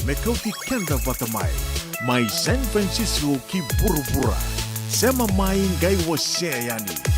mekauti kenda vatamai. Mai San Francisco ki burubura. Sema mai ngai wase yani.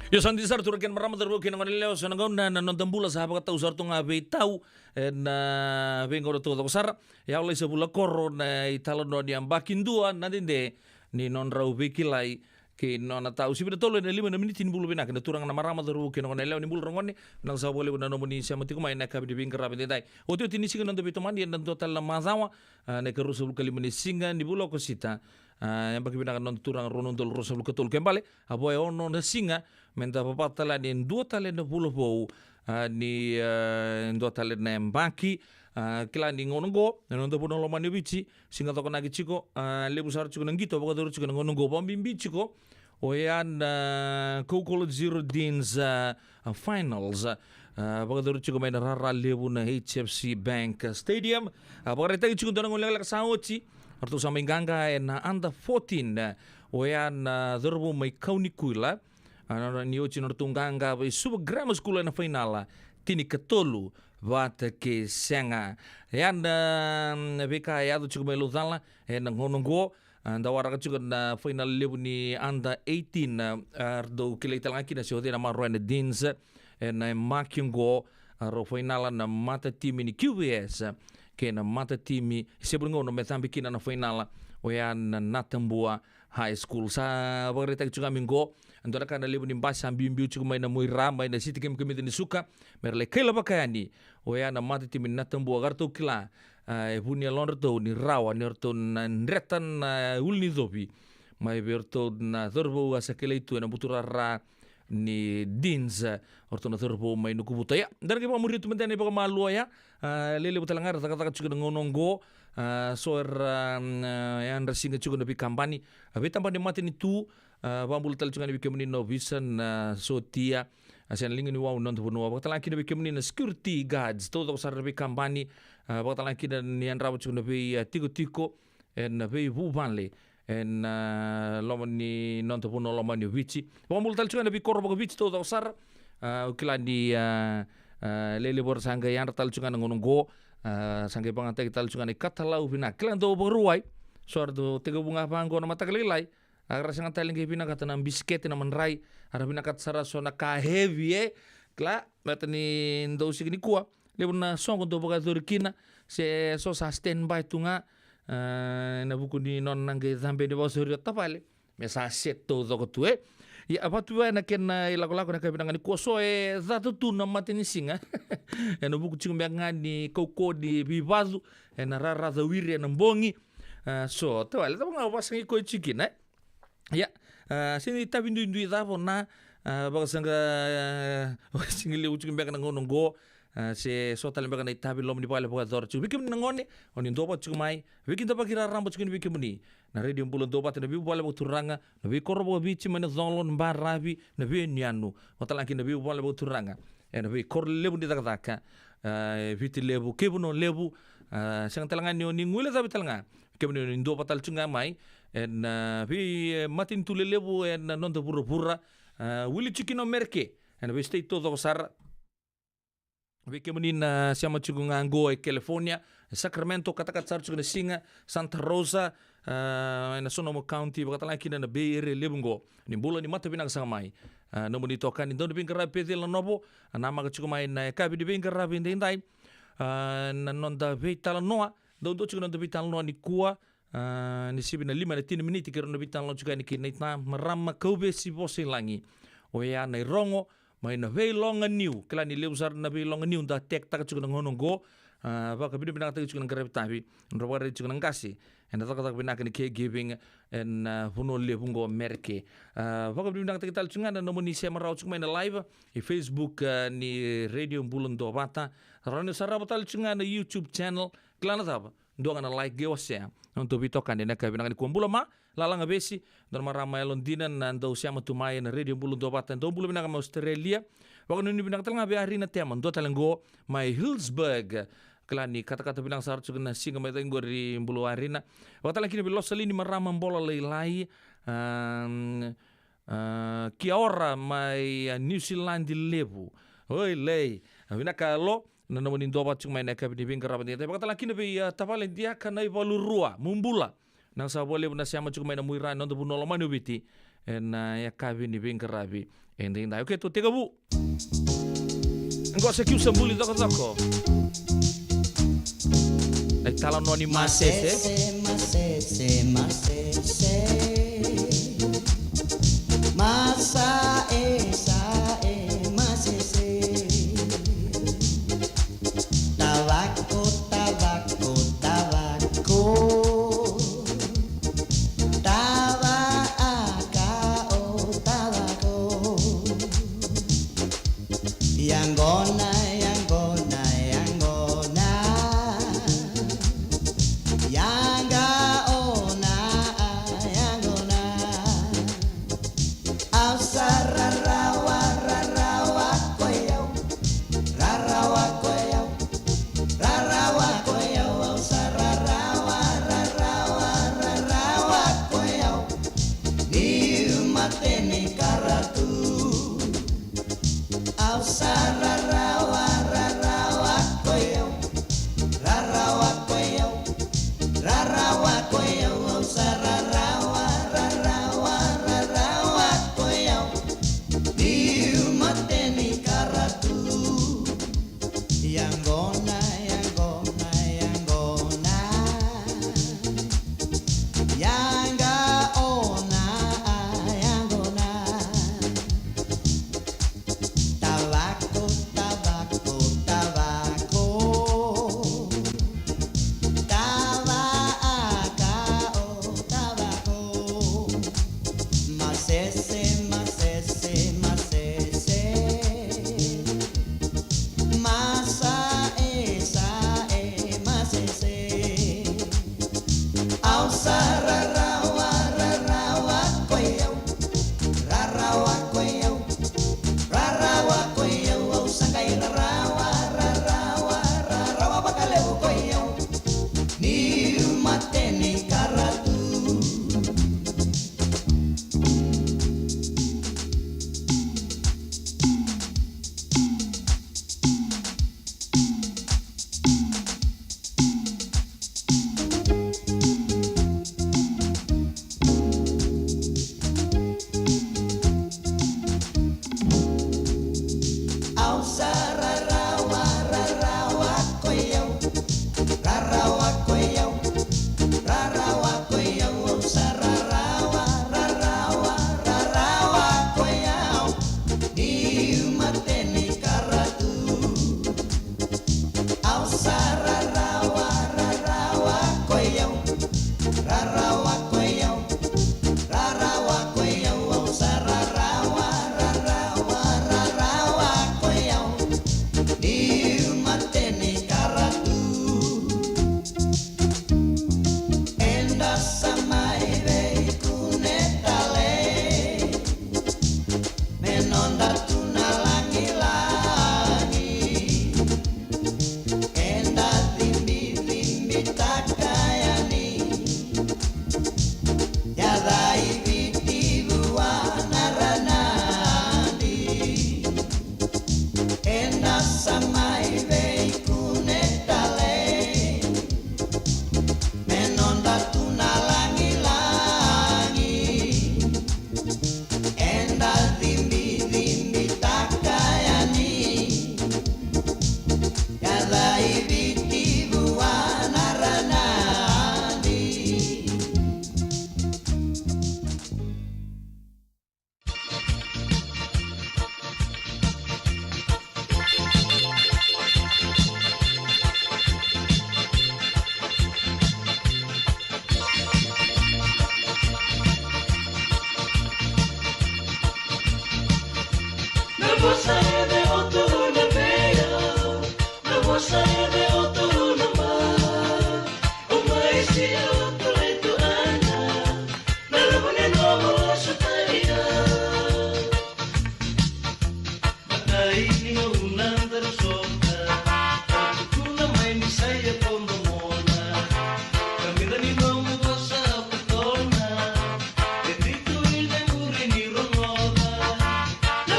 Yo santi sar turken marama terbo kina ngone leo sana gona na non tambula sa haba tau sar tunga be tau na vengo to sar ya oleh sebula korro na italo no diam bakin dua nanti de ni non rau bekilai ke non tau si tolo na 5 menit in bulu benak na turang na marama terbo kina ngone leo ni bulu ngone nang sa bole na nomoni sa mati kuma na kabi de bingkara be dai o tio tini singa non to bitomandi na total na mazawa na keru sebul kali meni singa ni bulu ko sita yang bagi binakan non turang ronon tol rosa ketul kembali abo ono na singa menta papatala ni dua talen na bulu bau ni dua talen na mbaki kila ni ngono go non to puno lomani bici singa to konagi chiko lebu sar chiko ngito baka duru chiko ngono go bimbi chiko oyan kokolo zero dins finals baka duru chiko main rara lebu na HFC Bank Stadium baka reta chiko to ngolek lek saochi artu sama inganga na under 14 oyan dorbo mai kauni kuila ni ochi no tunganga vai super grammar school na final tini ketolu bata ke senga yan beka ya do chukuma luzala na ngonongo anda wara chuka na final lebu ni under 18 ardo kilaital ngaki na sihote na marwa na dins na makingo ro final na mata timi ni QBS kena mata timi sebelum ngono Mozambique na final oyan na Tambua High School sa bagreta chuka mingo andora kana lebu ni mbasa mbimbi chukuma na muira mai na siti kem ni suka merle kela bakani oyan na mata timi na Tambua garto kila punya londerto ni rawa ni orto na nretan ulni zopi mai berto na zorbo asakele itu na buturara ni dins orto na zorbo mai no kubutaya dar ke pamuri tu mentene baka malu ya lele butalangar taka chuka ngonongo soer yan rasinga chuka nabi kampani abi tampa ni mati ni tu bambul tal chuka nabi kemni no vision sotia asen lingi ni wau non tu no baka talaki nabi kemni na security guards todo sar nabi kampani baka talaki dan yan rabu chuka nabi tiko en nabi bubanle en lomani non tu no lomani vici bambul tal chuka nabi korbo vici todo sar ukilani lele bor sangga yan tal chuka ngonongo sangge pangantai tal chunga ni katalau bina klan do boruai sordo tega bunga panggo na matakalilai agar sangat taling bina kata nam bisket na manrai ara bina kat sara sona ka heavy kla matani ndo sigini kuwa lebuna songo do boga turkina se so sa standby tunga na buku ni non nange zambe de bosori tapale me sa setto do kotue ya apa tu na ken ilago-lago na kabinangan ni koso zatu tu na matini singa na buku chingumbe ngani koko di bivazu na rara za wiri na mbongi so to ale tama wasangi ko chikina ya sini tabi ndu zavo na bagasanga singile uchingumbe na ngonongo se so tale mbaka na itabi lom ni pale boga zor chu bikim ngone oni ndoba chumai bikin doba kira rambo chukini bikim ni na radio mbulo ndoba te na bibu pale boturanga na bi korbo bichi mane zonlon mbarabi na bi nyanu watala ki na bibu pale boturanga na bi kor lebu ni taka viti lebu kebuno lebu sang talanga ni oni ngule sabi talanga kebuno ni ndoba tal chunga mai na bi matin tule lebu na nonto pura wili chikino merke na bi stay todo sar Wiki menina siama chugunga ngo California, Sacramento katakat sar chuguna singa, Santa Rosa, na Sonoma County, bakatalaki na Bay Area lebungo. Ni bola ni mata binang samai. Nomo ni tokan ni don bingkara pete la nobo, nama ka chugumai na kabi di bingkara bindai. Na nonda vital noa, don do chuguna do vital noa ni kuwa. Ni sibi na 5 na 10 menit kira no vital noa chuga ni kinitna marama kobe si bosi langi. Oya na rongo mai na vei longa new kala ni leusar na vei longa new da tek tak chukuna ngonongo ba ka bidu binang tak chukuna garep tabi ndo wara chukuna ngasi and tak tak binang ni care giving and huno lebungo merke ba ka bidu binang tak tal chunga na moni se marau chukma na live i Facebook ni radio bulun do bata rano saraba tal chunga na YouTube channel klana tab ndo ngana like ge wase untuk bitokan na ka binang ni kumbula ma lalang besi dan marama elondinan nando siama tumai na radio bulun do batan do bulun binang Australia waktu ni binang talanga be hari na tema do talango mai Hillsburg klani kata-kata binang sar chugna singa mai tengo ri bulu arena waktu lagi ni belos salini marama bola lelai kia ora mai New Zealand di lebu oi lei binaka lo na namunin do bat chugma na ka binang rabani waktu lagi ni be tapalen dia kana ivalurua mumbula nang sa boleh na siya macam main muiran non tu puno lama nubiti na ya kavi ni bing kerabi ending na oke tu 3 bu engkau sekiu sembuli toko naik talon noni masese masa tabako yang gona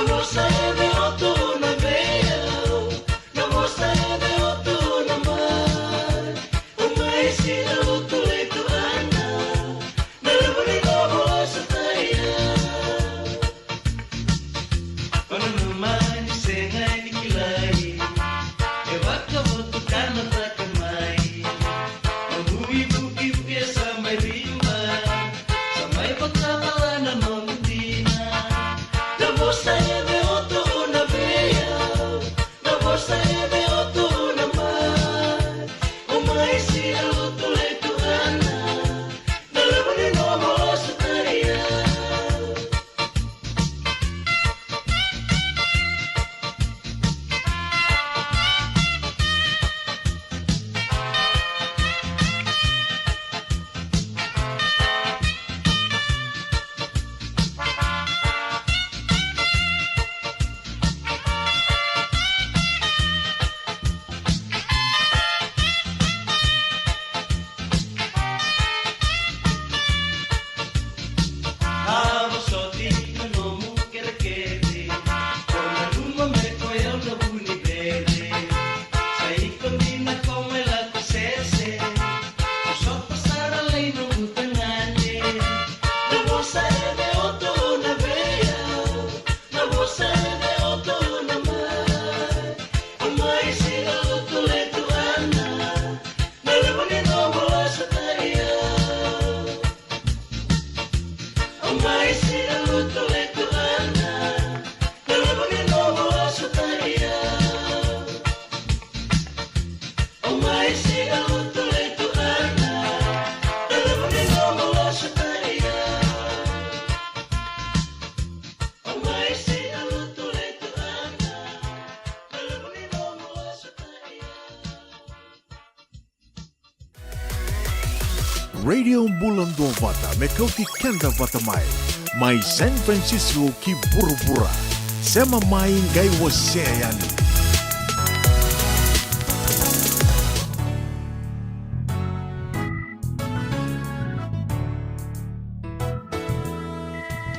Namo sayo de oto na beya, namo sayo de oto Radio Bulan Dua Vata Mekauti Kenda Vata Mai Mai San Francisco ki Burubura Sema Mai Ngai Waseani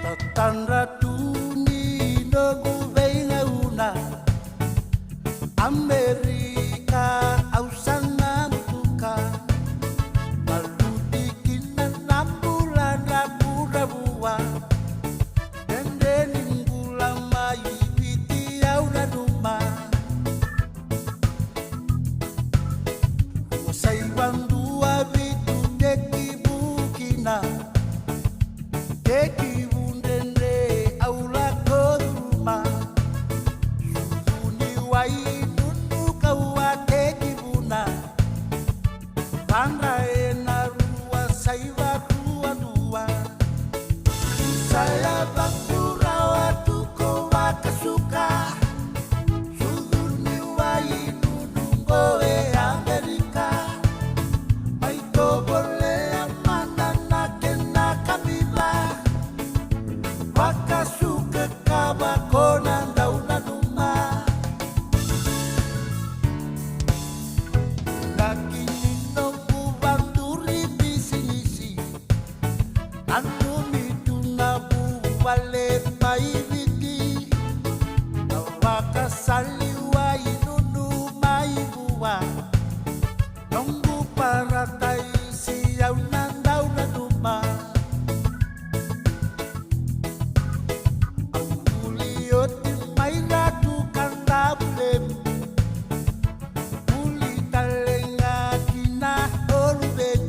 Tatandra tuni nogu venga una Amerika ausana mutuka Maludi kina nambulan rapura bua Dende ninggula mai viti auna duma Wasai wandua vitu deki bukina Deki saya bakura watu ko wakasuka Suduni wai nunungo e Amerika Maito bole amanda na kena kabila Wakasuka kabakona ndauna numa Nakinino kubanduri bisinisi Anumi Wale maiviti Nawaka saliwa inunu maibua Nongu paratai siyaw nandaw na duma Ang uliyot may ratu kanta bulem Uli talenga kina olubet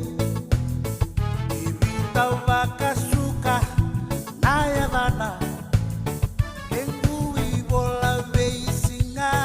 Ibitaw baka suka Nayavana Kendui bola veisinga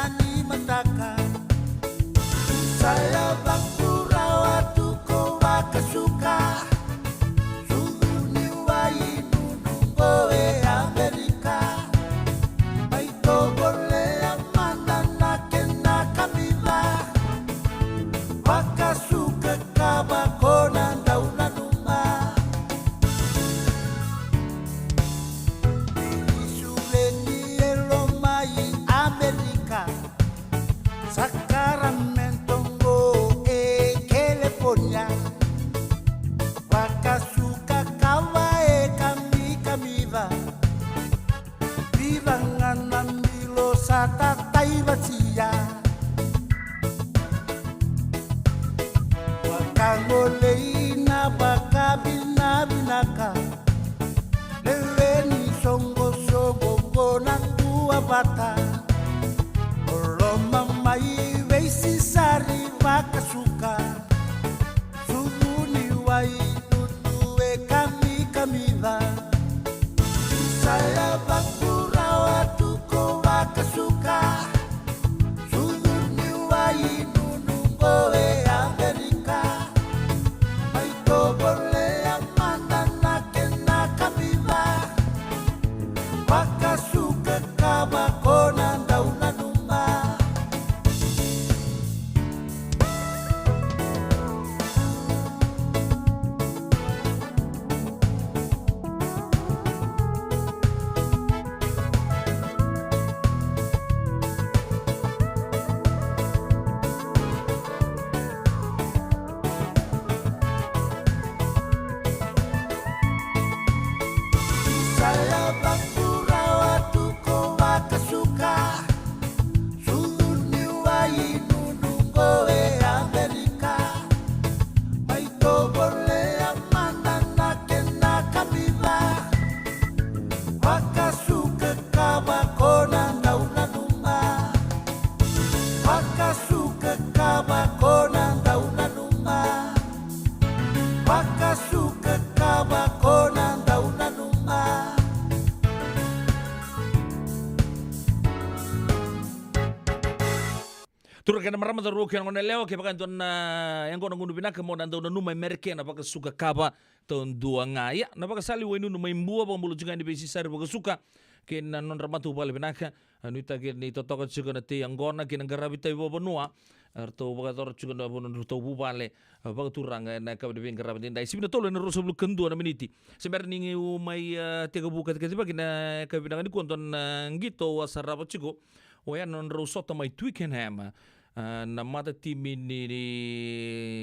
Turun kena marama da ruki ngone leo ke pakan ton yang kono ngundu binaka mo dan don numa merke na paka suka kaba ton dua ngaya na paka sali wenu numa imbua pa mbulu juga di besi sari paka suka ke na non ramatu pale binaka anu ita ke ni totoka juga na te angona ke negara bita ibo benua arto paka tor juga na bono to bu pale paka turang na ka de bin garabin dai sibina tolo na roso bulu kendu na miniti semer ningi u mai tega buka ke tiba kina ka binaka ni konton ngito wasarapa chigo oya non rosota mai Twickenham na mata tim ni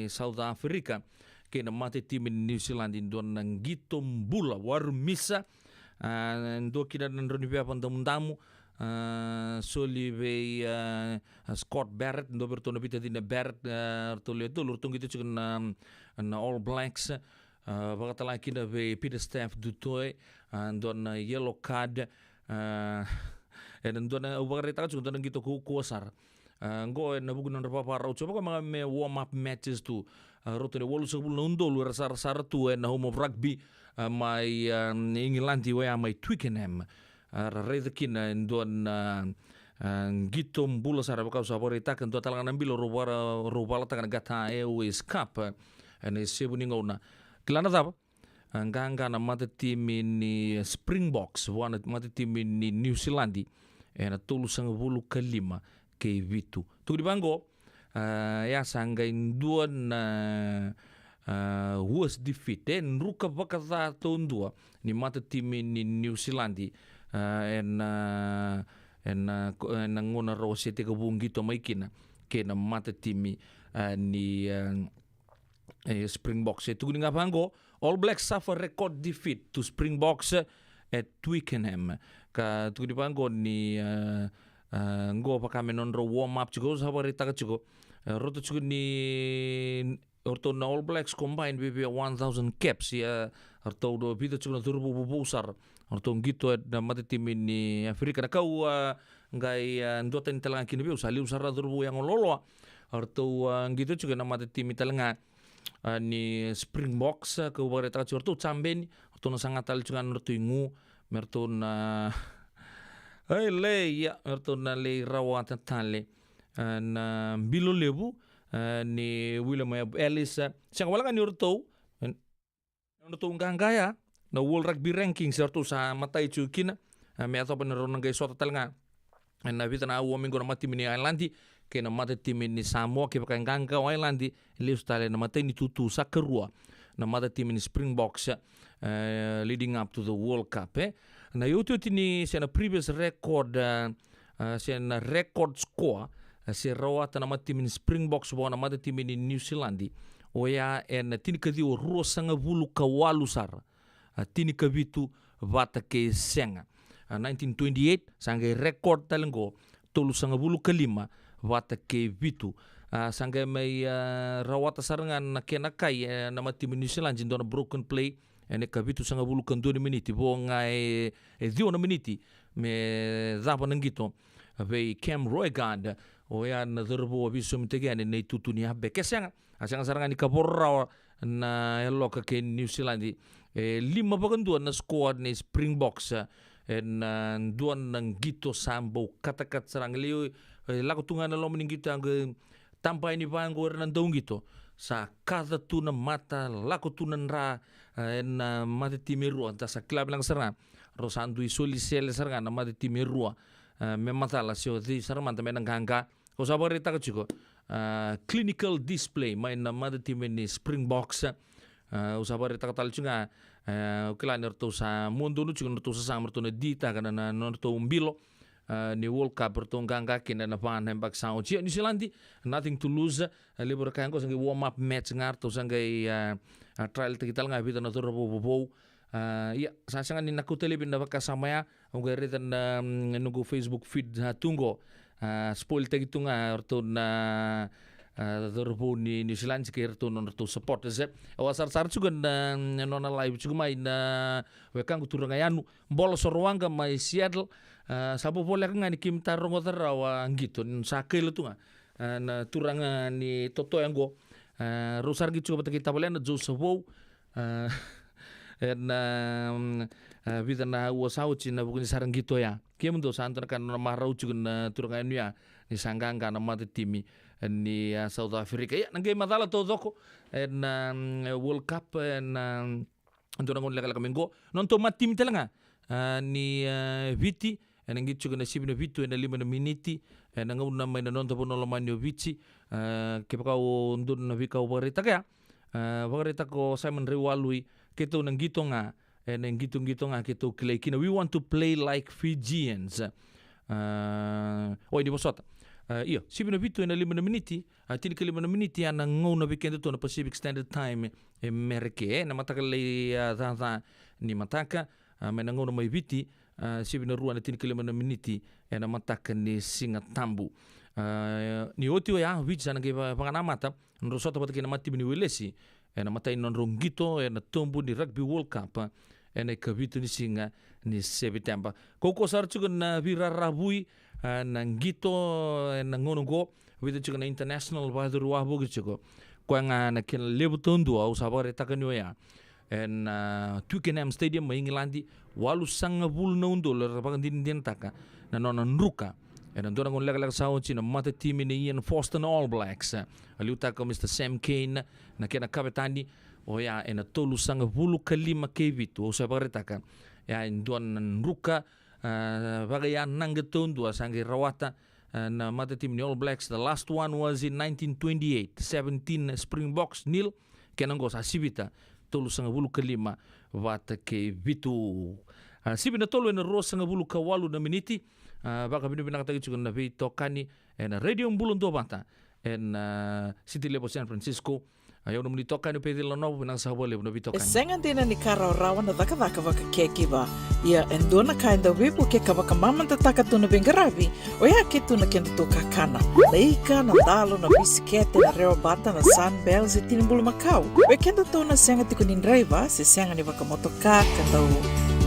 South Africa ke na mata tim ni New Zealand don nang gitom bula war misa ndo kina nan roni pe apa ndamu soli be Scott Barrett ndo bertono bita dina Barrett to le to lur tung gitu na All Blacks bakata la kina be Peter Staff du toy don yellow card don ubakarita juga don gitu ku kuasar ngo na bugun na papa rau coba mga me warm up matches tu roto de wolu sebul nondo lu sar tu na home of rugby mai England we mai Twickenham redekin don gitom bula sar ba sa borita kan to talangan ambilo robala takan gata Airways Cup ene sebu ni ngona klana tapa nganga na mata tim ni Springboks wana mata tim ni New Zealand ena tolu sanga bulu kalima ke vitu tu di bango ya sangga induan was defeat den ruka bakata tondua ni mata tim ni New Zealand en ngona rose te kabung gitu maikina ke na mata tim ni Springboks tu di bango All Blacks suffer record defeat to Springboks at Twickenham ka tu di bango ni ngo pa kami non ro warm up juga sabar ita juga roto juga ni orto na All Blacks combined maybe 1000 caps ya orto do bito juga turbo bubusar orto gitu na mati tim ini Afrika na kau ngai ndo ten telang kini biu sali usara turbo yang lolo orto gitu juga na mati tim italenga ni Springboks ke ubare ta orto chamben orto na sangat al juga orto ingu merto na ai le ya erto na le rawata tale na bilo lebu ni William Ellis sang wala kan erto ngangaya na World Rugby Rankings erto sa matai chukina me ato pa ron ngai sota talanga na vita na wo mingo na mati mini Islandi ke na mati tim ni Samoa ke pa nganga Islandi le stale na matai ni tutu sakerua na mati tim ni Springboks leading up to the World Cup na youtube ini sena previous record sena record score se rawata na tim ni Springboks bona mata tim ni New Zealand oya en tini kadi o rosanga bulu kawalu sar tini kabitu vata ke senga 1928 sanga record talengo tolu sanga bulu kalima vata ke bitu sanga mai rawata sarangan na kenakai na tim New Zealand jindona broken play ene kabitu sanga bulu kan 2 miniti bo ngai 2 miniti me zapa nangito ve Cam Roygard o ya na derbo biso mtegane nei tutuni habbe kesanga asanga saranga ni kaborra na loka ke New Zealand lima bagandu na squad ni Springboks duan ng gito sambo katakat sarang liu lako tunga na lomin kita ang tampay ni panggo ng daung gito sa kada tu na mata lako tu ra na mata timeru anta sa klab lang sarang rosandu isoli sel sarang na mata timeru me mata la sio di sarang mata menang gangga ko sabari ta ko clinical display may na mata timeni Springboks usabari ta katal chunga kila nerto sa mundo nu chunga nerto sa samarto na dita kana na nerto umbilo ni World Cup bertong gangga kina na pan hembak sao chi New Zealand nothing to lose libur kan ko sangi warm up match ngarto sangi trial kita nga bita na to bo ya sasanga ni nakuteli bin na kasamaya ang garitan nunggu Facebook feed tunggo spoil tagi tunga orto na dorbo ni New Zealand sekir tu non tu support ze awasar juga na nona live juga mai na wekang turang ayanu bol sorwanga mai Seattle sabo boleh ngani kim tarong terawa gitu sakel tu na turang ni toto yang go rusar gitu bata kita boleh na jo sabo na vida na wasau cina bukan sarang gitu ya kim do santan kan marau juga na turang ayanu ya ni sangganga na mati timi ni South Africa ya nangay madala to doko na World Cup na ando nang legal kamingo non to matim talanga ni viti nangit juga na 7 vitu na 5 miniti nangau na may non to pono lamanyo vici kepakau ndun na vikau barita kaya barita ko Simon Rewalui keto nang gito nga nang gito nga keto klekina we want to play like Fijians ini bosot iya, 7 vitu na 5 miniti, tini ke 5 miniti ang nguna weekend to na Pacific Standard Time mereke na mataka lay ni mataka may nguna may viti 7 ruan na tini ke 5 miniti na mataka ni Singatambu ni otio ya which sana ke panganamata nrosota pataki na mati ni welesi na matai non rongito na tombu ni Rugby World Cup na kavitu ni Singa ni September koko sar juga na virarabui nang gito nang ngongo with juga na international badur wahbo gitu ko nga na kin lebuton do au sabare takanyo ya en Twickenham Stadium mai England walu sanga bul na undo le rapagan din taka na nona nruka en andona ngon lag sao china mata team ni Ian Foster All Blacks aliuta ko Mr Sam Kane na kena kapitani o ya en tolu sanga bulu kalima kevitu au sabare taka ya indon nruka bagayan nang getun dua sangi rawata na mata tim ni All Blacks. The last one was in 1928 17 Springboks nil kenanggo sa sibita tolu sanga bulu kelima wata ke vitu sibina tolu na ro sanga bulu ka walu na miniti baka binu binakata gitu na vito kani na radio bulun do bata en City Level San Francisco ayaw naman ito kayo pwede lang na pinang sabole na bito kani. Sengan din na ni Karaw-rawan na daka-daka waka keki ba. Ia endo na kain da wibu ke kawaka maman tataka tu na bengarabi o ya kitu na kendo to kakana. Laika na dalo na bisikete na reo bata na Sunbelt e tinimbulu Macau. O kendo to na senga tiko ni driver se senga ni waka motoka kandau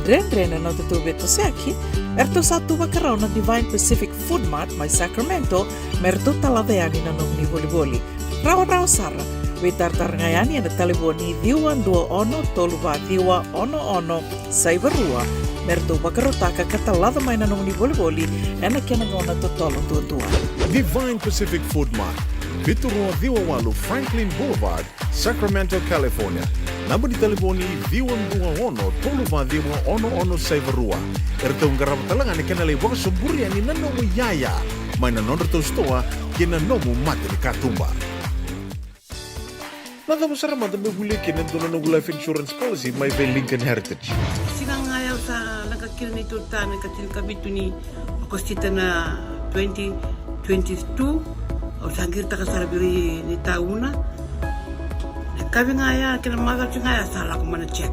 dren-dren na tutu beto seki. Erto satu wakaraw na Divine Pacific Food Mart may Sacramento merto taladeani na nung ni boli-boli. Raw-raw sara. Witar-tar ngayani na taliboni diwan 21 toluba diwa ono saibarua merto bakarotaka katalada may nanong ni boli-boli na kinangona totolo tuwa. Divine Pacific Food Mart, Viturua Diwawalu Franklin Boulevard, Sacramento, California. Namba di taliboni diwan 21 toluba diwa ono saibarua. Ertong garap talangan ikanalay waka suburian ni nanomu yaya. May nanon rito stoa kinanomu mati ni katumba. Nada masarama na bubuli kinanto na life insurance policy may Lincoln Heritage. Silang ayaw sa nagkakil ni Turta, nagkakil kabitu ni Akostita na 2022 o sangir ta kasarabiri ni tauna. Kami ngaya kinamagal si ngaya salah ko mana check.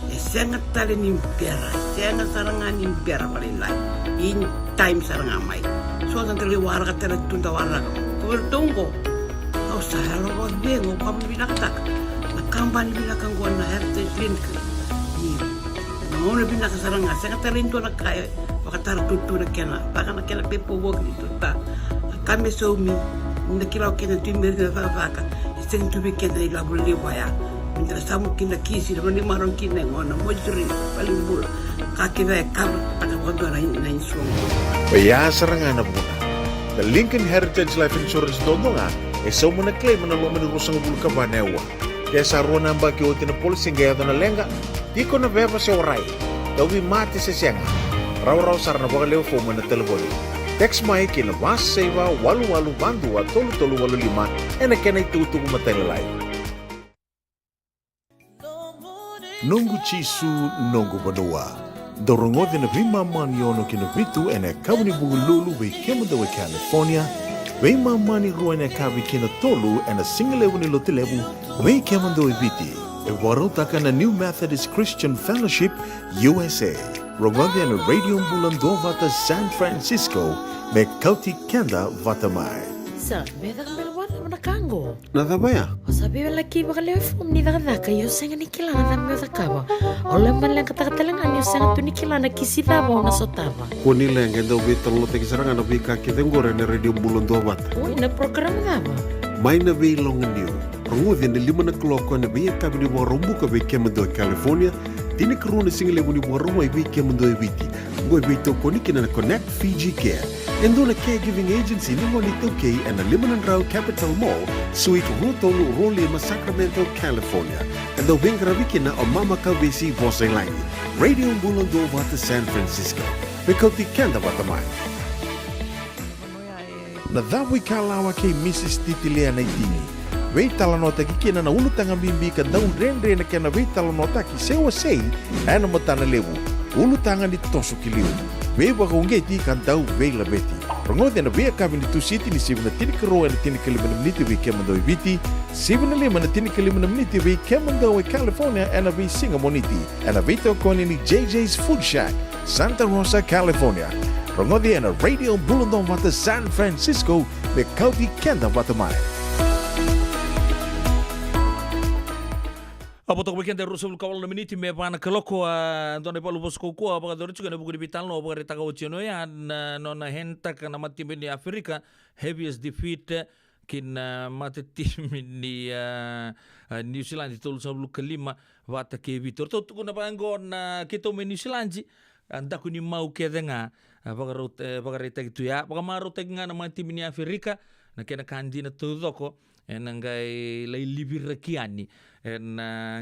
Sangat tali ni pera, sangat sarangan ni pera palilay. In time sarangan may. So ang taliwara ka tala tundawara ko. Tungko. Sa halawag bengo kami binaktak nakambani binakang gua na heritage link ni ngone binakasaranga sa katarinto na kaya pakatar tutu na kena baka na kena pepo wog dito ta kami so mi ndakila kena timber na faka sing to be kena ilabul liwaya minta samu kina kisi na ni maron kina ngona mojri palimbul kakiba e kar pakakodo na insuong. Paya serangana buna. The Lincoln Heritage Life Insurance dodonga sa muna claim na lomani rusang bulu kabanewa. Kaya sa ruwa namba kiyotin na policy gaya na lenga, di ko na beba sa oray. Dawi mati sa siyanga. Raw-raw sar na baka lewa foma na telefoni. Text mai kina was seva walu-walu bandua tolu-tolu walu lima ena kena itutugu matelelai. Nungu chisu nungu badua. Dorongote na vima maniono kina vitu ena kabuni bugu lulu we kemada we California. Vima mani ruwa ena kabi kina tolu ena singalewu ni lotilewu we kemada we viti. E warotaka na New Methodist Christian Fellowship USA. Rongote ena radio bulan do vata San Francisco me kauti kenda vata mai. Sa, beda ka melawara na kango. Nada baya? O sabi wala ki baka lewe fom ni daga kayo senga ni kila na me da kawa. O le man lang katakalangan yo senga tu ni kila na kisida ba na sotava. Kuni lenga ndo vital lo teki saranga no vika kitengore na radio bulan do vata. Oi na program da ba. Mai na vi long new. Rungudi na 5 na kloko na vi kabini bo rumbu ka vi kemado California. Tini karuna single buni bo rumai vi kemado viti. Ngoi vito koniki na Connect Fiji Care. Endo na caregiving agency ni Monito K and the Limanan Rao Capital Mall, Suite Rutolu Rolima, Sacramento, California. And the Vingravikina o Mama Kavisi Vosenlangi. Radio Bulando Vata San Francisco. Mikoti Kenda Vatamai. Na dhawi kalawa kay Mrs. Titilea na itini. Wei talanota ki kina na ulutang ang bimbi ka daun renre na kena wei talanota ki sewa sei ano matana lewu. Ulutangan ni toso kiliu. Wei baka ungeti kan dau wei labeti. Rongode na wei kami ni tu city ni 7 na tinikaro na tinikaliman miniti wei kemando ibiti. 7 na 5 na tinikaliman miniti wei kemando wei California and wei Singamoniti. And wei to koni ni JJ's Food Shack, Santa Rosa, California. Rongode na Radio Bulundong Vata San Francisco me kauti kenda Vatamai. Apo toko weekend ro sebul kawal na miniti me pana kaloko dona palu bosko ko apa kador chuka na buku dibital no apa reta ka ochino ya nona henta kana mati ni Afrika heaviest defeat kin mati tim ni New Zealand tol sebul kelima wata ke Vitor to kuna pangon kito me New Zealand anda kuni mau ke denga apa reta gitu ya apa maro tenga na mati ni Afrika na kena kanji na tudoko enangai lai libir kiani en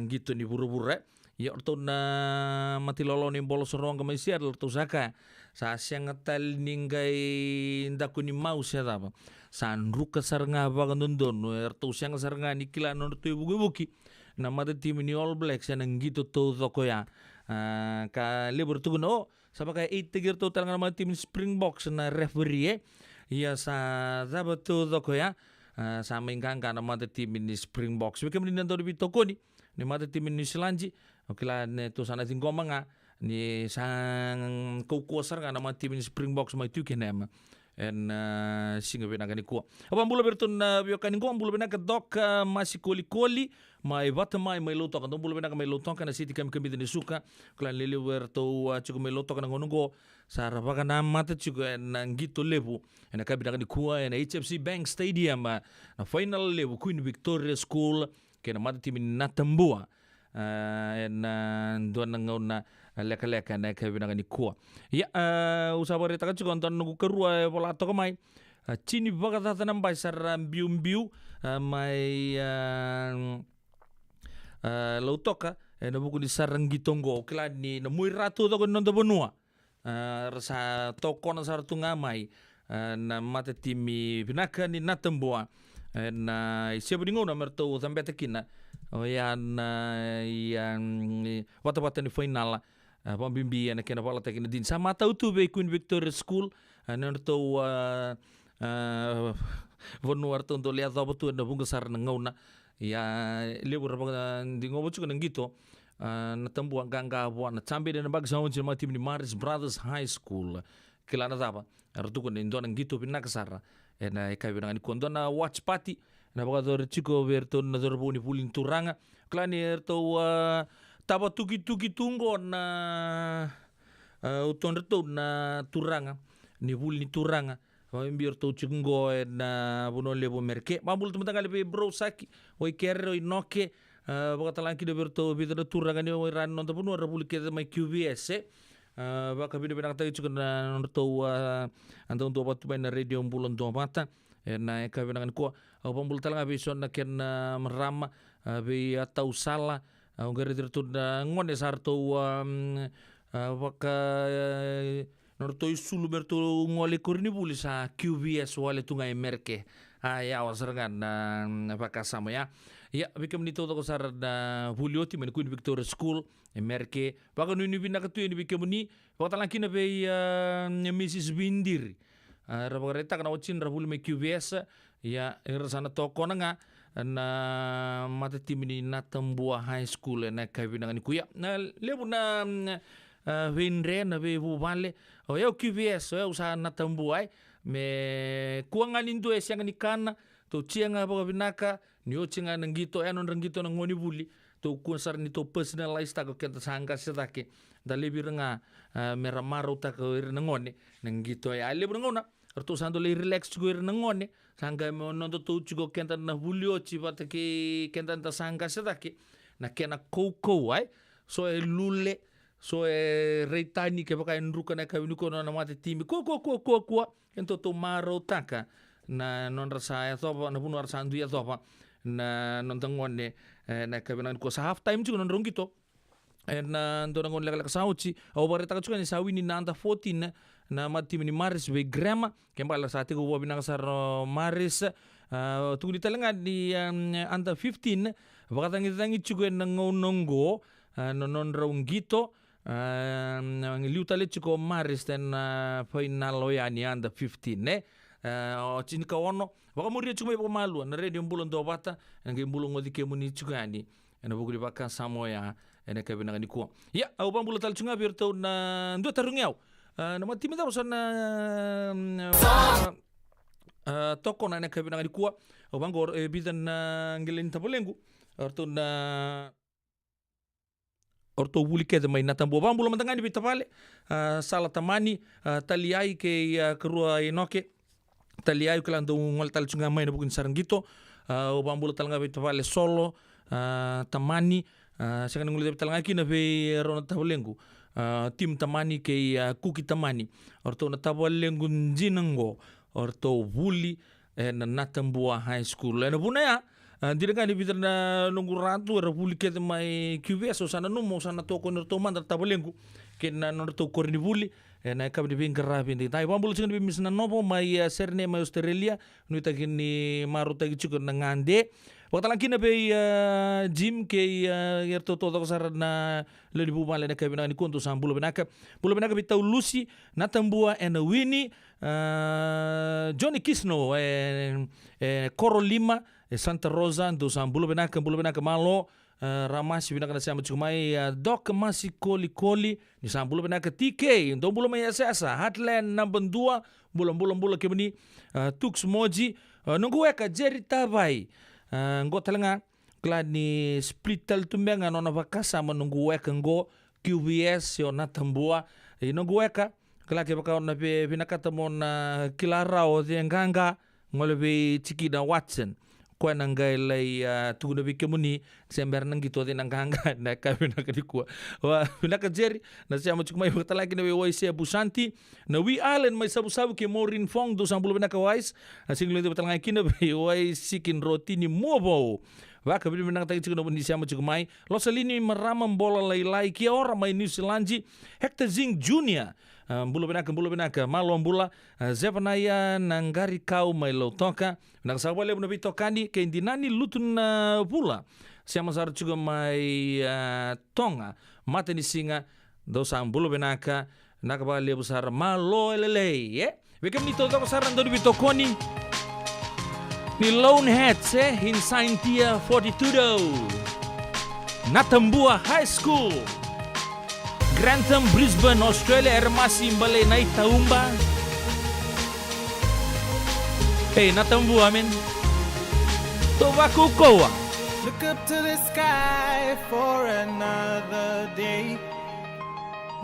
gitu ni buru-buru ya orto na mati lolo ni bolos sorong ka Malaysia orto saka sa siang tal ningai ndaku ni mau sia daba san ruka sarnga ba nondon orto siang sarnga ni kila non tu buki na mata tim ni All Blacks en gitu to ko ya ka libur tu no sabaka 8 tigir to tal ngama tim Springboks na referee ya sa daba to ko ya sama ingkang kana mata tim ni Springboks. Wika mendingan tau di toko ni mata tim ni New Zealand. Okila ne tu sana tingkoma nga ni sang kukuasar kana mata tim ni Springboks mai tu kenema. En singa bena kani ko. Apa mula bertun bio kani ko mula bena ka dok masih koli mai vata mai loto kan mula bena ka mai loto kana siti kam kami ni suka. Klan lele werto cukup mai loto kana ngonongo sarapa kana mata juga nang gitu lebu. En kabi na kani kuwa en HFC Bank Stadium na final lebu Queen Victoria School kena mata tim ni Natambua. En doan ngona leka-leka na kabi na kani kuwa. Ya usaba reta ka juga onton nugu kerua pola to mai. Chini baga tata nambai sar biu mai lautoka na buku ni sarang gitongo kila ni na muy ratu to kon nonto bonua. Rasa toko na sar tungamai na mata timi pinaka ni Natambua. Na siapa dingo na merto sampai tekina. Oh yan wata-wata ni final pambimbi na kena pala tekina din sama tau tu be Queen Victoria School nerto vonuar to ndo lihat apa tu na bunga sar na ngauna ya libur apa dingo bucu kan gitu Natambua ganga buat na chambe na bag sa unjil tim ni Maris Brothers High School kilana tapa artu kan indo nang gitu pinakasara na kai binang ni kondo na watch party na baka dor chiko verto na dor buni pulin turanga klani erto taba tuki tungo na uton reto na turanga ni pulin turanga Pambiar to chungo na buno lebo merke mambul teman kali pe bro saki oi kerro inoke baka talanki de berto bidra turanga ni oi ran non buno repulike mai QVS baka bina tayo chukan na to antong to pat na radio bulan to mata na ka bina ko pambul talaga bison na ken merama be atau sala ang gari dito na ngone sarto baka norto isulu berto ngole kurni buli sa QVS wale tungai merke ya wasarangan na baka sama ya bikam nito ko sar na Julio ti men Queen Victoria School merke baka nuni binakatu ni bikam ni baka talaki na be Mrs. Bindir rabareta kana ochin rabul me QVS ya sana toko na nga na matatimini na Tambua High School na kabinangan ni kuya na lebu na vinre na be bubale o eu QVS eu sa na Tambua me kuangan indo siang ni kana to chianga ba binaka ni ochinga nangito anon rangito nang ngoni buli to kunsar ni to personalized ta ko kenta sangka setake dalibi nga meramaro ta ko ngone nangito ya lebu ngona Arto sando le relax go nangone sangga mo nondo to chugo kenta na Julio chibata ke kenta ta sangga setake na kena koko ai so e lule so e reitani ke baka nruka na kawini ko na mate timi ko kento to maro taka na non rasa ya topa na puno rasa andu ya topa na non tangone na kawinan ko sa half time chugo non rongito na ndo ngon lek sauci au bareta ka chugo ni sawini na anda 14 na matimi ni Maris be grama kembala saati ko wabina kasar Maris tunggu di talenga di anda 15 bakatangi chugo na ngonongo non raungito liuta le chugo Maris ten final loyani anda 15 chini ka ono baka muri chugo be malu na radio mbulon do bata ngi mbulon ngodi ke muni chugo ani na buguri baka samoya ene ka binanga ni ko ya au bambulo tal chunga birto na ndo tarungiau na matimi daw sana toko na kabinang di kuwa o bangor bidan na ngilin tabolengu orto bulike de may natambo bambulo mantangani bitapale sala tamani taliai ke kerua inoke taliai kala ndo ngol tal chunga may na bukin sarangito o bambulo talanga bitapale solo tamani sekarang ngulit talanga kina be rona tabolengu tim tamani ke kuki tamani orto na tabolengun jinango orto vuli na Natambua High School na bunaya Hindi nga ni bitar na nunguratu era publiket mai QVS sana numo sana toko nerto mandar tabolengu ken na nerto korni buli na kabdi bin karabi ndi tai bambul singa bi misna nopo mai serne mai Australia nuita kini maru tagi chukon na ngande waktu lagi na be gym ke yerto todo kasar na leli bu male na kabina ni kuntu sambulo benaka bitau Lucy Natambua and Winnie Johnny Kisno Koro Lima Santa Rosa do sambulo benaka malo ramasi benaka na sama cumai Doc masih koli ni sambulo benaka TK do bulo mai asa Heartland number 2 bulan kemeni Tux Moji nunggu eka Jerry Tabai ngo talanga klad ni splital tumbenga nona vakasa menunggu eka ngo QVS yo Natambua nunggu eka klad ke baka na binakata mo na kilarao nganga ngolebe Chikida Watson kwa nangai lai tuguna bikemuni sember nang gitu de nanganga na kabina kadikua wa binaka Jerry na siya mo chukmay talagi na WYC Busanti na We Island may sabu-sabu ke Maureen Fong do sambulo binaka wise singlo de talanga kina WYC kin roti ni mobo wa kabina binang tagi chukuna bundi siya mo chukmay losalini maramam bola lai kia ora may New Zealandji Hector Zing Jr. Bulo benaka malo ambula Zephaniah nanggari kau may lotoka nang sabale mo nabito kani kay dinani lutun na pula siya masar juga may tonga mata ni singa do sa bulo benaka nakabale besar malo elele bekam ni todo besar ando bito koni ni Lone Hats in Saintia 42 do Natambua High School Grantham, Brisbane, Australia, Ermasi, Mbale, Nai, Taumba. Hey, Natambua, man. Tobacco Koa. Look up to the sky for another day.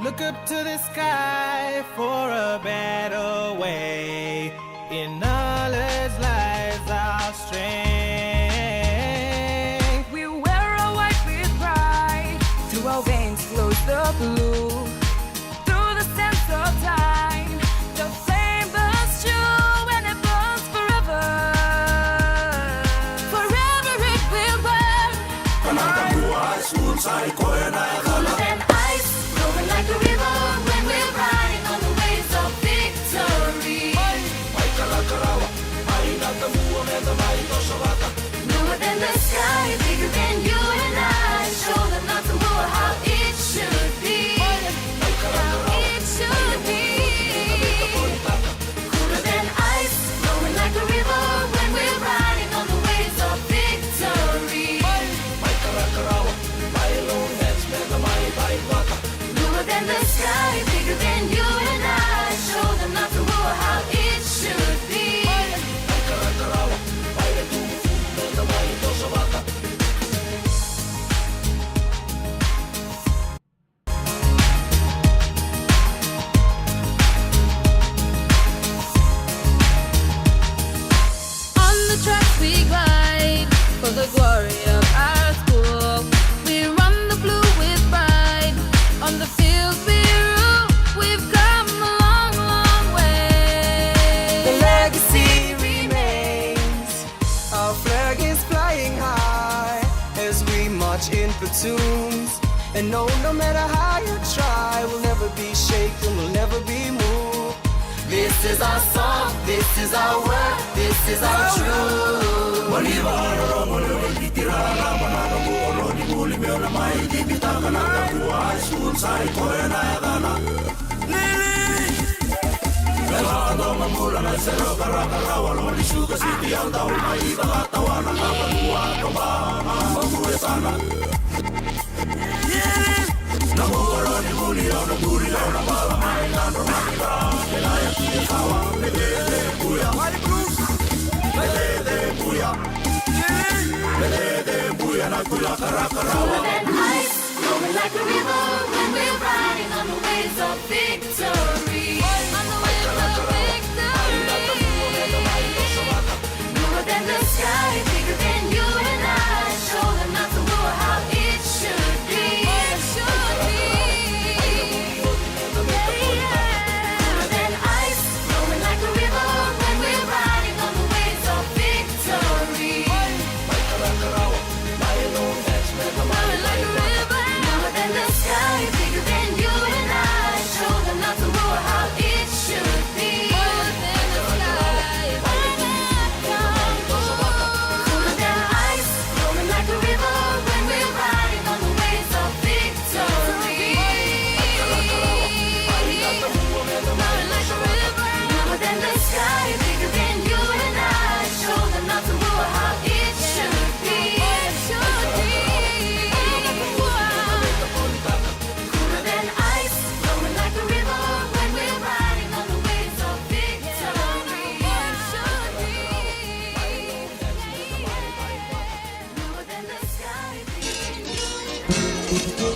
Look up to the sky for a better way. In all its lies our strength. We wear a white with pride. Through our veins flows the blue. Through platoons. And no matter how you try, we'll never be shaken, we'll never be moved. This is our song, this is our word, this is our truth. Cooler than ice, flowing like a river when we're riding on the waves of victory. On the waves of victory. Bluer than the sky, bigger than you and I. Show them not to rule how it should be. It should be. Cooler than ice, flowing like a river when we're riding on the waves of victory. Flowing like a river, bluer than the sky, bigger than you and I. Show them not to rule how it should be. Cooler than the sky, cooler than ice, flowing like a river when we're riding on the waves of victory. Flowing like a river, bluer than the sky, bigger than you and I. Show them not to rule how it should be. It should be. Cooler than ice, flowing like a river when we're riding on the waves of victory. It should be. Bluer than the sky, bigger than you.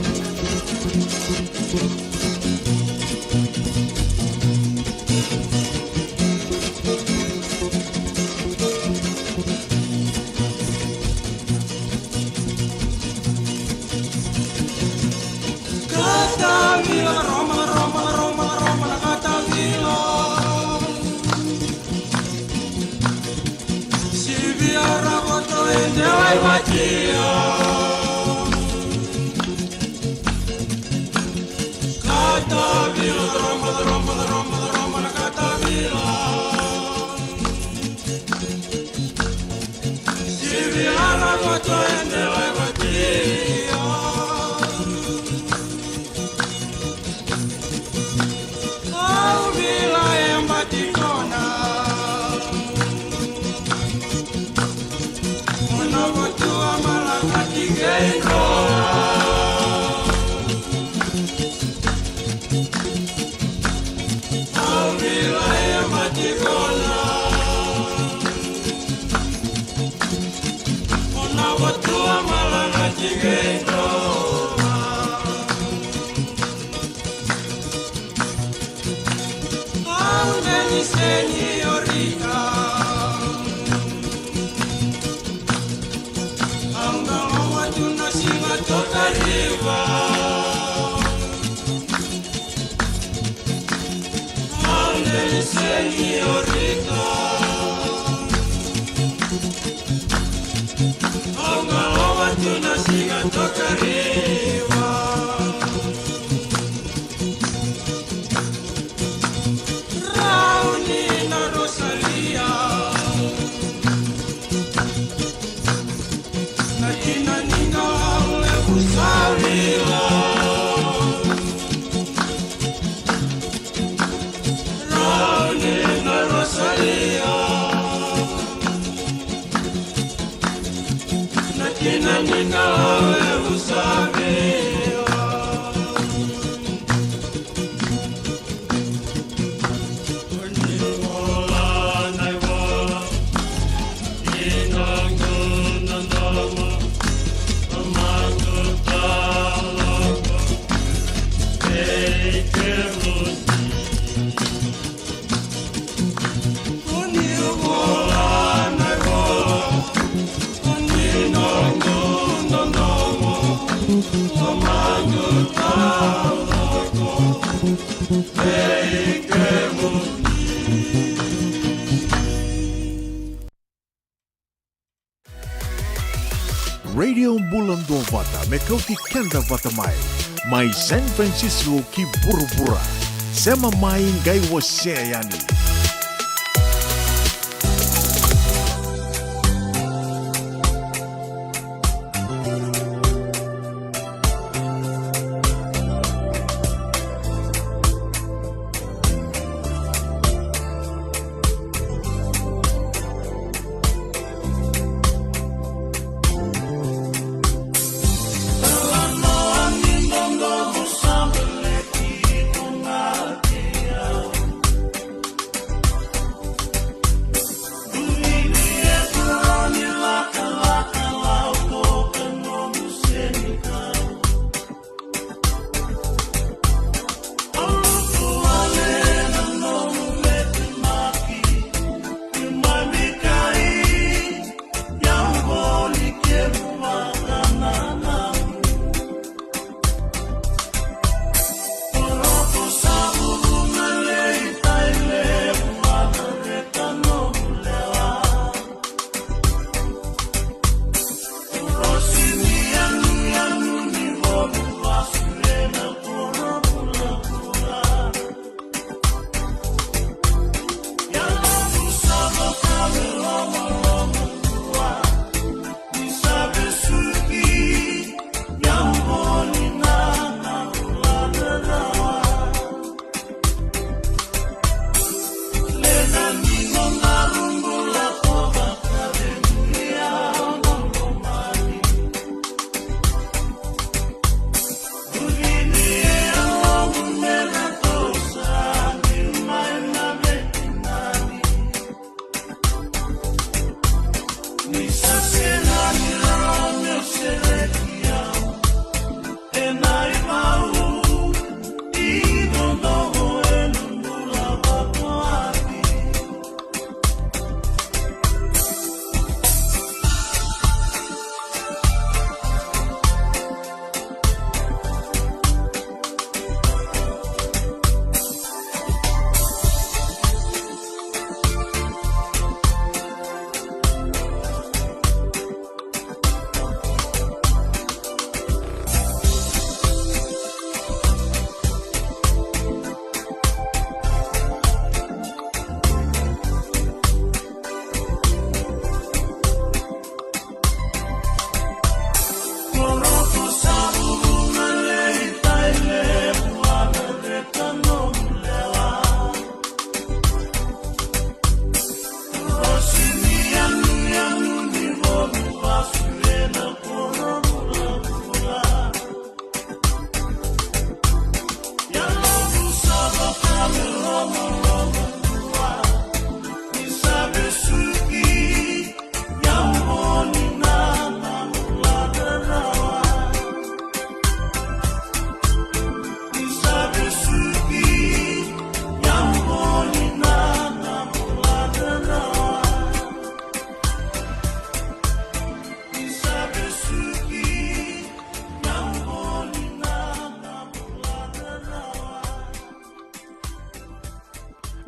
Radio Radio Bulan Dua Vata me kauti kenda vata mai San Francisco ki burubura sema mai ngai wase yani.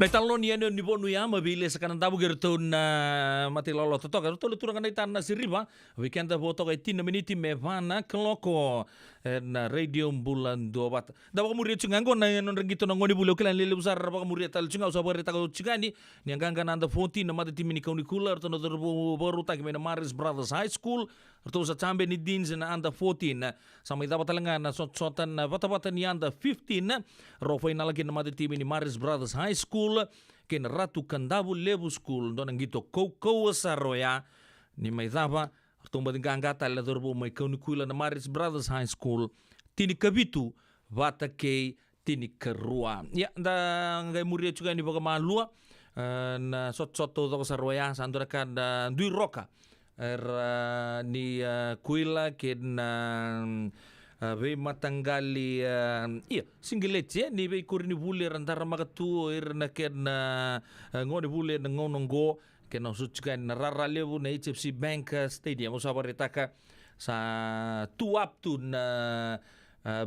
Na italoni ane ni bonu ya mabile sakanan tabu gerto na mati lolo toto garu tolu turang na itana siriba weekend voto ga 10 miniti me vana kloko na radio bulan 2 bat da ba muri chungango na non regito na ngoni bulo klan lele usar ba muri tal chunga usar ba reta chugani ni anganga na 14 na mati timini kauni kula to no baru ta kemena Maris Brothers High School to sa chambe ni dins na under 14 sama ida batalanga na sotan bata ni under 15 ro final lagi na mati timini Maris Brothers High School ken Ratu Kandabu Lebu School don ngito ko saroya ni mai dava tumba nganga tal la dorbo mai kauni kula na Maris Brothers High School tini kabitu vata ke tini kerua ya da ngai muria juga ni boga malua na sot-soto to saroya sandura kan dui roka ni kuila ken ve matanggali iya singiletse ni ve kurni bule rantara magatu na ken ngone bule ngonongo ken sutskan rara lebu na HFC Bank Stadium usaba retaka sa tuaptun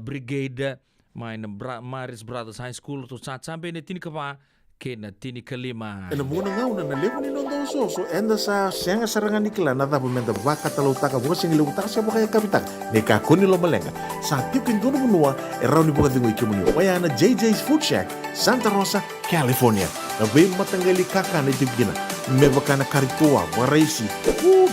brigade main Maris Brothers High School to sa sampai ne tini kapa kena tini kalima. Ena muna ngau na lewa ni nondo soso enda sa senga sarangan nikla na da menda vaka talo taka bo singi lu taka siapa kaya kapita ne ka koni lo malenga sa tikin dono munua e rauni boka dingo ikimuni waya na JJ's Food Shack Santa Rosa California na be matangali kaka na tibgina me baka na karitoa waraisi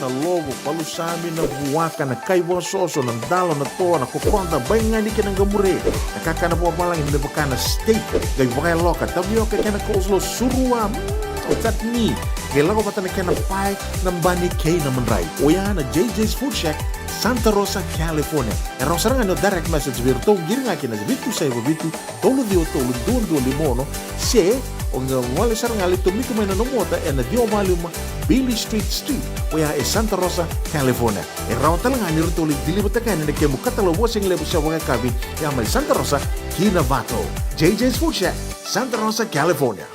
na logo palusami na buwaka na kaiwa soso na dalo na toa na kokonda bainga ni kinang gamure na kaka na buwa balangin me baka na steak gai baka loka tabioka kena coleslaw surua tatni gela ko patana kena pie ng bani kay na manray oya na JJ's Food Shack Santa Rosa California e rosarang ano direct message virto giringa kina bitu sa bitu tolo dio tolo do limono se ang wala sarang alito mi kumay na nomota e na dio maluma Billy Street oya e Santa Rosa California e raw talang ani rito dilibot ka na kemo katalo wasing lebo sa mga kabi ya may Santa Rosa Kinavato JJ's Food Shack Santa Rosa California.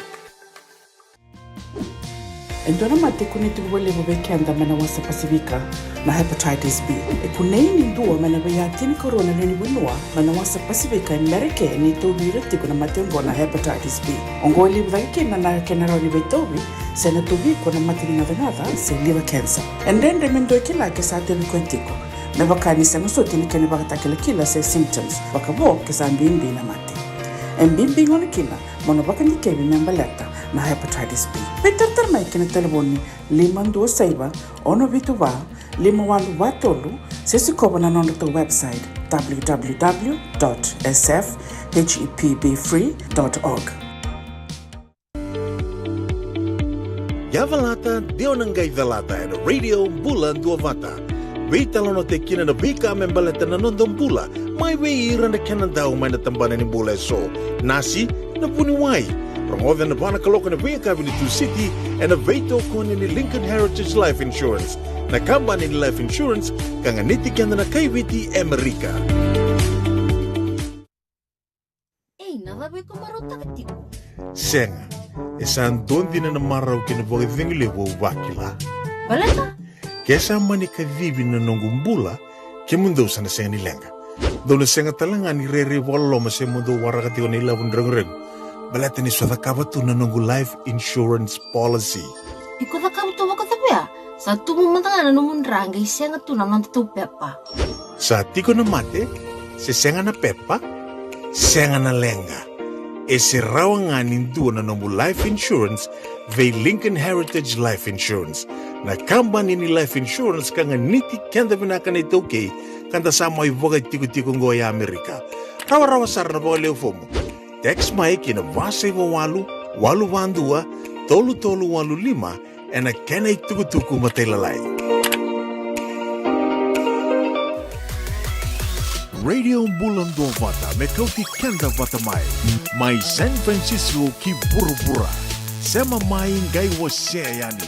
Endona mate kuniti wale wabekenda mana wasa Pasifika na hepatitis B. E kuneini ndua mana wayatini corona nini winua mana wasa Pasifika Amerike ni tobi irati kuna matembo na hepatitis B. Ongoli wake na kena rauni betobi sena tobi kuna matini navengada se liver cancer. Endende mendo kila kesate wikontiko. Na wakani sangusote ni kene wakata kila se symptoms wakabo kesambimbi na mate. Mbimbi ngoni kila mono wakani kebi membaleta na hepatitis B. Peter termai kena telefoni 52 ono vituva 51 sesi kobo na nondo to website www.sfhepbfree.org. Yavalata dio nangai velata e radio bulan duavata. Veitalo no te kina na vika membaleta na nondon bula. Mai vei ira na kena dau mai na tambana ni bula so. Nasi na puni wai. Promote na bana kaloka na vika vili tu city and a veito kone ni Lincoln Heritage Life Insurance. Na kamba ni life insurance kanga niti kenda na kaiviti Amerika. Ei, nada be kumarota katiku. Senga, esan dondi na marau kina boga vingile wo wakila. Baleta? Kesa mani ka vivi na nongumbula ke mundo sana senga ni lenga. Dona senga talanga ni rere walo ma se mundo warakati o ni lavun reng. Baleta ni swada kabatu na nongu life insurance policy. Iko da kam to wakatapia. Sa tumu mantanga na numunranga isenga tu na nonta tu pepa. Sa tiko na mate, se senga na pepa, senga na lenga. E se rawa nga nindu na nongu life insurance ve Lincoln Heritage Life Insurance. Na kamba ni life insurance ka nga niti kenda vinaka na ito kay kanda sa mo iboga tiko-tiko ngoya Amerika. Rawa-rawa sar na boga leo fomo. Text mai kina vasay wawalu, walu vandua, tolu-tolu walu lima, e na kena ituku-tuku matelalay. Radio Bulan Duavata me kauti kenda vatamai. Mai San Francisco ki burubura. Sema mai ngai wasea yani.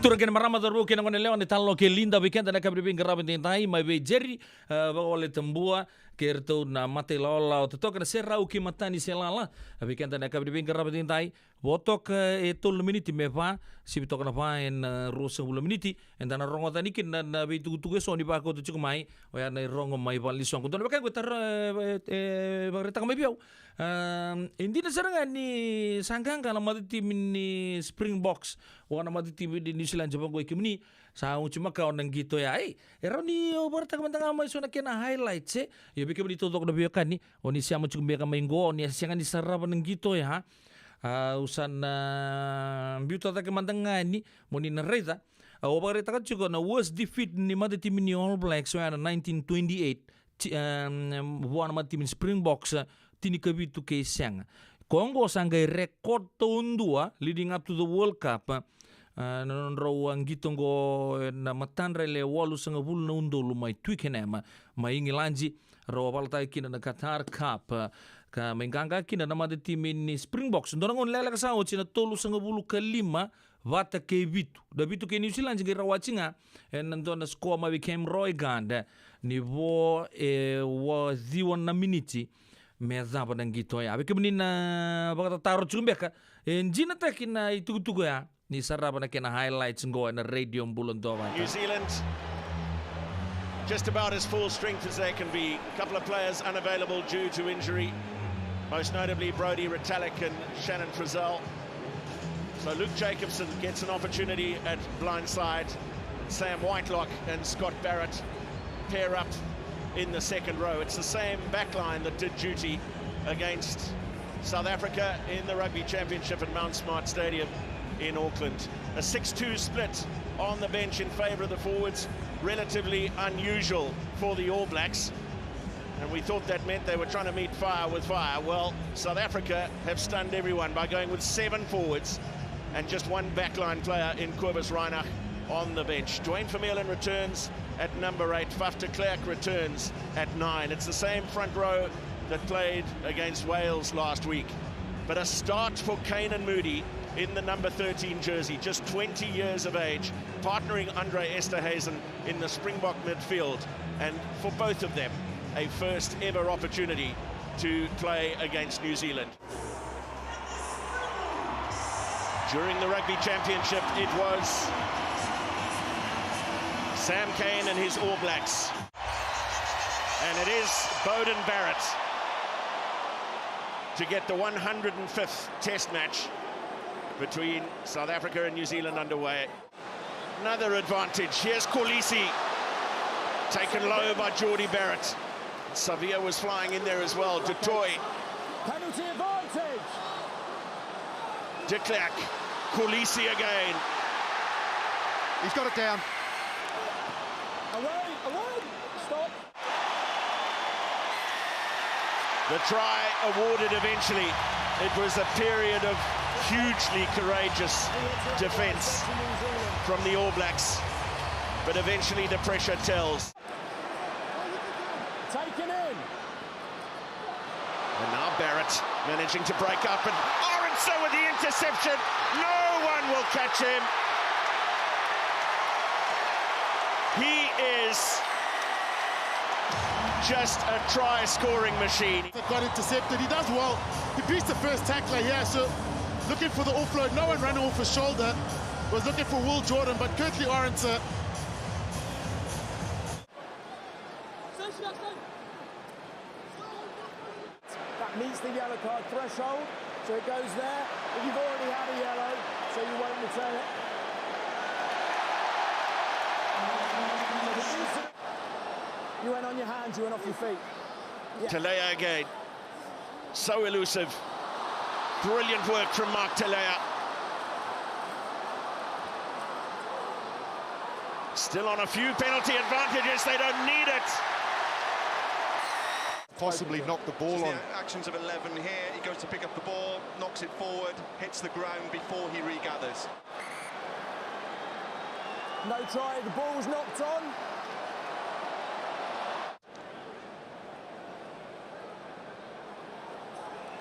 Turakin marama darbo kina ngone lewan talo ke linda weekend na kabri bin garabin tintai mai be Jerry bagole tembua kerto na mate lola to toka serra o ki matani selala weekend na kabri bin garabin tintai botok e tol miniti me pa si toka na pa en rosa bulu miniti en dana rongo tani kin na be tu so ni ba ko tu mai o ya na rongo mai bali song don ba ko tar bagreta mai biau indi na seranga ni sanggang kana mati tim ni Springboks wana mati tim di New Zealand Jepang ko ikimni sa cuma kau nang gitu ya era ni obarta kamantanga mai sona kena highlights ya bikin di totok na biakan ni oni siya mo chumbe ka maingo ni siya ni sarap nang gitu ya usan biuta ta kamantanga ni mo ni nareta obarta ka chuko na worst defeat ni mati tim ni All Blacks na 1928 wana mati tim Springboks tini kabitu ke siang Kongo sanggai rekod tahun 2 leading up to the World Cup non rawang gitongo na matanre le walu sanga bulu na undo lumai tuikenema maingi lanji rawa paltai kina na Qatar Cup ka menganga kina na made tim ni Springboks ndonangon lele ka sao china tolu sanga bulu kelima vata ke bitu da bitu ke New Zealand ngi rawachinga ndona score ma became Roy Ganda ni vo wa ziwan na miniti meza pada gitu ya. Abi kemenina bakal taruh cumbeka. Enjina tekina itu ya. Ni sarap na kena highlights ngo na radio bulan doa. New Zealand just about as full strength as they can be. A couple of players unavailable due to injury. Most notably Brodie Retallick and Shannon Frizzell. So Luke Jacobson gets an opportunity at blindside. Sam Whitelock and Scott Barrett pair up in the second row. It's the same backline that did duty against South Africa in the Rugby Championship at Mount Smart Stadium in Auckland. A 6-2 split on the bench in favour of the forwards, relatively unusual for the All Blacks. And we thought that meant they were trying to meet fire with fire. Well, South Africa have stunned everyone by going with 7 forwards and just one backline player in Cobus Reinach on the bench. Dwayne Vermeulen returns at number 8. Faf de Klerk returns at 9. It's the same front row that played against Wales last week. But a start for Kainan Moody in the number 13 jersey, just 20 years of age, partnering Andre Esterhuizen in the Springbok midfield. And for both of them, a first ever opportunity to play against New Zealand. During the Rugby Championship, it was Sam Cane and his All Blacks. And it is Beauden Barrett to get the 105th Test match between South Africa and New Zealand underway. Another advantage. Here's Kolisi, taken low by Geordie Barrett. Savia was flying in there as well. Du Toit. Penalty advantage. De Klerk. Kolisi again. He's got it down. Away, stop. The try awarded eventually. It was a period of hugely courageous defence from the All Blacks, but eventually the pressure tells. Taken in. And now Barrett managing to break up, and Orenso with the interception. No one will catch him. He is just a try-scoring machine. Got intercepted. He does well. He beats the first tackler here, so looking for the offload. No one ran off his shoulder. Was looking for Will Jordan, but Curtly Orense. That meets the yellow card threshold, so it goes there. But you've already had a yellow, so you won't return it. You went on your hands, you went off your feet. Yeah. Telea again. So elusive. Brilliant work from Mark Telea. Still on a few penalty advantages, they don't need it. Possibly knock the ball on. Actions of 11 here. He goes to pick up the ball, knocks it forward, hits the ground before he regathers. No try, the ball was knocked on.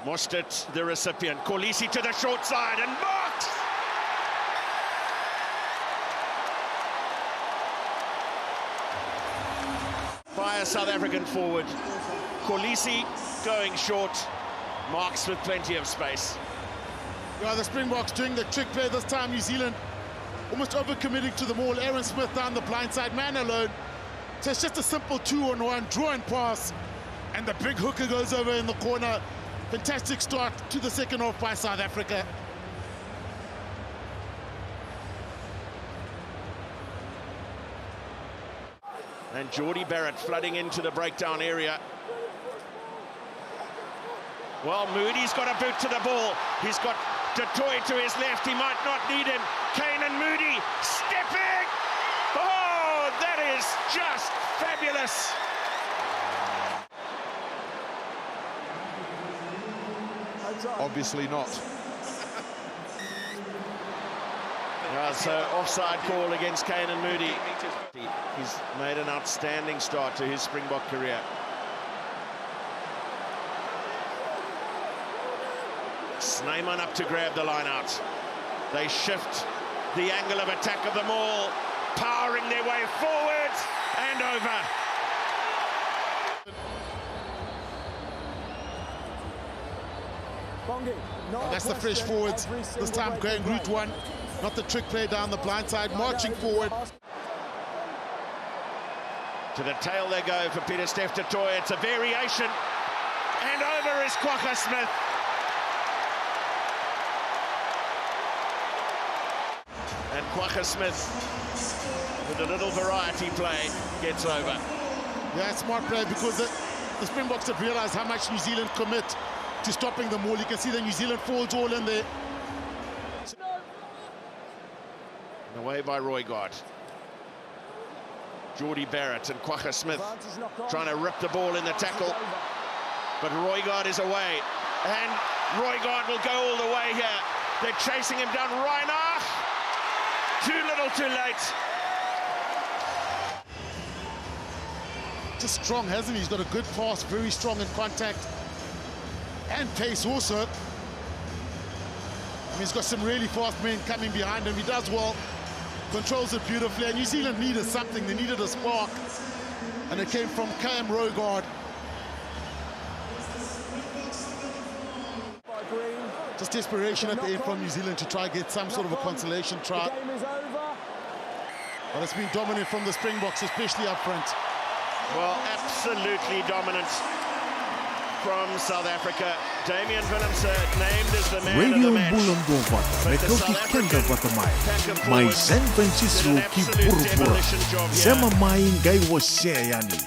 Mostert, the recipient. Kolisi to the short side and marked! by a South African forward. Kolisi going short, marks with plenty of space. Yeah, the Springboks doing the trick play this time. New Zealand almost overcommitting to the ball. Aaron Smith down the blind side, man alone. So it's just a simple 2-on-1 draw and pass. And the big hooker goes over in the corner. Fantastic start to the second half by South Africa. And Jordie Barrett flooding into the breakdown area. Well, Moody's got a boot to the ball. He's got Detoy to his left. He might not need him. Kane and Moody stepping. Oh, that is just fabulous. Obviously not. So offside call against Kane and Moody. He's made an outstanding start to his Springbok career. Snyman up to grab the line out. They shift the angle of attack of them all, powering their way forward and over. That's the fresh forwards. This time going route one, not the trick play down the blind side, marching forward. To the tail they go for Peter Steph Toy. It's a variation. And over is Kwagga Smith. And Kwagga Smith, with a little variety play, gets over. Yeah, smart play because the Springboks have realised how much New Zealand commit to stopping them all. You can see the New Zealand forwards all in there. Away by Roygaard. Jordie Barrett and Kwagga Smith trying to rip the ball in the tackle. But Roygaard is away. And Roygaard will go all the way here. They're chasing him down. Reinach! Too little, too late. Just strong, hasn't he? He's got a good pass, very strong in contact. And pace also. I mean, he's got some really fast men coming behind him. He does well. Controls it beautifully, and New Zealand needed something. They needed a spark, and it came from Cam Roygaard. Just desperation at the end from New Zealand to try and get some sort of a consolation try. But it's been dominant from the Springboks, especially up front. Well, absolutely dominant from South Africa. Damian Willemse named as the man Radio of the match. Bulan Bovat, Mekoki Kenda Batamai, Mai San Francisco Ki Purupura, Sema Main Gai Waseayani.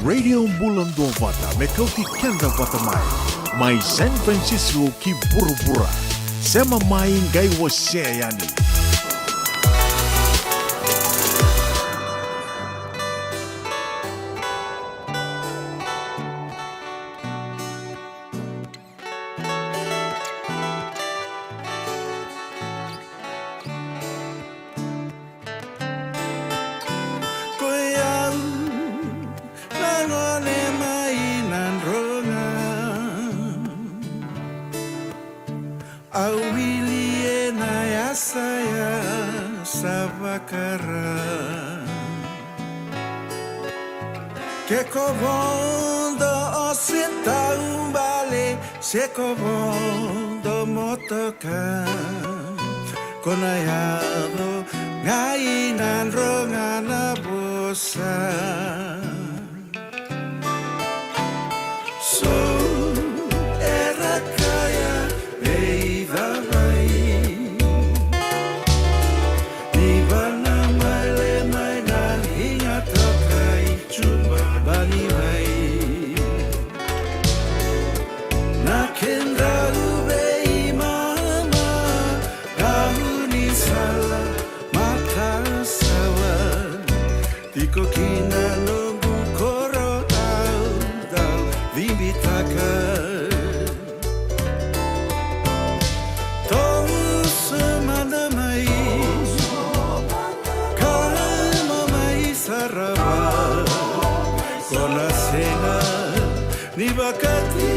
Radio Bulan Vata mekauti kenda vata mai San Francisco ki burubura sema mai ngai wase yani. Sekobondo motoka konayado ngainan rongana bosa so era kaya beida vai di bana male mai nan hinga tokai cuma bani vai Nakenda ube mama kahuni sala makasawa tiko kina nungu koro au dal vimbitaka tong semana mai kalma mai sarava kona sena ni bakati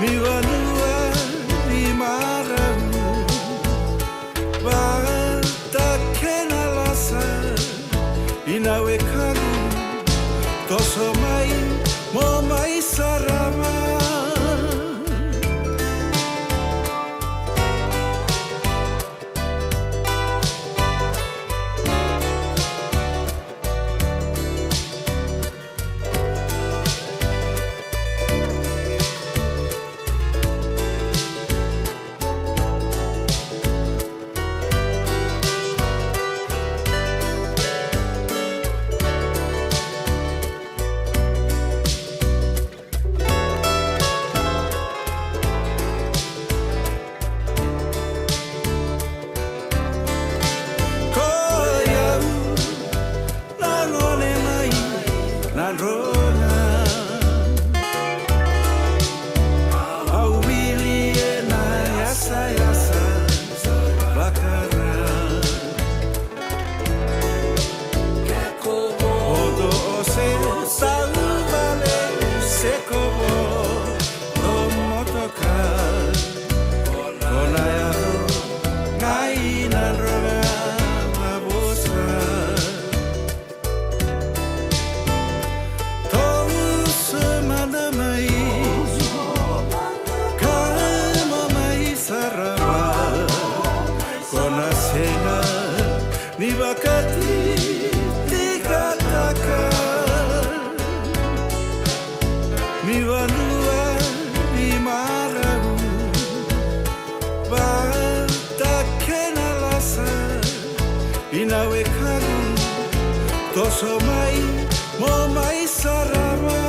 mi vanua mi maramu bata kena lasa inawe kanu toso mai mo mai sarama ni wakati dikatakan ni wanua ni marau batakena lasa inawe kagu toso mai mo mai sarama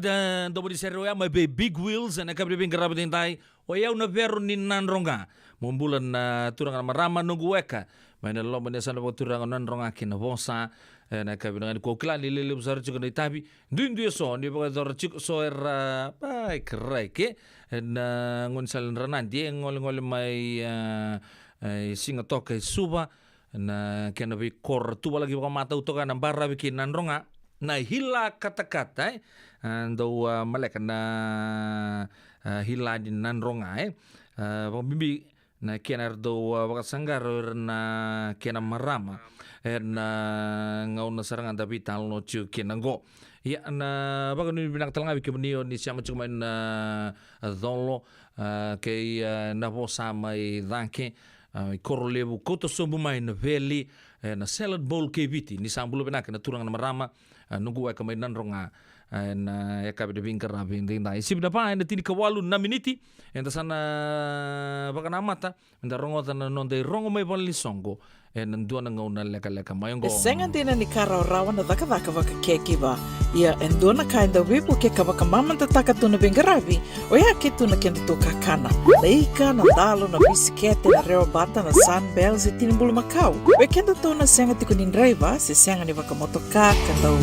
Dan dobo di serio ya may big wheels na kabri bing garabat hintay o yaw na pero ni nanronga mumbulan na turangan marama nuguweka may nalo manesa na turangan nanronga kinabosa na kabri ngan ko klan lililib sa rchik na itabi dindu so ni ba sa rchik so era ay kray ke na ngon sal ranan di ngol may singa toke suba na kena bi kor tu lagi ba mata utokan ng barra bikin nanronga na hila kata-kata ando malek na hila din nanronga bibi na kenar do wakasanggar na kena marama na ngauna sarangan tapi talno chu kenango ya na baga ni binak talanga bi kebnio ni siama cuma na dolo ke na bosa mai danke korolebu koto sobu mai na veli na salad bowl ke viti ni sambulo benak na turang na marama nunggu ay kamay nanronga na yakabi de bingkar na bindinda isip na pa na tini kawalu na miniti enda sana baka namata enda rongota na nonde rongo may palisongo nandua na ngauna leka mayongo sengan dina ni kara rawan na daka vaka keki ba ia endua na kainda wipu ke kabaka mamanta takatuna bingarabi o ya kitu na kenda to kakana leika na dalo na bisikete na reo bata na sunbells e tinimbulu makau we kenda to na senga tikunin driver se senga ni vaka motoka kanda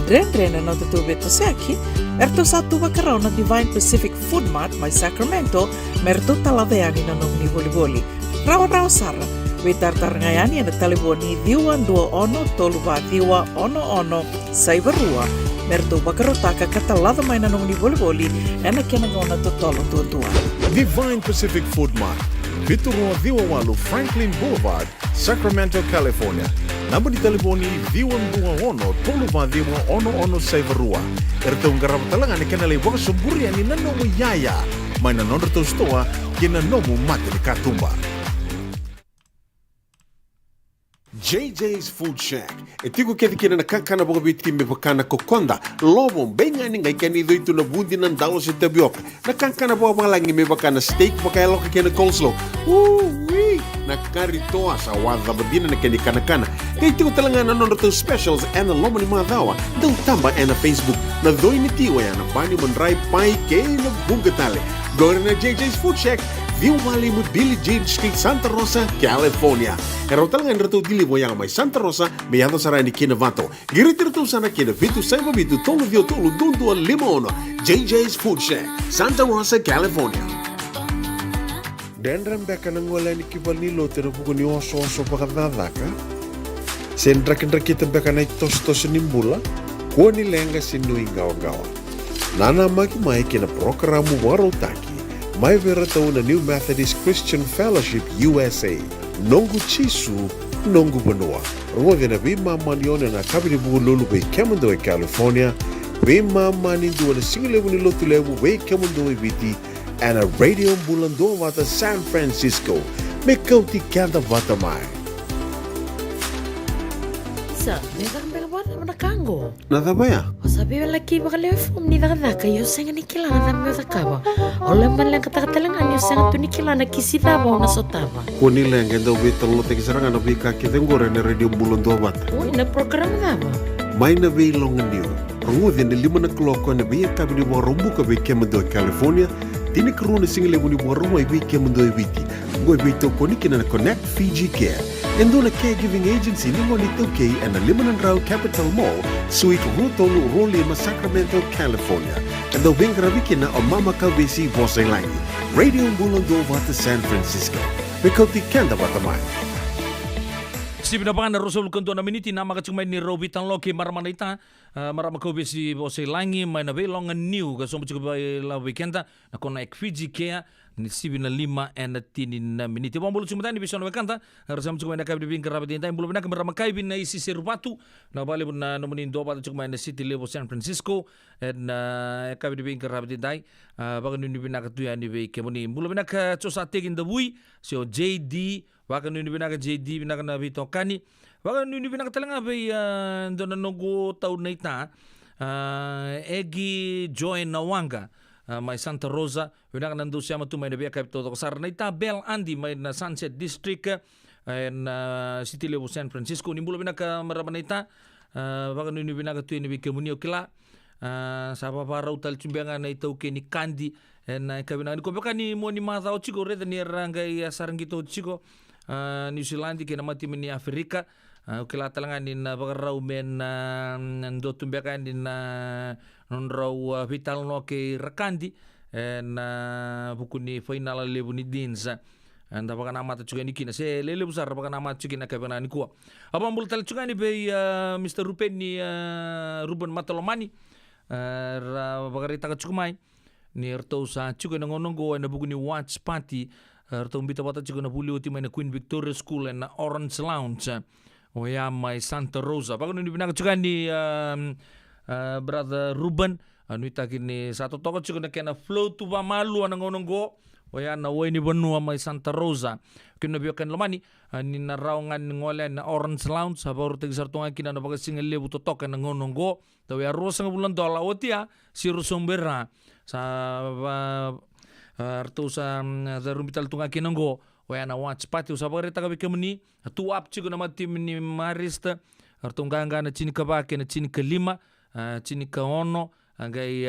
Dren na tutu beto seki, erto satu bakarao na Divine Pacific Food Mart may Sacramento, merto taladeani na nung ni boli-boli. Rawa sara, witar-tar ngayani na taliboni diwan 21 toluba diwa ono saibarua, merto bakarotaka katalada may na nung ni boli-boli, ena kenangaw na totolo tuwa. Divine Pacific Food Mart, Viturua Diwa Walu Franklin Boulevard, Sacramento, California. Namba di telefoni Diwan 21 toluba diwa ono saivarua. Erto ngarap talangan ikan alay waka suburian ni nanomu yaya. May nanondo to stoa kina nomu mati ni katumba. JJ's Food Shack. Etigo kena nakakana boga biti me bakana kokonda. Lobong benga ni ngai kani itu na bundi nan dalos sa tapioca. Nakakana boga malangi me bakana steak bakaya loka kena coleslaw. Nakarito sa wadha badina na kani kana. Kaya tigo talangan na to specials and lomo ni mga dawa. Daw tamba na Facebook na doy ni tiwa yan na bani manray pai kay na bungatale. Gawin na JJ's Food Shack. View Valley mo Billie Jean Street, Santa Rosa, California. Pero talangan rito dilibo yang may Santa Rosa, may ato sa rani Kinavato. Girit-rito sana Kinavito, Saibabito, Tolo Dio Tolo, Dundo, Limono. JJ's Food Shack, Santa Rosa, California. Dendram beka nang wala ni kibal ni lote na buko ni oso pakadada ka. Sendra-kendra kita beka na itos-tos nimbula, kuha ni lenga sinuing gawa-gawa. Nana magi-mai kina programo warotaki. May veratao na New Methodist Christian Fellowship USA. Nongu chisu nongu banua. Ruodhi na bima manione na kabini bugu lulu be kemundo e California. Bima mani dua na singilewu ni lotu lewu be kemundo e viti. And a radio bulando wata San Francisco. Me kauti kanda wata mai. Sa, nida kang bela na kango. Nada maya? Sabi wala ki baka lewe fom ni daka yo senga ni kilana na me dakawa. Ole man lang katakatalangan yo senga tu ni kilana kisidaba na sotaba. Kuni lengenda ubita lote kisarangan na bika kitengore na radio bulando wata. Ui na program daba. Mai na vei longa niu. Ruodhi na 5 na kloko na vei kabini wa rombuka vei kemundo e California. Tini karuna singilewu ni waruma iwi kemundo e viti. Ngoi vito koniki na Connect Fiji Care. Endo na caregiving agency ni Monito K and the Limanan Rao Capital Mall, Suite Rutolu Rolima, Sacramento, California. And the Wingraviki na o Mama Kawesi Voselangi. Radio Bulando Wata San Francisco. Mikoti Kenda Watamai. Steve na baka na Rosol Kanto na miniti na makachumay ni Robi Tanloki Maramanita Maramakobe si Bose Langi may na belong new kasama chukubay la weekenda na kona Fiji Kea ni Steve na 5 and 10 na miniti. Wambulu chumutan ni Bison Wakanta rasam chukubay na kabibing karabatin tayo mbulu na kamaramakai na isi Sirupatu na bali na numunin do pata chukubay na City Level San Francisco and kabibing karabatin tayo baka nuni binakatuya ni Wake muni mbulu binaka chosategin the bui so JD waka nuni binaka JD binaka na Vito Kani waka nuni binaka talaga bay doon na nogo taon na ita Egi Joy Nawanga may Santa Rosa binaka nando siya matumay na biya kapito ko sar na ita Bell Andy may na Sunset District and City Level San Francisco nimbula binaka maraman na ita waka nuni binaka tuyo ni Wike Munio kila sa paparaw tal chumbianga na ito ni Candy and kabinang ni ko baka ni mo ni Matha Ochiko reda ni Rangay Sarangito Ochiko New Zealand kina mati ni Afrika ukila talangan din bakaraw men ndo tumbiakan din nonraw vital no ke Rakandi and buku ni final lebu ni Dinsa anda baka namata juga ni kina se lele besar baka namata juga na kabana ni kuwa abang bultal juga ni be Mr. Ruben ni Ruben Matolomani bagarita ka chukumay ni erto sa chuka nangonongo na buku ni Watch Party erto mbita bata chuka na buli uti may na Queen Victoria School and na Orange Lounge o ya may Santa Rosa bago ni binaka chuka ni brother Ruben anu itakin ni satu toko chuka na kena flow tu ba malu nangonongo o ya na way ni Banua may Santa Rosa kinabiyakan lamani ni narawngan ngole na Orange Lounge sa bawro tigisartungan kina na bagasingal lebu totok na ngonongo tawi arroz ang bulan dola otia si Rosombera sa arto sa rumbital tunga kinanggo o ya na Watch Party sa bagarita kabi kamuni tuap chigo na mati ni Marista artunganga na chini kabake na chini kalima chini kaono angay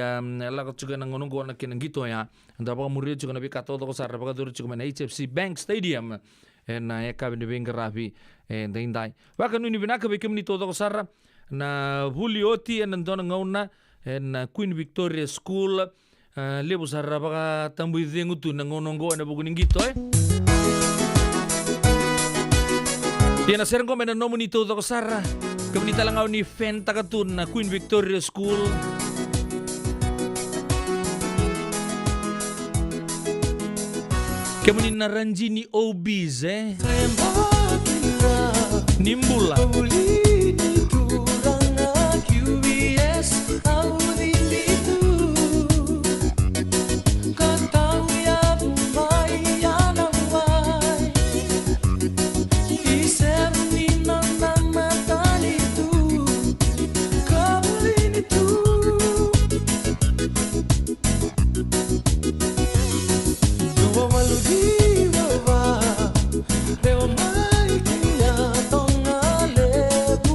lakot juga ng ngonongo na kinanggito ya anda baka murid juga na bikato ko sa baka duro juga na HFC Bank Stadium and kabi ni Bengarabi and hinday baka nuni binaka bikim ni todo ko sa na Bulioti and nandun ngayon na and Queen Victoria School lebo sa baka tambuy din uto ng ngonongo na bukuning gito yan na serang ko may nanomo ni todo ko sa kami talangaw ni Fenta katun na Queen Victoria School kami na Ranjini Obis Nimbula Deo mai kia tonga lebu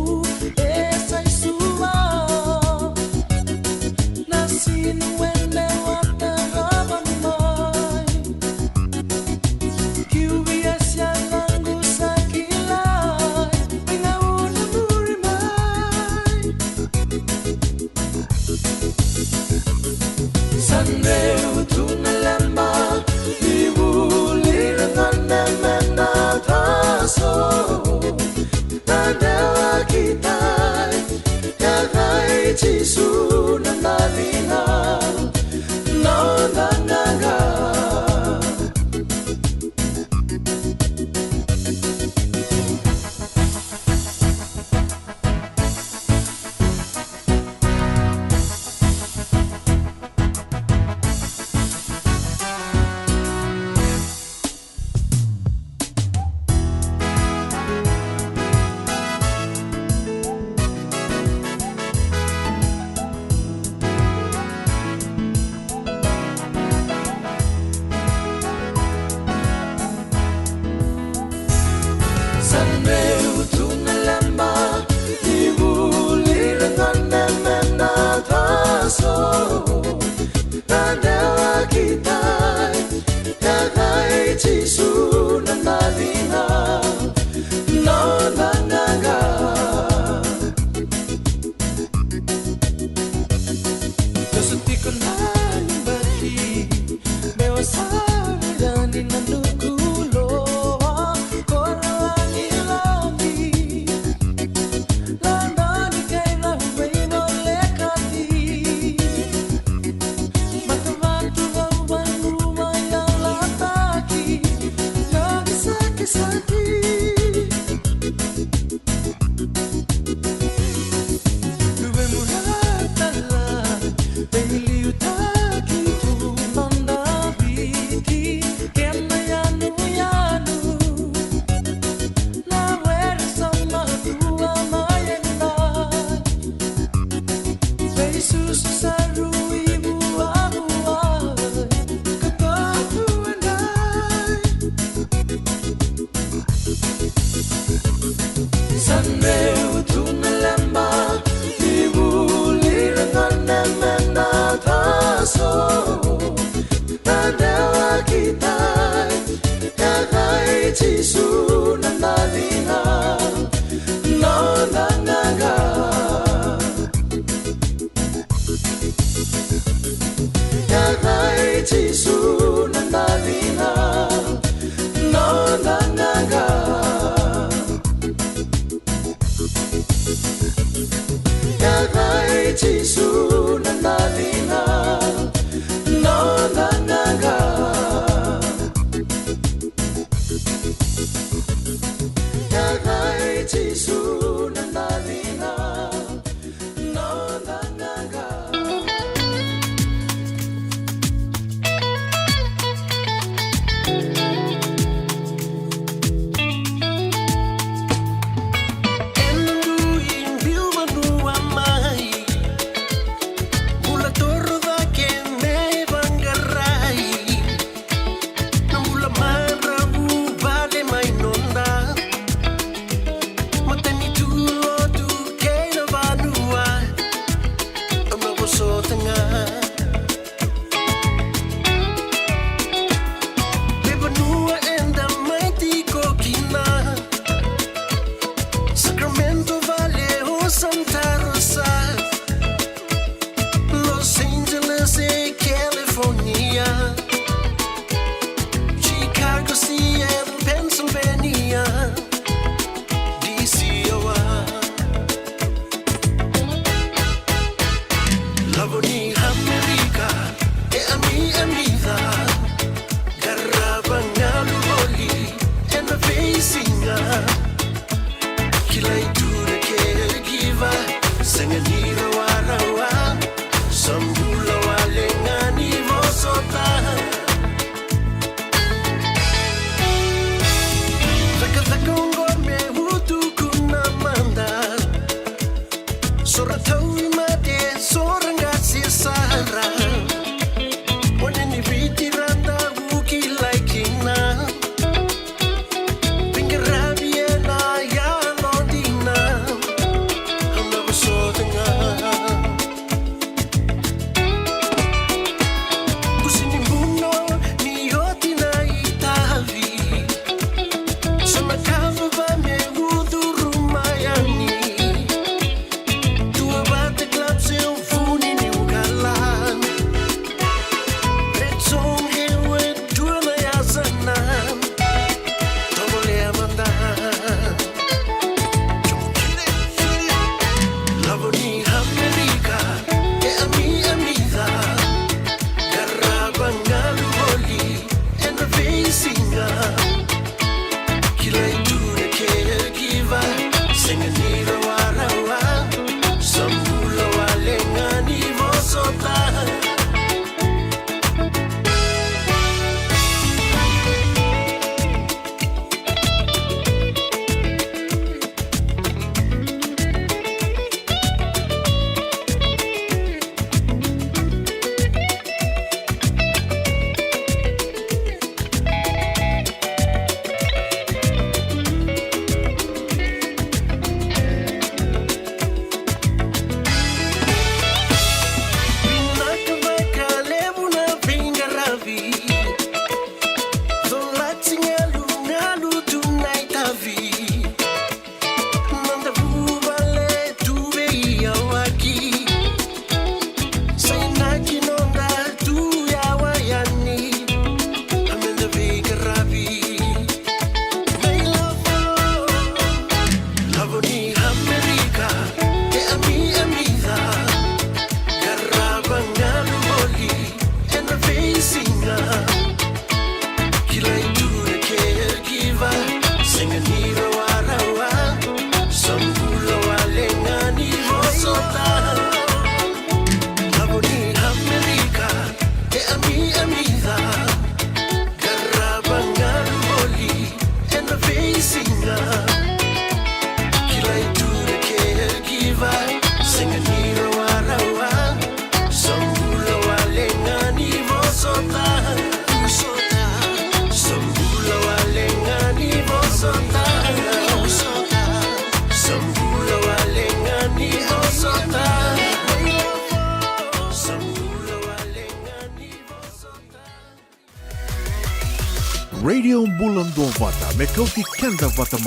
Radio Bulan Dua Vata me kauti kenda vata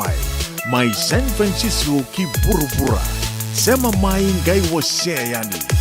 mai San Francisco ki burubura sema mai ngai wase yani.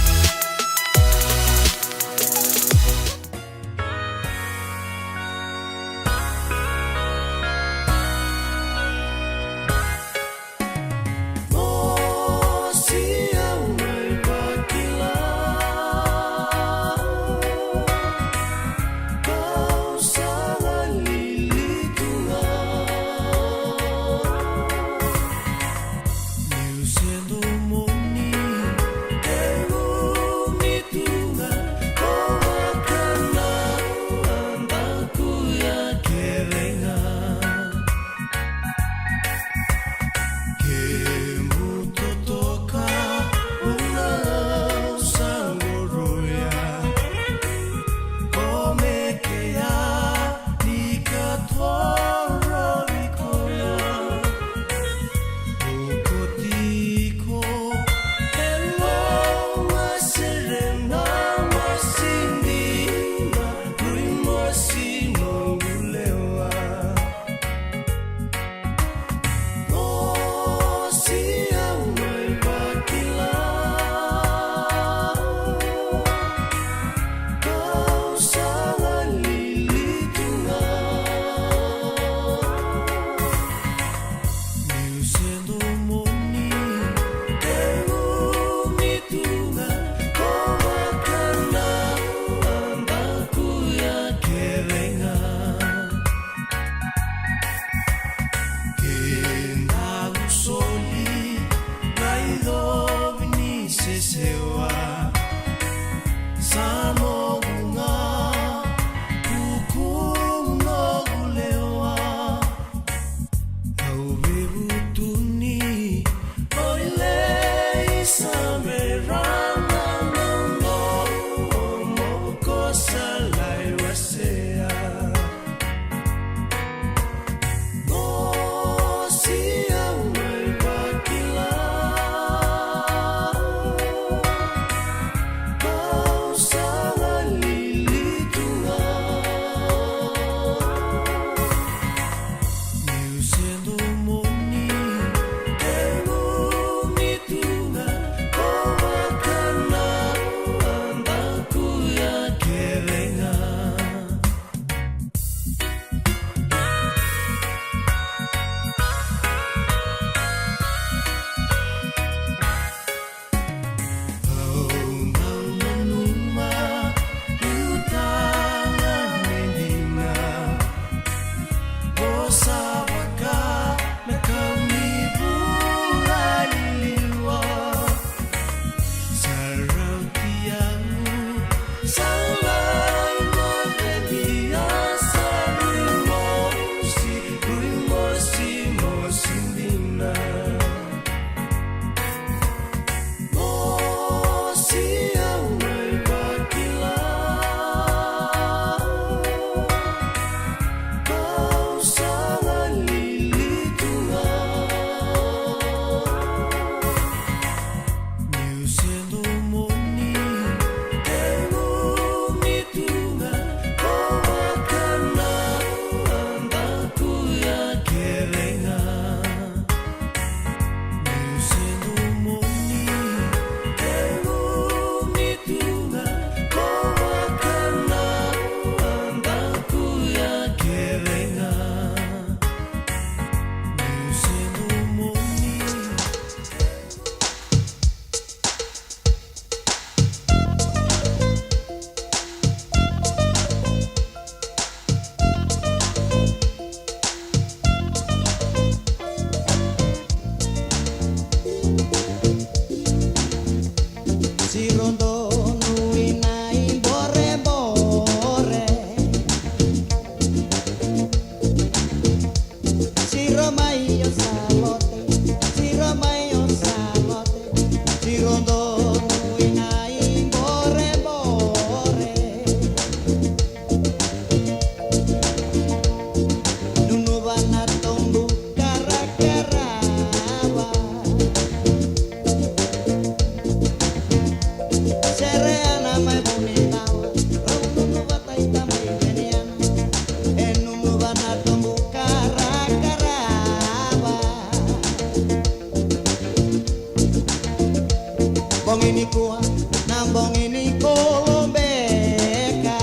ini kuat nambong ini kolombeka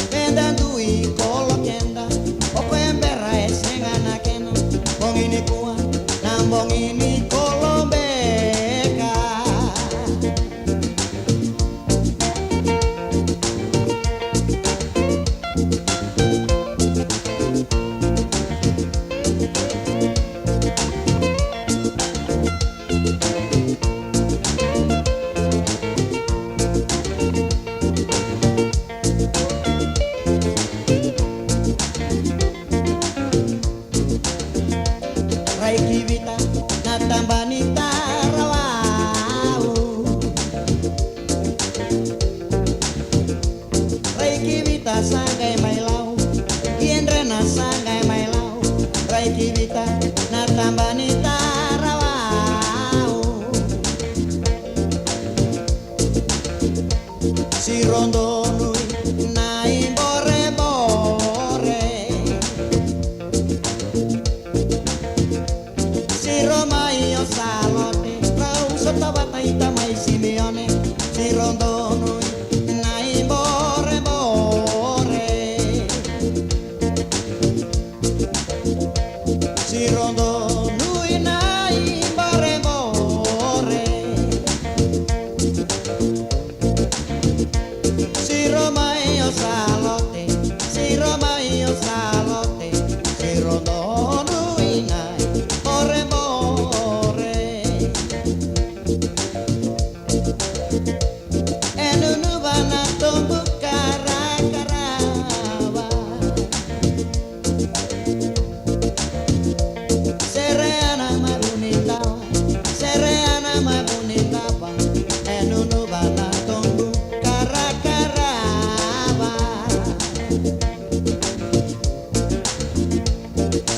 Mendan dui kolo kenda Opo embera esengana kena Bong ini kuat nambong ini kolombeka Raikivita natambanita rawau Raikivita sangai mailau Kiendrena sangai mailau Raikivita natambanita rawau Si rondo nui nai bore bore Si Romaio salote, rau sotto bataita mai Simeone, si rondo noi, nai bore bore. Si rondo noi, nai bore bore. Si Romaio salote, si Romaio salote, si rondo noi, nai bore bore.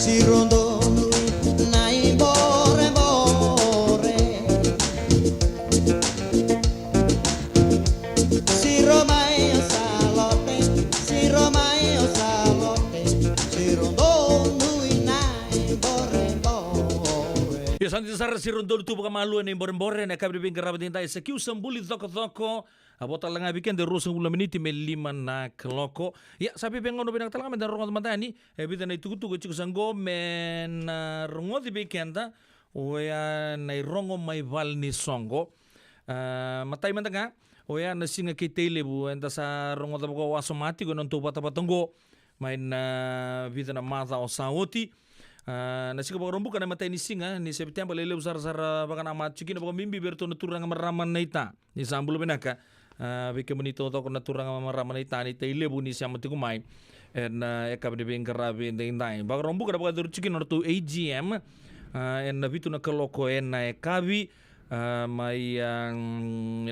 Si rondo nui nai bore bore Si Romaio salote, si Romaio salote Si rondo nui nai bore bore Ya santi sara si rondo tu baka malu ni bore-bore na kabri bing karabat hinta isa kiu sambuli thoko abota langa bikin de rusang ulam miniti me 5 na keloko ya sabi bengono binang talanga men rongo teman-teman ni ebita na tuku chiku sanggo men rongo di bikenda oya na rongo mai val ni songo matai mentanga oya na singa kitele bu enta sa rongo tabako wasomati ko non tu patapatonggo main vida na mata o saoti na sika baka rombuka na matay ni singa ni September lele usar baka na matchiki na baka mimbi berto na turang maraman na ita ni sambulo benaka bika menito to ko na turang maraman na ita ni taile bu ni siya matikumay en eka bing karabi ndai baka rombuka na baka durchiki na to AGM en na bitu na kaloko en na ekabi may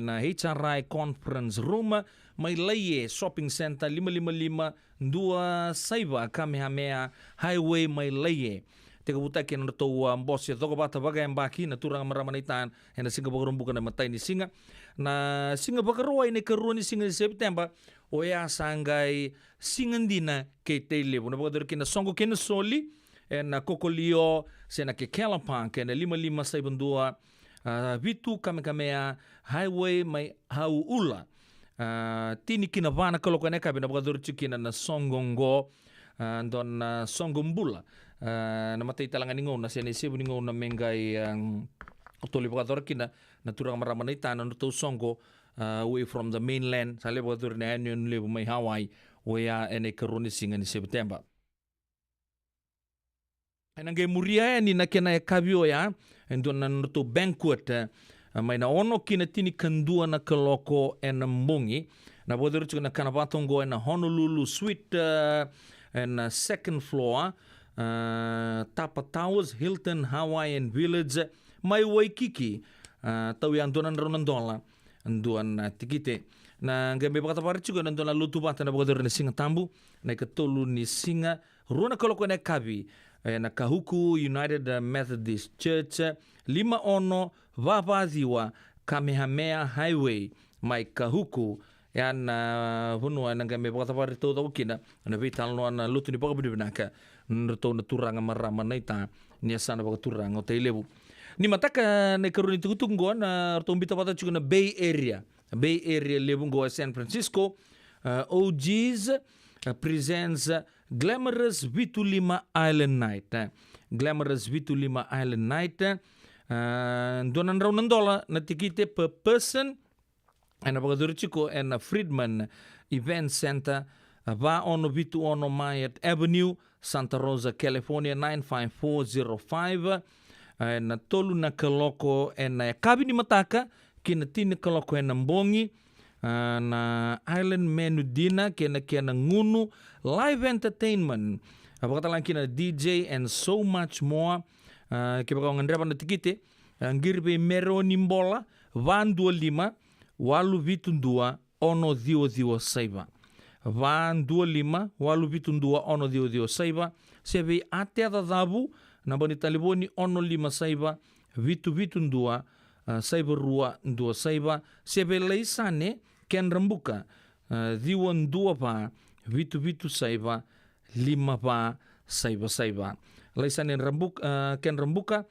na HRI conference room may laye shopping center 555 2 Saiba Kamehameha highway may laye teka buta ken to boss ya to bata baga mbaki na turang maramanitan na singa bagrum bukan na matay ni singa na singa bagaruay ni karuan ni singa September oya sangay singandina kay tele na bagador kin na songo ken soli na kokolio sena ke kelapang ken 552 Vitu Kamehameha highway may hauula tini kinavana kalau kene kabe na bagador chikina na songongo don songombula na matay talangan ningon na siya sibu ningon na mengay tuli bagador kina na turang maramanita na to songo away from the mainland sa bagador na yun libo may Hawaii waya ene karuni singa ni September ay nanggay muria ni na kena kabyo ya don na to banquet may na ono kinatini kandua na kaloko en mbongi na boder na kanabatongo en Honolulu Suite en second floor Tapa Towers Hilton Hawaiian Village may Waikiki tawian donan ronandola anduan tikite na ngambe bakata parichugo nandona lutu bata na boder na singa tambu na katolu ni singa runa kaloko na kabi na Kahuku United Methodist Church 5 Vavaziwa Kamehameha Highway mai Kahuku yan hunua nangame bakata parito to kina na vital no na lutu ni pagabudi binaka nto na turanga marama naita ni sana baka turanga tailebu Ni mataka na karuni tukutungo na artombita pata chuko na Bay Area. Bay Area lebungo San Francisco. OGs presents Glamorous Vitulima Island Night. Glamorous Vitulima Island Night. Donan raunan dola na tikite per person. En Apagadurichico en Friedman Event Center. Va ono Vitu ono Myatt Avenue, Santa Rosa, California 95405. Na tolu na kaloko en kabini mataka kina tini kaloko en mbongi na Island Menu Dinner kina ngunu live entertainment apakata lang kina DJ and so much more kibaka ngandrapan na tikite ngirbe meroni mbola van 25 walu vitundua ono dio saiba van 25 walu vitundua ono dio saiba sebe atea dabu na boni taliboni ono 5 saiba vitundua saiba rua ndua saiba sebe leisane ken rambuka diwan 2 pa vitu saiba 5 pa saiba leisane rambuka ken rambuka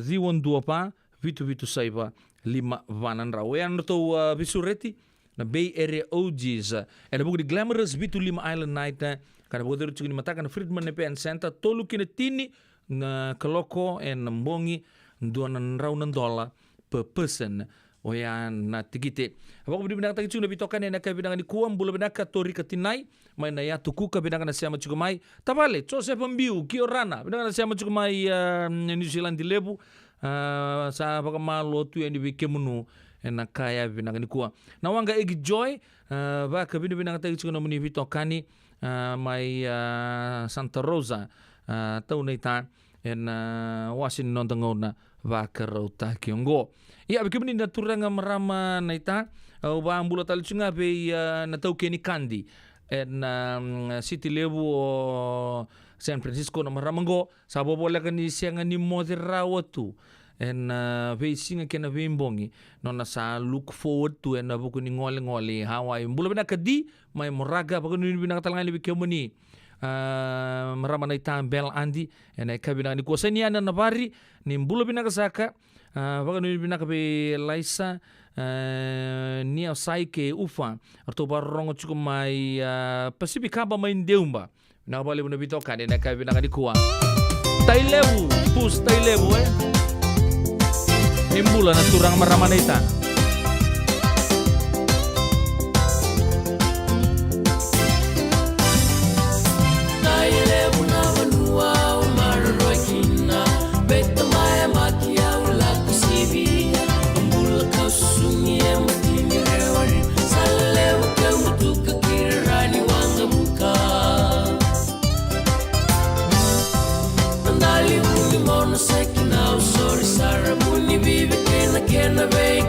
diwan 2 pa vitu saiba 5 vanan raw yan to bisureti na Bay Area OGs en buku di Glamorous Vitulima Island Night kana buku dero chukuni mataka na Friedman Event Center tolu kina tini na kaloko en mbongi $200 per person o yan na tigite abang budi binaka tagi chuna bitokan na kabinangan ni kuam bula binaka tori katinai may na ya tuku kabinangan na siyama chukumai tabale Joseph Mbiu Kiorana binangan na siyama chukumai New Zealand dilebu sa bakamalo tu yang dibikemunu na kaya binangan ni kuam na wanga egi joy ba kabinu binaka tagi chuna muni bitokani may Santa Rosa taunita en Washington tangona va karauta kiongo ia bikimini na turanga marama naita ba ambula talchunga be na taukeni kandi en city lebu San Francisco na maramango sabobola kani sianga ni moderawatu en be singa kena bimbongi nona sa look forward to en buku ni ngole Hawaii mbula bina kadi mai moraga bakuni bina talanga bikimini marama naita bel andi en kabina ni kosaniana na bari ni mbula bina kasaka bakuni bina kabe laisa ni asai ke ufa arto barongo chuko mai Pacific kaba mai ndeumba na bale buna bitoka de na kabina ni kuwa tailebu pus tailebu ni mbula na turang marama naita Sorry, Sarah, Bunny, baby, can I be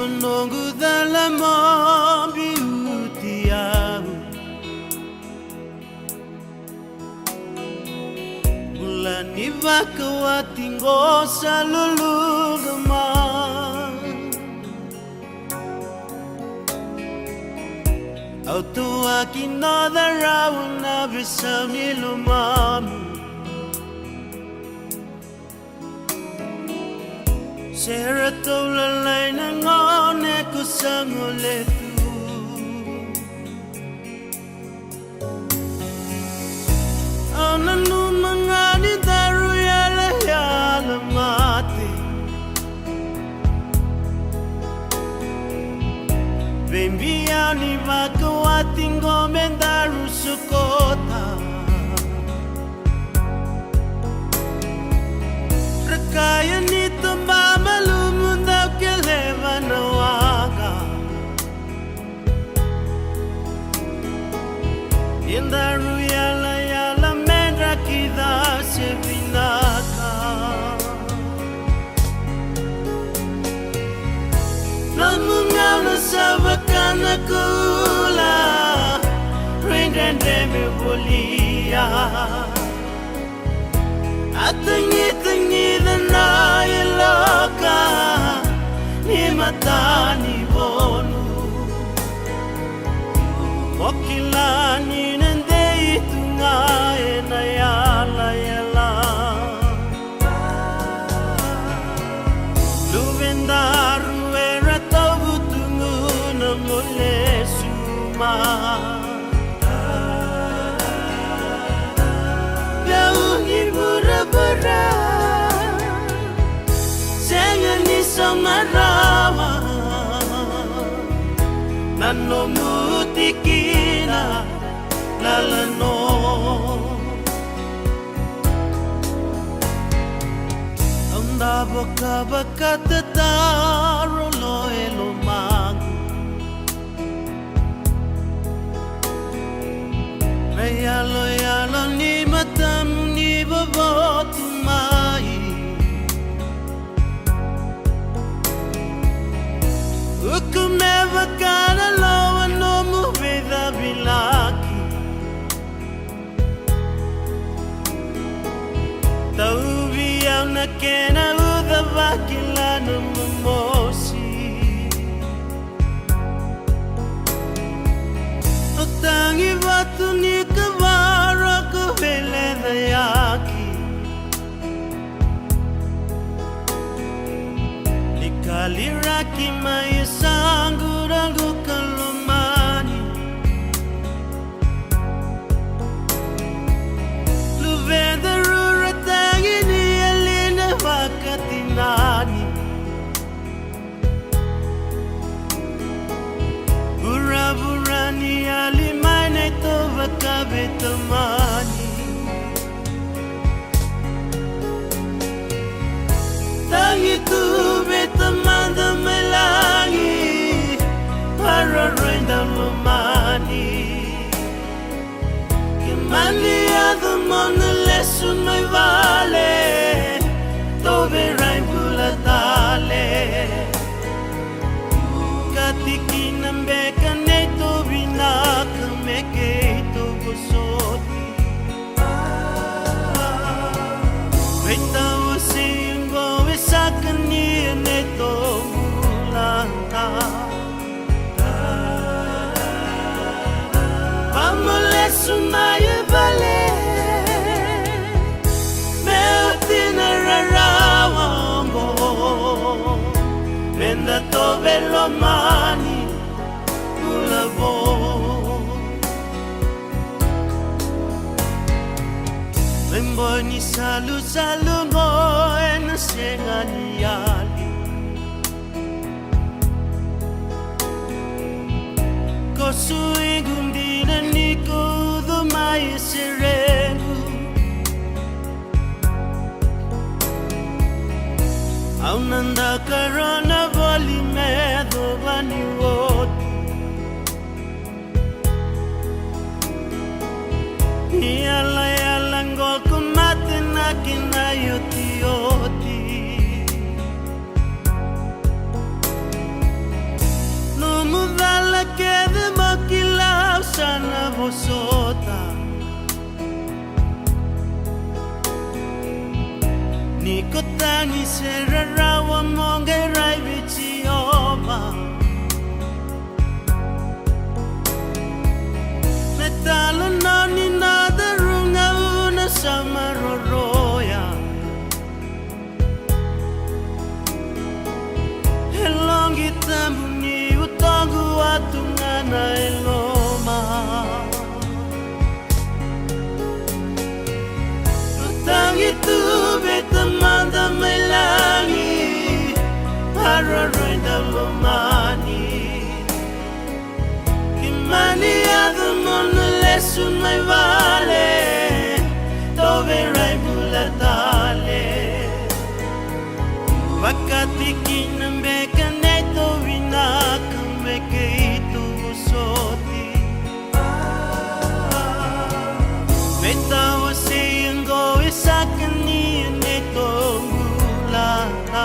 menunggu dalam mobil tiap bulan iba kawating ko sa lulugaman auto akin na daraw na bisa nilumamu Sera tau lalai na ngone ko sa nguletu Ana nu mga ni daru yala yala mati Bimbiani makawating gomen daru sukota Kaya nito mamalumunda keleva na waga Indaru yala yala mendra kida se vinaka Namungaw na sa bakana kula Rindende me bolia Atangi-tangi na iloka Ni mata ni bonu Wakilani nande itu ngae na yala yala Luvendaru era tau tungu na mule suma Bura Senga ni samarawa Nano mutikina lalano Anda baka tataro lo elomangu Yalo ni matamu ni babotu mai Ukumeva kana loa no muveda bilaki Taubi au na kena uda vakila no mumosi Otangi batu ni kavara kuvele na yaki Ikaliraki mai sangu rangu kalomani Luvenda rura tangi ni alina wakati nani Bura ni alimane to vakabe tamani Tangi tu betamanda melangi Para renda lumani Kimani adamona lesun mai vale Tobe rain bulatale Katikinam beka neto binaka mekeito gosoti Veita usingo esakani neto mulanta Pamole sumaye vale Meotina rarawambo Venda tobe lo mani ulavo Memboni salu ngo en sengani yali Kosui gundina niko dumai serenu Aunanda karana voli medo vani woti Yala ngo kumate na kinayoti yoti tangi serarawa mongerai bichi oba metalo nani nada runga una samaroroya elongi tambuni utongu atungana eloma utangi tu betamanda melangi araroida lomani kimani adamona lesu mai vale dove rai bulatale wakati kinambeka neto vinaka meke itu soti metawa seyango isakani neto mulana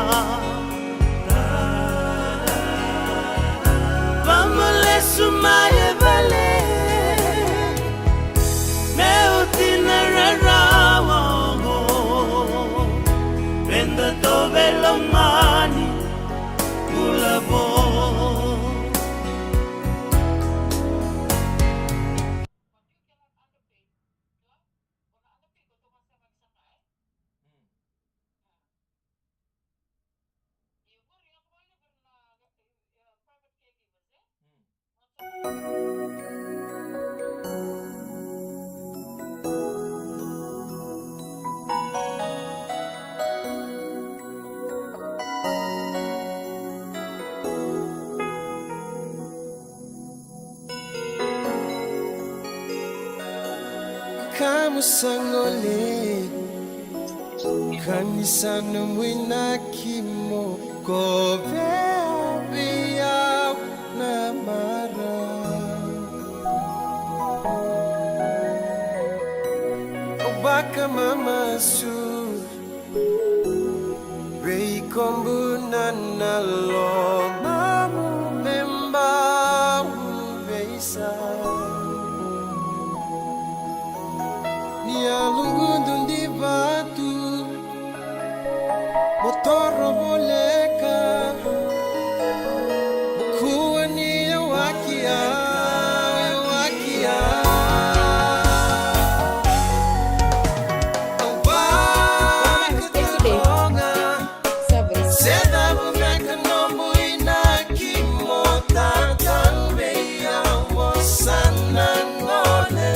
vamole sumaye vale meutina rarawa Venda dove lo mani ulabo Kamu sangole kanisana mwina kimo kovea na mara obaka mama su rei kombu na lo mamu memba beisa Lungu di batu motor boleka bukuwa ni wakia Seda bumeka nombu inaki mota tanbeya wasana ngole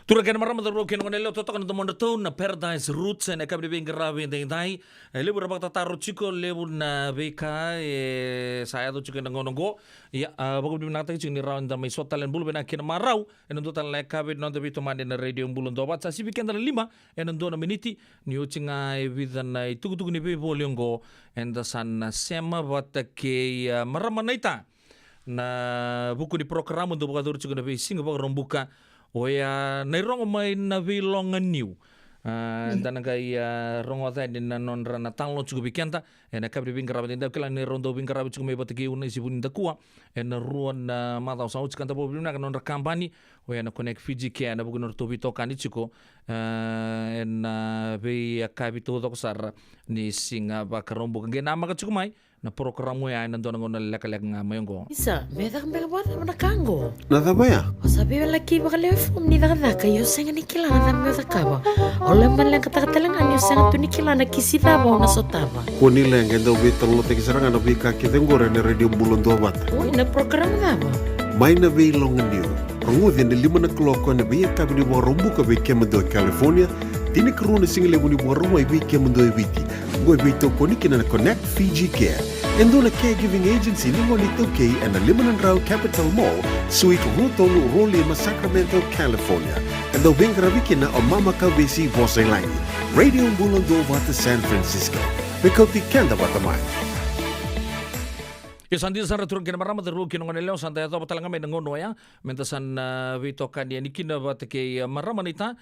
Turakan maram terus kena nelo totok na teman tu na Paradise Roots na kabri bing grabe ding dai lebu rabak tatarut chiko lebu na beka saya tu chiko ngonongo ya bago di nakta chiko ni round da mai sotalen bulu bena kena marau en total le kabri non debi to mande na radio bulun dobat sa sibikan dal 5 en do na miniti ni uchinga vidan na tugu ni be boliongo en da san sema batake maramanaita na buku di program untuk buka tur chiko na be singa bag rombuka Oya nairong may navilongan new. Dan kay rongo tayo din na non rana tanglo chugo bikenta na kabri bing karabat din kala ni rondo bing karabat chugo may batigi una isipun da kuwa na ruan na mataw sa uch kanta po bimna non kampani oya na connect Fiji kaya na bugun to bito kanit chugo na be kabito to sar ni singa ba karombo kage nama ka chugo may na program mo yan nandun ang nalalakalak nga mayong ko. Isa, medak ang bela na kango. Nadabaya? O sabi lagi bakalefom ni nakadaka yung sanga ni kilana na medak kaba. O lemban lang katakatalangan yung sanga tu ni kilana kisita ba o nasotaba. Kuni lang ganda ubitang lo tegisarang ano bika kitenggore na radio bulon dobat. Uy, na program na ba? May na veilongan niyo. Rungudin na 5 na kloko na biya tabi ni warumbu ka bikya mando California. Tini karuna single ni warumbu ay bikya mando ibiti. Goy bito koniki na Connect Fiji Care. Endo na caregiving agency ni Monito K and the Limanan Rao Capital Mall, Suite Rutol Rolima, Sacramento, California. And the Wingravikina o Mama Kawisi Voselani. Radio Bulon Dovata San Francisco. Mikoti Kenda Batamay. Sandi sana turun kena marama terus kena ngoneleo santai atau patalangan may nangono ya mentasan vito kania nikina batake marama nita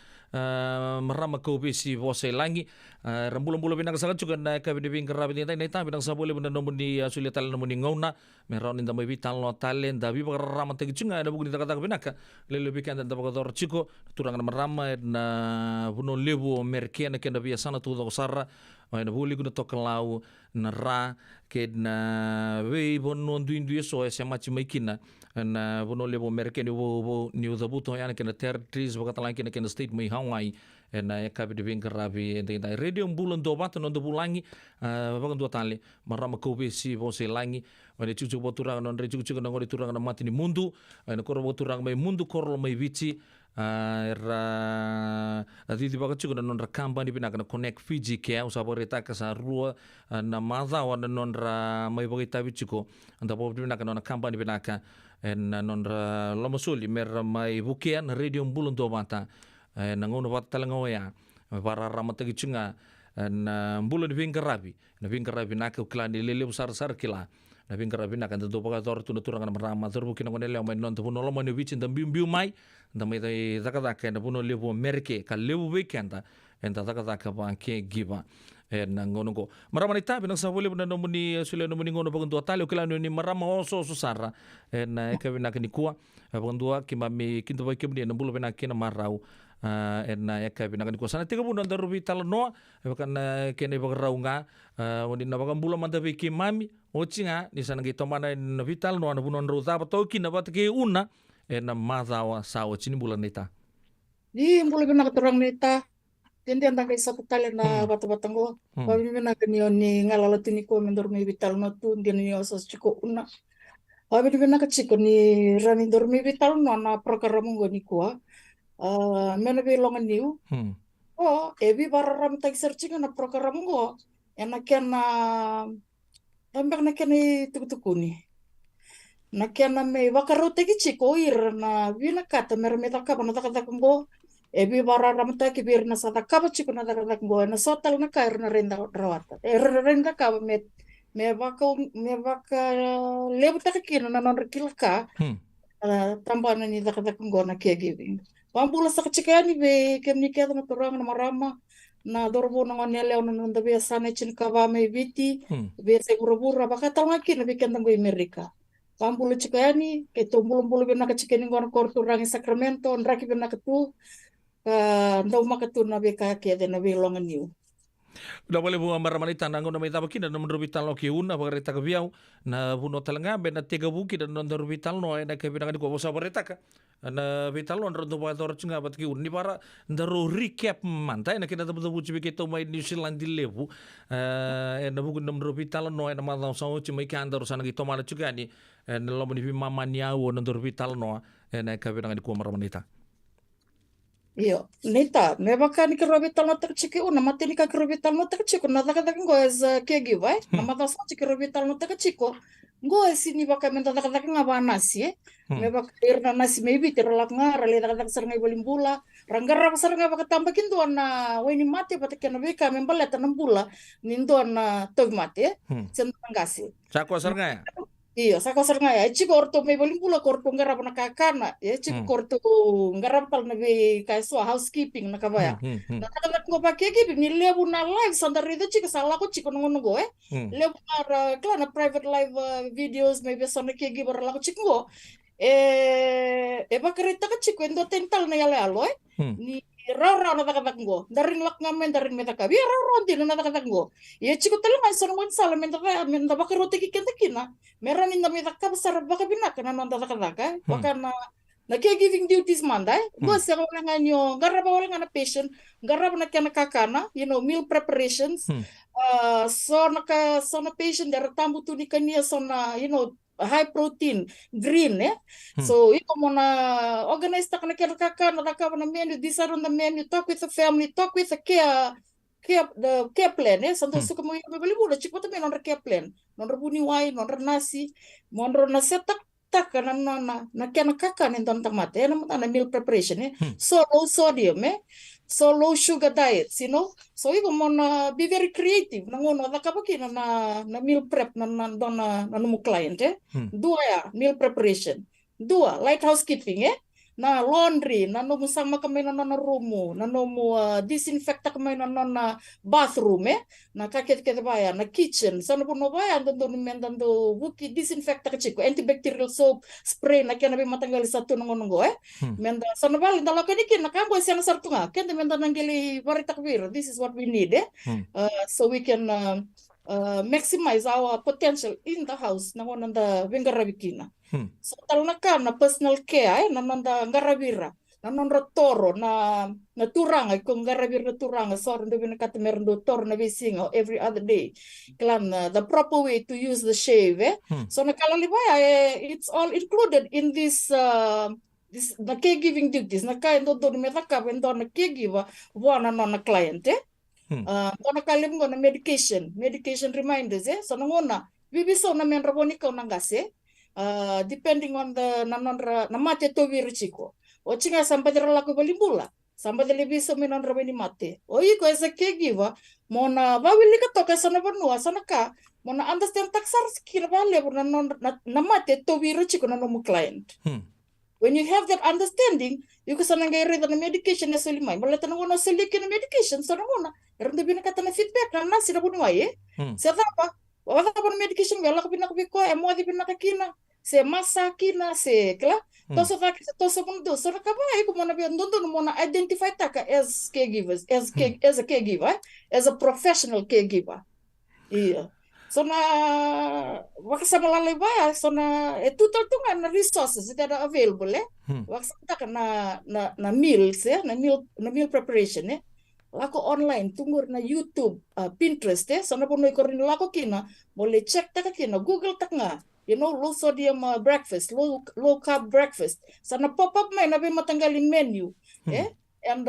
marama ko bisi vose langi rambulan-bulan binang sangat juga na kabin bing kerabat nita binang sabole benda nomor di sulital nomor di ngona meron inda may vital no talen dabi marama tegi cunga ada buku kata binaka lele bikan dan tabakador chiko turang marama na buno lebu merkena kena biasa na tudo sarra na buli guna tokelau na ra ke na we bono ndu so ese machi maikina na bono lebo merken wo new the buto yana ke na territories bakata lang ke na state mai Hawaii na kabi de bingarabi de radio bulan do bat no do bulangi bagan do tali marama ko be si bo se langi wane cucu boturang non re cucu no ngori turang na mati ni mundu na koro boturang mai mundu korlo mai vici Ati baka chuko na non ra company pinaka na Connect Fiji kaya usapa reta ka sa rua na madha wa na non ra may bagay tabi chuko anta po pinaka non company pinaka na non ra lomasuli mer may bukia na radio bulon do mata na ngono wat talango ya para ramatagi chunga na bulon bingarabi naka klani lele besar kila na bingarabi naka ndo baka tor tu turang na marama tor bukin ngone le may non to no lomani wichin dam biu mai ndamai dai zakadaka na buno lebu merke ka lebu weekenda enta zakadaka ba ke giba na ngono ko marama ni tabi nang sabole na nomuni sule nomuni ngono bagun tua tali kila ni marama oso susara na kabina kini kuwa bagun tua kimami kinto ba kimni na bulo bena kina marau na kabina kini kuwa sana tiga bulan daru vital no bakan kene bagraunga wani na bagan bulo manda be kimami ochinga ni sana gitu mana na vital no na bunon ruta pato kina batke una na mazawa sawa chini bulan nita Di mulai kena keturang nita. Tindi ang tangkay sa putali na bata-batang ko. Kami minagan yun ni ngalalati ni ko mendormi vital no tu hindi niyo sa chiko una. Kami minagan chiko ni rani dormi vital no na program mo ni ko. Menabi longan niyo. Ebi bararam tag searching na program mo. Enakan na tambak na kani tukutukuni. Nakiana me wakarote ki chiko ir na vina kata mermeta kapa na takata kumbo ebi bara ramta ki bir na sata kapa chiko na takata kumbo na sotal na kair na renda rawata renda kapa me waka lebu takina na non rekilka tambana ni takata kumbo na caregiving pambula sa kachikani be kemni kata na turang na marama na dorbo na ngonele na nanda biasa na chin kaba me viti be seguro baka tawaki na bikin tango Amerika Pampulu cikani, itu bulu-bulu bina kecikani ngor korturang Sacramento, nraki bina ketu, ndau maketu nabi kaki ada nabi longan niu. Udah boleh buang maramanita nangon na may tabakin na menrubital no kiuna pagarita kabiyaw na buno talanga ben na tiga buki dan menrubital no na kabinang ko bosa barita ka na vital no ndo ba tor cunga bat kiun ni para ndaro recap mantay na kita tabu buci bikito may New Zealand di lebu na bugun na menrubital no na madang sa uci may kandar sana gito mala juga ni na lomo ni mama niawo na menrubital no na kabinang ko maramanita Iyo, nita, me baka ni kirobital no takachiki una mati ni ka kirobital no takachiko na taka ngo as caregiver, na mata sa kirobital no takachiko. Ngo as ni baka menta taka nga ba nasi, me baka irna nasi maybe tiralak nga rale taka sarngai bolimbula, ranggara sarngai baka tambakin do na weni mati pata kena beka membaleta nambula nindo na tog mati, sentangasi. Sako sarngai. Iya, sa kasar nga ya. Chiko orto may balimbula korto ngarap na kakana. Ya, chiko korto ngarap pal na be kaiswa housekeeping na kabaya. Nakalat ko pa caregiving ni lebu na live sandar rito chiko sala ko chiko nungo lebu na kala na private live videos may be sana caregiver la ko chiko. Bakarita ka chiko endo tental na yale aloy. Ni rara na takatakgo. Darin lak ngamen darin metaka. Bi rara din na takatakgo. Ya chiko talang ay sana mo sala menta bakarote kikentakina. Meron in the metaka besar baka binaka na nanda takataka. Baka na caregiving duties manday. Go sa wala nga nyo garaba wala nga na patient. Garaba na kaya nakakana. You know, meal preparations. So na patient dara tambu tu ni kanya so na you know high protein green so iko mo na organize ta kana kaya kakana na menu decide on the menu, talk with the family, talk with the the care plan santo suka mo yung balibuda chiko ta non care plan non rabuni wai non nasi mon na setak tak na kaya kakana ndon tamate na meal preparation so low sodium so low sugar diets, you know. So iko mo na be very creative. Nangono nakapaki na meal prep na numu client Dua meal preparation. Dua light housekeeping na laundry, na numu sama kami na rumu, na numu disinfecta kami na bathroom na kakit baya na kitchen. Sana po no baya doon mendando buki disinfecta kachiko antibacterial soap spray na kaya nabi matanggal satu nangonongo menda sana bali dalo kanikin na kambo siya sartunga kaya menda nanggili varita kabir. This is what we need so we can maximize our potential in the house na nanda vengarabikina. So talaka na personal care na nanda garabira na nonro toro na turanga kung garabir na turanga so ndo binakata meron do toro na bisingo every other day klan the proper way to use the shave so nakalaliba it's all included in this the caregiving duties na kaya do metaka when na caregiver wana na client Kona kalim ko na medication reminders so nangona bibiso na men raboni ko nangase depending on the na mate to virchiko o chinga sampadra la ko balimbula sampadra biso menon raboni mate o iko as a caregiver mona bawili ka to ka sana banua sana ka mona understand taksar skill vale na mate to virchiko na no client when you have that understanding, you can sanangay rin na medication na sulimay. Malata na una sulikin na medication, so na una. Meron na binakata na feedback na nasi na bunuay Sa tapa, wala pa na medication, wala ka binakabiko, mo di binakakina. Se masakina, se kla. Toso mundo. So nakabay ko muna biyan doon muna identify ta ka as caregivers, as a caregiver, as a professional caregiver. Iya. So na wakasa malalibaya so na total tunga na resources that are available wakasa ta na meals na meal preparation lako online tungur na YouTube Pinterest so na punoy ko rin lako kina mole check ta kina Google ta nga you know low sodium breakfast low carb breakfast so na pop up may nabi matanggalin menu and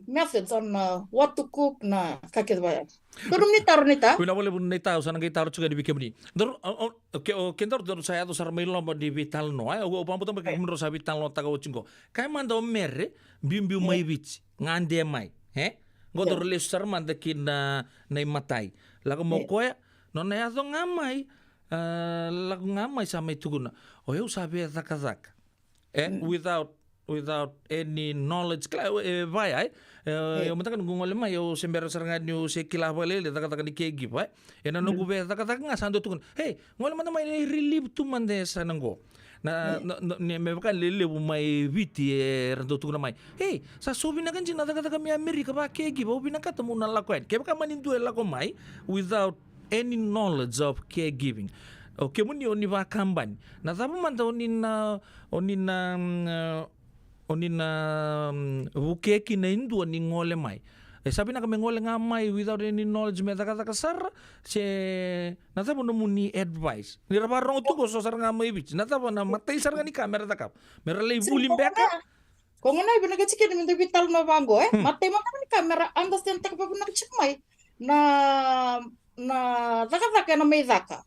methods on what to cook na kakit baya. Pero nita. Kuna boleh pun nita usan ngai taruh juga di bikin ni. Dor kentor saya tu sarmai lo di vital no. Aku upam putam bagi menurut saya vital no tahu cingko. Kaya manda merre biu mai bich ngande mai. Ngo dor le sar manda kina nai matai. Lagu mau koe nona ya tu ngamai. Lagu ngamai samai tukuna. Oh eu sabe zakazak. Without any knowledge vai eu matakan gungol ma eu sembera sarangan eu sekila balele takata ni kegi vai ena no gube takata nga sando tukun hey ngol mana mai relieve tu mande sanango na me kan lele bu mai viti rando tukun mai hey sa sobi na kan jina takata kami Amerika ba kegi ba ubina kata mo na lakoen ke ba manindu lako mai without any knowledge of caregiving. Okay, muni oni va kamban na tabu manta onina vukeki na indu ni ngole mai sabi na kami ngole nga mai without any knowledge me taka sar se na tabu no muni advice ni rabarong tu ko so sar nga mai bich na tabu na matay sar nga ni kamera takap mera lay bulim beka Kung ano, ibig nagkachiki naman ito vital na bago Matay mo naman kamera, understand tak pa nagchikmay na daka-daka na may daka.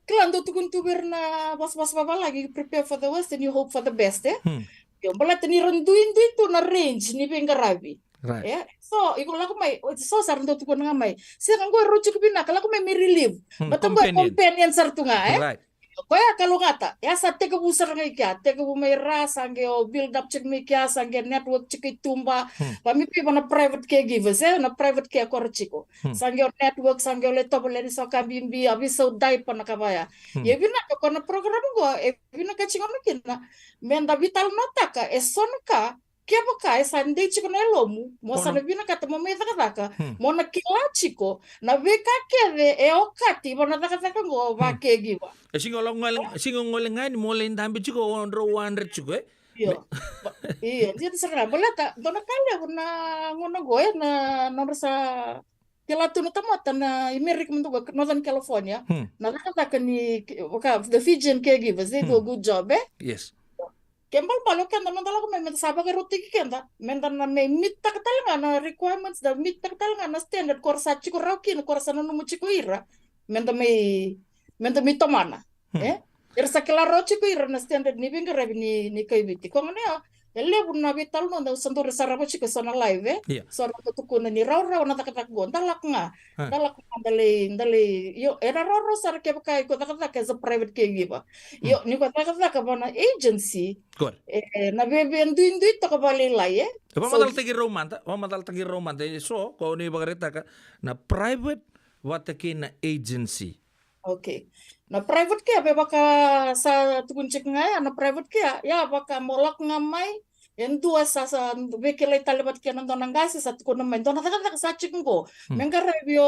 Klando tukun tubir na bas-bas pa lagi, prepare for the worst and you hope for the best, Yung balat ni randuin to na range ni Pengarabi. Right. So, ikaw lang ko may, so sarang to tukun nga may. Siya kang ko, rocho ko pinaka, lang ko may relieve. Batang ko, companion sarto nga, Right. Kaya kalau ngata, ya sa teka busar ngai kya, teka bu may rasa ngai o build up check mi kya sange network check tumba, pami pi na private caregivers na private care korchiko. Sange o network sange o leto le so kabimbi abi so dai pa nakabaya. Ye bina ko na program go e bina ka chingo mikina. Menda vital nota ka e sonka kaya ba kaya sande chiko na lomu mo sa bina ka mo me taka mo na kila chiko na beka kede e okati mo na taka go ba caregiver. Singolongan mo lang dambi chiko 100 chiko Iya, jadi serang boleh tak? Dona kali aku na ngono gue na nomor sa kila tu tamata na Amerika mentu Northern California. Na kata ni the Fijian caregivers they do a good job Yes. Kembal balo kan naman talaga may sabag roti kenda. Mendan na may meet taktal na requirements da meet taktal na standard korsa chiko rauki na korsa no mu chiko ira. Mendan may tomana. Irsa kila rochi ko ira na standard ni binga rebi ni kaibiti. Ko ngane ele bunna vital no da santo resarabo chiko sona live so na tukuna ni raw na takatak go dalak nga dali yo era raw sar ke kai ko takatak as a private caregiver yo ni ko takatak bana agency na bebe ndu to ko bali lai Pamadal tagi romanta so ko ni bagarita ka na private watake na agency. Okay. Na private kaya baka sa tukun cek nga na private kaya ya baka molak ngamay yang dua sa bekele talibat kaya nang donangasi sa tukun naman don nakaka sa cek ko mengarabyo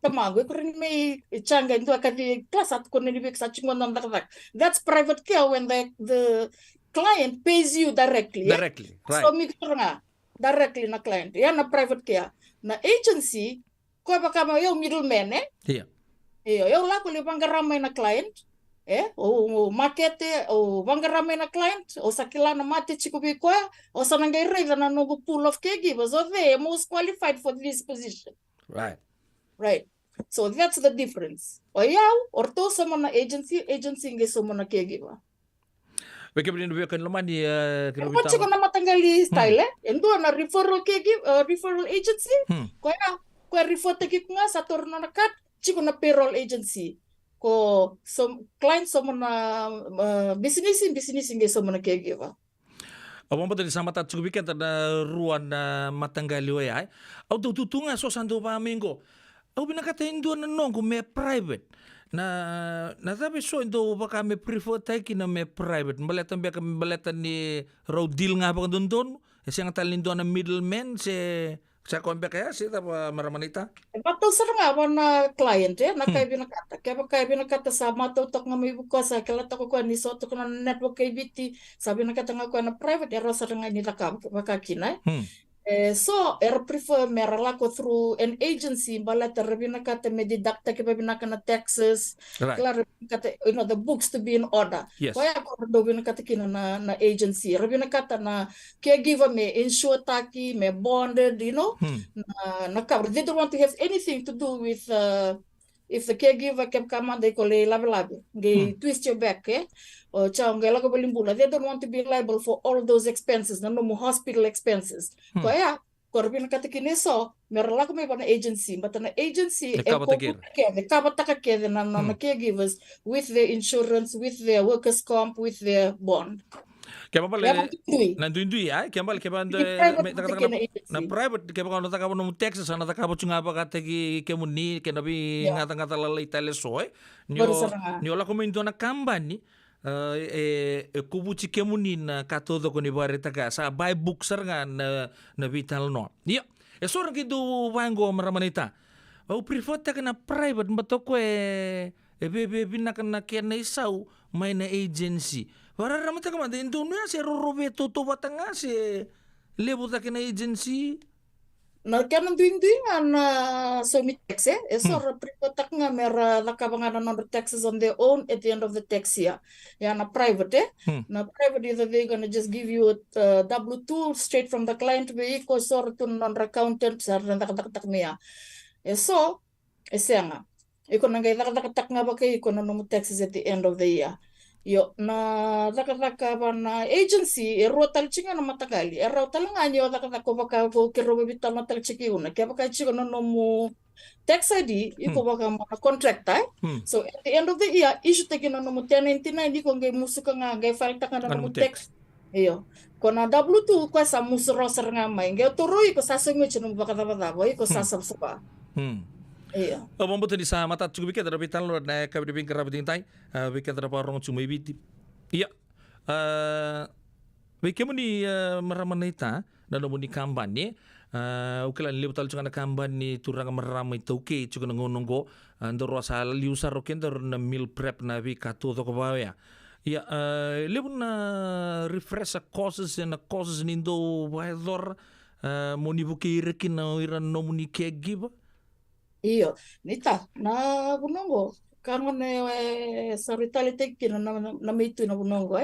tamago ko rin may changa dua kadi class at kun ni bek sa cek ngon nakaka. That's private care when the client pays you directly. Right. So mi nga directly na client. Ya na private care. Na agency ko baka mo yung middleman eu lá quando bangaramay na client, o market, o bangaramay na client, o sakila na mate chico bikoya, o sa nangay reda na no pool of caregivers, or they are most qualified for this position. Right. So that's the difference. O yaw, or to sa mga agency ngi sa mga caregiver. Bagaimana dia kan lemah di Kung chico na matanggali style, endo na referral caregiver, referral agency, kaya refer tagi nga sa turno na kat, Chico na payroll agency ko client so na business ngi so na caregiver. Awang betul sama tak cukup ikan tada ruan na matanggali ay. Au tu tunga so sandu pa minggo. Au binakata indo na nong me private. Na tapi so indo baka me prefer taiki na me private. Balatan biya kami balatan ni road deal nga pa kandun. Kasi ang talindo na middleman sa kompe kaya sita pa maramanita. Bato sa nga na client na kay binakata. Kaya binakata sa matutok nga may buka sa kalata ko ni soto ko na network KBT. Sabi nakata nga ko na private sa nga nila ka kinay. So, prefer merala ko through an agency balat binakata may didakta kaya binakata na taxes. Kaya binakata the books to be in order. Kaya ako do binakata kina na agency. Binakata na caregiver may insure taki, may bonded, na cover. They don't want to have anything to do with if the caregiver kept come they call labi-labi. They twist your back, o changela ko balimbula. They don't want to be liable for all those expenses, no more hospital expenses. Kaya korbin katikini so merala ko may agency, but an agency the kabataka na caregivers with their insurance, with their workers comp, with their bond. Kaya pala nandui ay kaya pala na private kaya pala nataka mo Texas nataka mo chunga pa kategi kaya mo ni kaya nabi ngata lalay tale soy nyo la komento na kambani kubuchi kaya mo ni na katodo ko ni barita ka sa buy book sar nga na vital no so rin kido wango maramanita prefer ta ka na private bato ko bebe binakan na kaya na isaw may na agency. Para ramat ka man din doon si Roberto to batanga si lebo ta kina agency. Na kena duing-duingan na sumi tax sora privatak nga mera lakabangan on the taxes on their own at the end of the tax year. Yeah, na private Na private either they're gonna just give you a W2 straight from the client be ko sora tun non accountant sa tak mia. So nga. Iko nang tak nga ba kay iko no taxes at the end of the year. Yo na daka na agency rotal chinga na matagali rotal nga nyo daka baka ko kiro bital matal chiki una kaya baka chiko no mu tax ID iko baka contract so at the end of the year issue taking no mu 1099 di ko ngay musuka nga ngay file ta na mu tax iyo ko na W2 ko sa musroser nga may ngay turoy ko sa sungo chino baka dababo iko sa sabsuba Iya. Mambuto di sa mata cukup bikin tapi talor na kabi dibing kerap dintai bikin terapa orang cuma ibiti. Iya. Bikin muni meramanita dan muni kampanye. Ukilan lihat tal cungan kampanye turang meramai tauke cungan ngononggo andor asal liusar rokin ter na meal prep na bi katu toko bawa. Ya, lihat na refresh courses nindo baedor muni buki rekin na iran nomuni caregiver. Iyo, nita na bunongo kangon sa reality kina na mitu na bunongo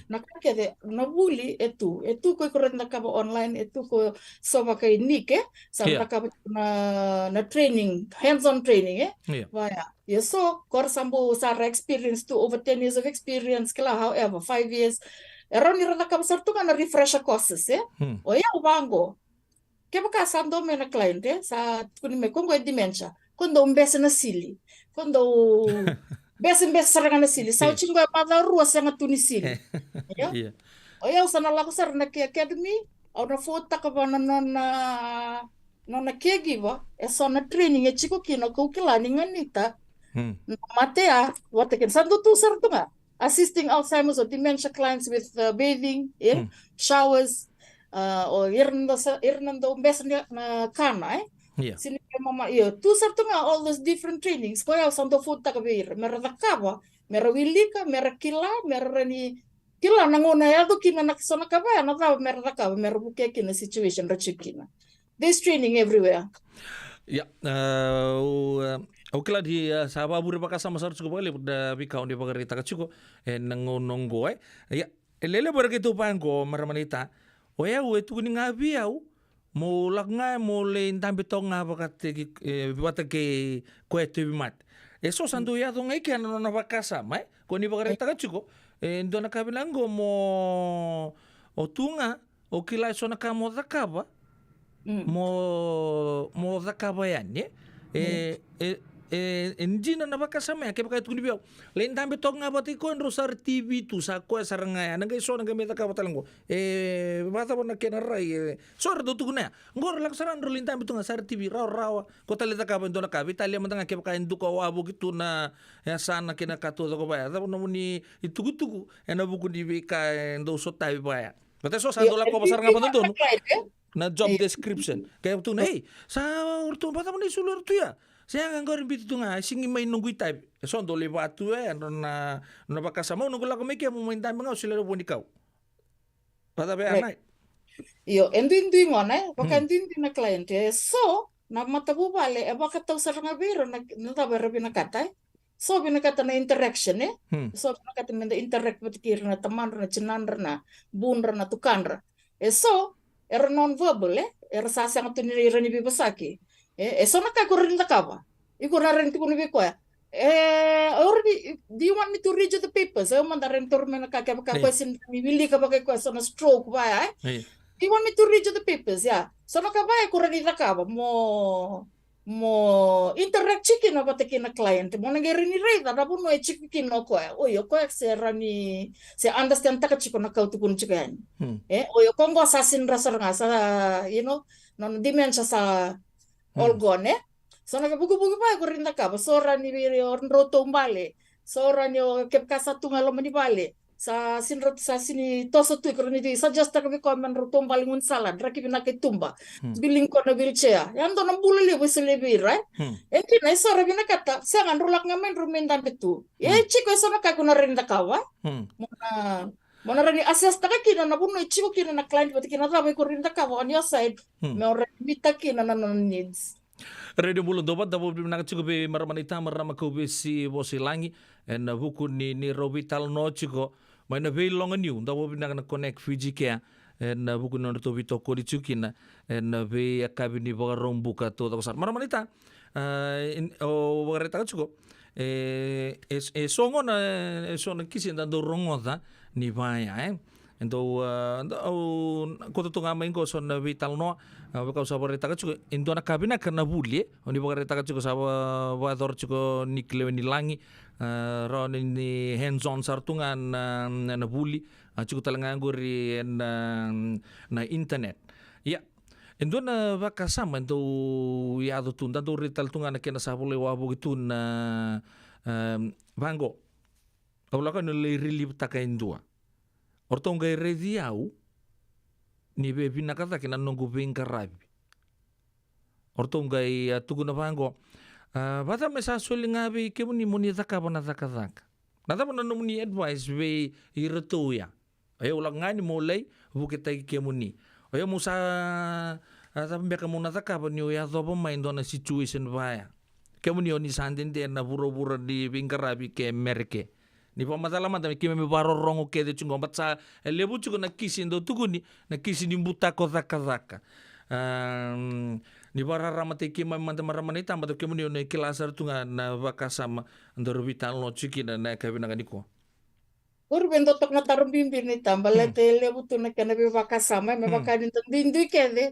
nakakede na buli etu ko kurang nakaba online etu ko soba kay nike sa nakaba na training hands on training vaya so kor sambu sa experience to over 10 years of experience kala however 5 years eron ni nakaba sartu na refresh courses o ya ubango Kaya kasando may na client sa kunime kung may dementia, kundo umbesa na sili, kundo besa sarang na sili, sa uchingo pada ruas yang atuni sili. O yaw sa nalako sar na academy, o na fota ka ba na caregiver, so na training chiko kino kukilani nga nita, matea, watakin sando tu sar tu nga, assisting Alzheimer's or dementia clients with bathing, showers, o Hernando best na kana sini mama iyo tu sarto nga all those different trainings ko yaw santo food ta kabir mera nakaba mera wilika mera kila mera ni kila nangona ya do kina nakisona kaba na ta mera nakaba mera buke kina situation ra chikina there's training everywhere Okila di sahaba bure baka sama sar cukup balik dah bikau di pagar kita cukup nonggo ya lele begitu pangko meramanita Oya tu kuning ngabi au mo laknga mo le intambe tonga bakate bata ke kwete bimat eso sandu ya to ngai kan na bakasa mai ko ni bagare taka chuko ndo na kabilango mo otunga okila so na kamo zakaba mo zakaba yani Indina na bakasa mai ke bakai tukuni biau le intambe tonga bati ko rosar TV tu sa ko saranga na ngai so na gameta ka batalango bata bona kena rai sor do tukuna ngor laksaran ro intambe tonga sar TV rawa ko taleta ka bendo na ka vitalia mantanga ke bakai nduko wabu gitu na ya sana kena katu ko baya ta muni itugutugu ena buku di bika ndo so tabi baya bata so sando la ko pasar ngapa tonton na job description kayak tu hey sa urtu bata muni sulur tu ya saya nganggur bitu nga singi may nunggu type so ndo le batu na bakasama nunggu la ko meke mo main time nga sila ro bonikaw bata be anay yo endindi ngone bakandindi na client so na matabu bale baka taw sa nga biro na tabara binakatay so binakata na interaction so binakata na interact patikir na taman na chinan na bunra na tukanra so era non verbal era sasa nga tunira ni bibasaki so nakakurin na ka ba? Iko na rin ko ni ko already do you want me to read you the papers? Ay man rin torme na question bibili ka ba kay question na stroke ba do you want me to read you the papers? Yeah. So nakabaya ko rin na ka ba mo interact chicken na batiki na client mo nangere ni rate na po no chicken no ko oyo ko sera ni se understand ta ka chiko na kautukun chicken oyo kongo sasin rasar nga sa you know non dementia sa all gone so nagabugo-bugo pa ko rin nakaba sora ni roto mbale sora nyo kep kasatu ngalo mani bale sa sinrot sa sini toso tu ko ni suggest ka ko man roto mbale ngun salad raki binake tumba biling ko na wheelchair yan do nang bulili bo selebi right enti na sora binakata sa ngan rulak ngamen rumen dan betu chiko so nakakuna rin nakawa Monarani assess taka kina na puno ichiko kina na client pati kina trabai kurinta ka on your side. Me already mita kina na needs. Radio Bulan Dobat dapat bilang cukup be maramanita marama ko be si Bosilangi en buku ni Robital no cukup mana be longan new dapat bilang connect Fiji kia en buku non to bito ko di cukina en be akabini bagarong buka to takosar maramanita o bagarita cukup songo na songo kisin dando rongoda ni baya Ento ko to nga main ko son vital no ka sa barita ka chuko into na kabina karna bulie oni barita ka chuko sa wa dor chuko nikle ni langi ron ni hands on sartungan na buli chuko talanga ngori na internet ya endo na baka sama ento ya do tunda do rital tunga na kena sa bule wa bugitu na bango awla ka no le relief takaindua Orton gai rediau ni be binakata kena nunggu bingka rabi. Orton gai tuguna bango. Bata mesa sueli ngabi kemu ni muni taka bana taka. Nata bana muni advice be iretu ya. Ayo ulang ngani mulai bukita kemu ni. Ayo musa tapi mereka muna taka bani ya dobo main dona situation baya. Kemu ni oni sandin dia na buro-buro di bingka rabi ke merke. Ni pamatala mata kime me baro rongo kede chungo batsa lebu chugo na kisi ndo tuguni na kisi ni buta ko zaka ni bara ramate kime manta maramani tamba to kime ni kilasar tunga na vakasama ndo vital no chiki na kabina ganiko Urbendo tok na tarum bimbir ni tamba lete lebu tu na kana be vakasama me vakani dindu kede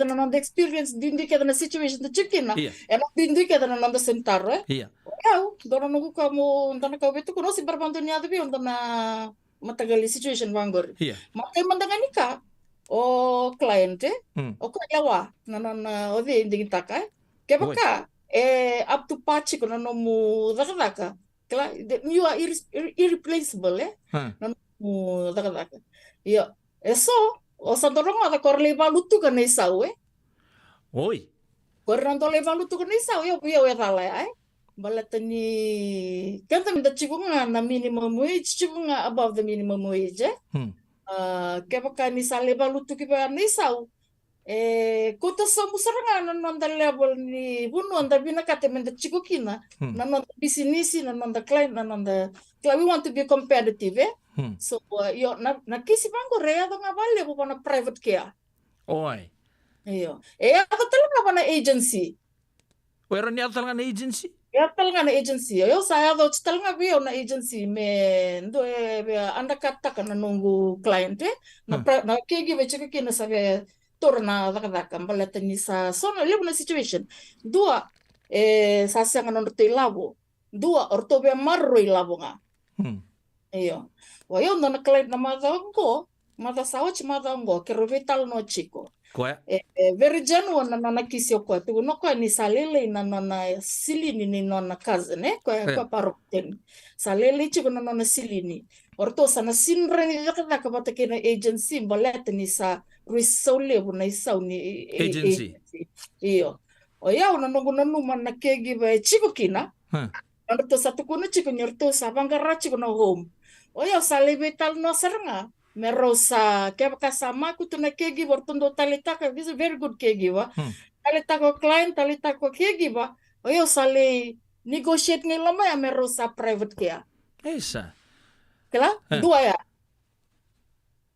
na non experience dindu kede na situation to chikina ena dindu kede na non sentaro Eu, dona nugu kamu ndana kau betu kuno si berbantu niado bi ndana matagali situation bangor. Makai mandangani ka o cliente o ko yawa nana odi inding takai. Kebaka up to patch kono no mu daka. Kla you are irreplaceable nana mu daka. Yo, eso o sandorong ada korle balutu kana isau Oi. Korrando le balutu kana isau yo tala Balatani kanta minta chikunga na minimum wage chikunga above the minimum wage kebaka ni sale balutu kiba ni sau kota samu saranga na nanda level ni bunu anda bina kate minta chikukina na nanda business na nanda client na nanda we want to be competitive so yo na kisi bango rea do ngabale bu na private care oi yo ako talaga ba na agency wera ni talaga na agency Ya talanga na agency. Yo saya do talanga bio na agency me ndo anda kata kana nungu client na kegi be chika kina sabe torna daka baleta ni sa so na lebu na situation. Dua sa sanga no te labo. Dua orto be marro i labo nga. Iyo. Wa yo na client na mada sawa chi mada ngo ke rovital no chico. Very genuine na kisi kwa tu no kwa ni salele na silini ni na kazi ne kwa parokten salele chigo na silini orto sana sinre ni ka bata kena agency balet ni sa risole bu na isa ni agency iyo o ya una no man na kegi ba chigo kina orto satu kuno chigo nyorto sa bangara chigo na home o ya salebe tal no saranga Merosa kaya sama ku tu na kegi bortondo talita ka this is a very good caregiver talita ko client talita ko caregiver oyo sale negotiate ngi lama ya merosa private care esa kala dua ya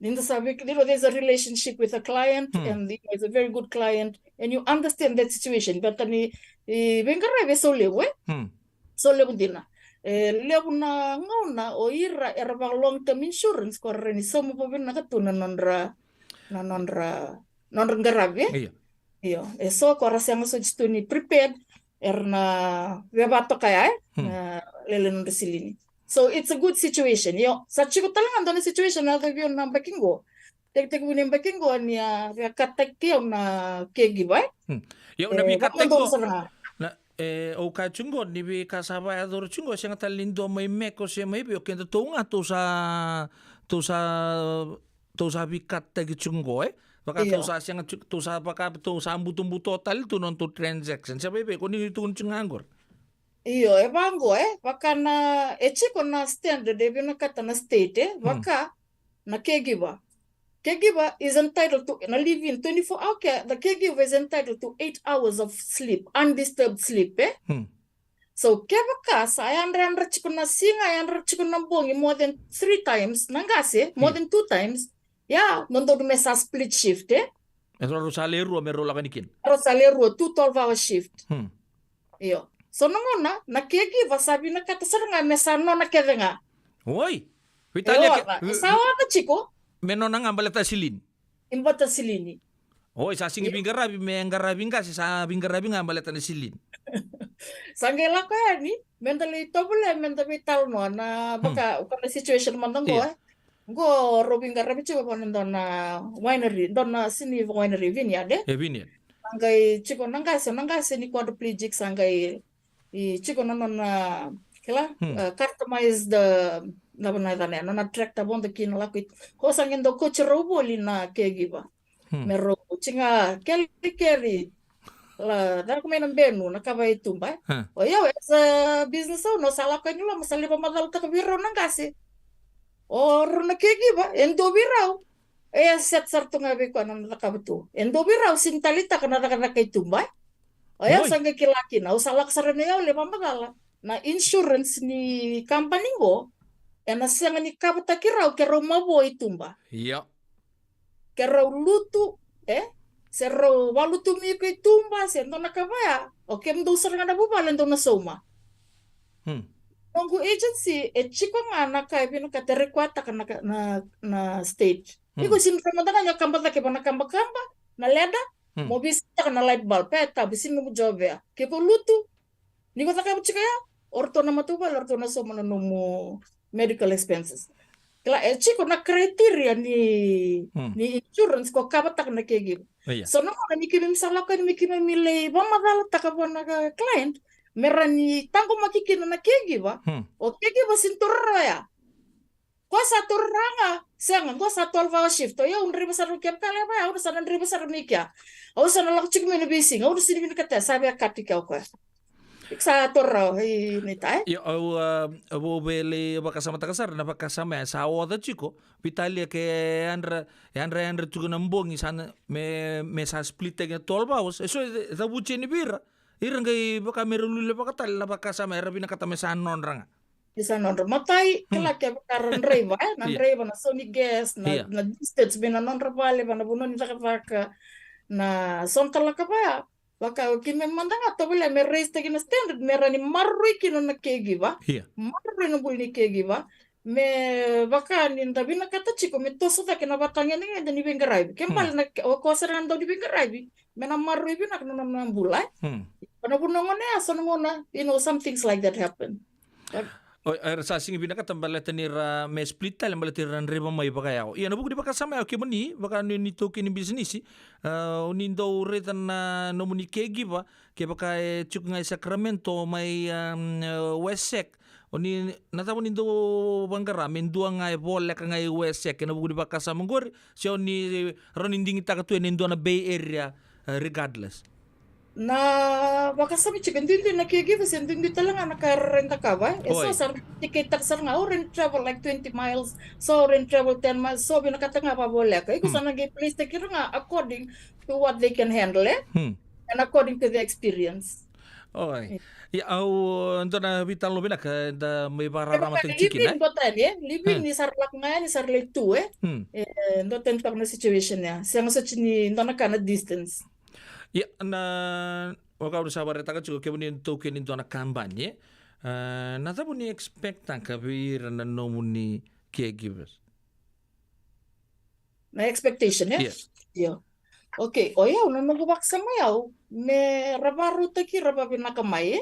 Ninda sabi there's a relationship with a client and it's a very good client and you understand that situation but ni bengara be so lewe dina lebu na ngauna o ira erba long term insurance korre ni somo pobin na katuna nondra garabe iyo eso kora siang so ni prepared erna webato kaya lele nondra silini so it's a good situation yo sa chico talangan dona situation na tayo na bakingo tek wini bakingo niya katek na kegiba yo na bi katek o ka chungo ni bi ka saba ador chungo senga talindo mai meko se mai bi o kenda tonga to sa bi katta gi chungo baka to sa senga to sa baka to sa buto tal to non to transaction sabe be ko ni to chungangor iyo bango baka na chiko na standard de bi na kata na state baka na caregiver. Caregiver is entitled to na live in 24-hour care. The caregiver is entitled to 8 hours of sleep, undisturbed sleep. So kebaka sa ayandra chikuna singa ayandra chikuna bongi more than 3 times nangase more than 2 times. Yeah, nondo mesa split shift. Ero salero mero la kanikin. Rosalero 2 12-hour shift. Iyo. So nangona na caregiver sabi na katasaranga mesa no na kedenga. Oi. Vitalia sawa na chiko. Menon ang ambalata silin. Imbata silini. Oi, sa singi bingarabi me ngarabi nga sa bingarabi nga ambalata na silin. Sangela kaya ni mentally tobule mentally talno na baka ukana situation mandango go robin garabi chiba bonan na winery dona sini winery vineyard vineyard sangai chiko nangase ni quadriplegic sangai I chiko na kila customize the na tractor bonda kin lakit ko sangin do coach roboli na caregiver mero chinga keri la dar ko menang benu nakabay tumba o yo as a business owner sala ko nila masali pa madal ta kabiro nang kasi or nakikiba endo biraw set sarto nga be ko nang nakabto endo biraw sintalita kana kay tumba o yo sanga kilaki na usala kasarana yo le mamagala na insurance ni company go na sanga ni kabata kiraw kero maboy tumba kero lutu Sero walu tumi kay tumba sendo nakabaya. Okay mdo sarang na bubalen do na soma. Nongo agency chiko nga nakay pinakaterekwata ka na stage. Iko sinframada nga kambata ke kamba na leda mo bisita ka na light bulb peta bisin mo jobe. Ke ko lutu. Niko takay chikaya orto na matubal orto na soma no mo medical expenses. Kala chiko na kriteria ni insurance ko kabatak na kegi. So no na mikimim salakan mikimim mile bamadala takabona client merani tango makikina na kegi ba. O kegi ba sinturaya. Ko sa turanga sengan ko sa 12-hour shift to ya unri basar kem kala ba udah sana unri basar mikya. O sana lak chik mena bising o sini min kata sabi katika ko. Sa torra ni tai. Yo abo bele bakasama takasar na bakasama sa oda chiko Vitalia ke andra tugo nambongi sana me sa split ke 12 hours eso da buche ni bira irangai baka merulule bakatal na bakasama era bina kata me sa non ranga isa non matai kala ke karon reva na sony gas na distance bina non rabale bana bunon ni takaka na son kala ka ba baka kime mandanga to bele me raise tegina standard me rani marrui kino na caregiver marrui no bulni caregiver me baka ni ndabi na kata chiko me toso ta kena batanya ni ngada ni bengarai kembal na ko seran do di bengarai me na marrui bina kana na bulai kana bunongo ne aso ngona some things like that happen. Sa singi bina kata balatanira me split tal balatanira reba mai bakaya. Iya nabu di bakasama ke mani baka ni toki ni business unindo retan na nomuni caregiver ke baka chuk ngai Sacramento mai Westsec oni natapo nindo bangara mendua ngai bolle ka ngai Westsec na buku di bakasama ngor si oni roninding ita ka nindo na Bay Area regardless. Na baka sabi chicken din na caregiver sending dito lang nakarenta ka ba so sa ticket taxer nga orin travel like 20 miles so orin travel 10 miles so binakata nga pa bola ka iko sana gi place take nga according to what they can handle and according to the experience. Okay. Ya au ando na vital lo bina ka da may pararama teng chicken living ni sarlak nga ni sarlek tu ndo tentak na situation ya siang sa chini ndo na kana distance. Ya na waka udah sabar taka juga kemudian token itu anak kampanye na tabu ni expect kabir na nomuni caregivers na expectation yeah. Okay ya una nagubak sama yaw me rabaru taki rababin na kamay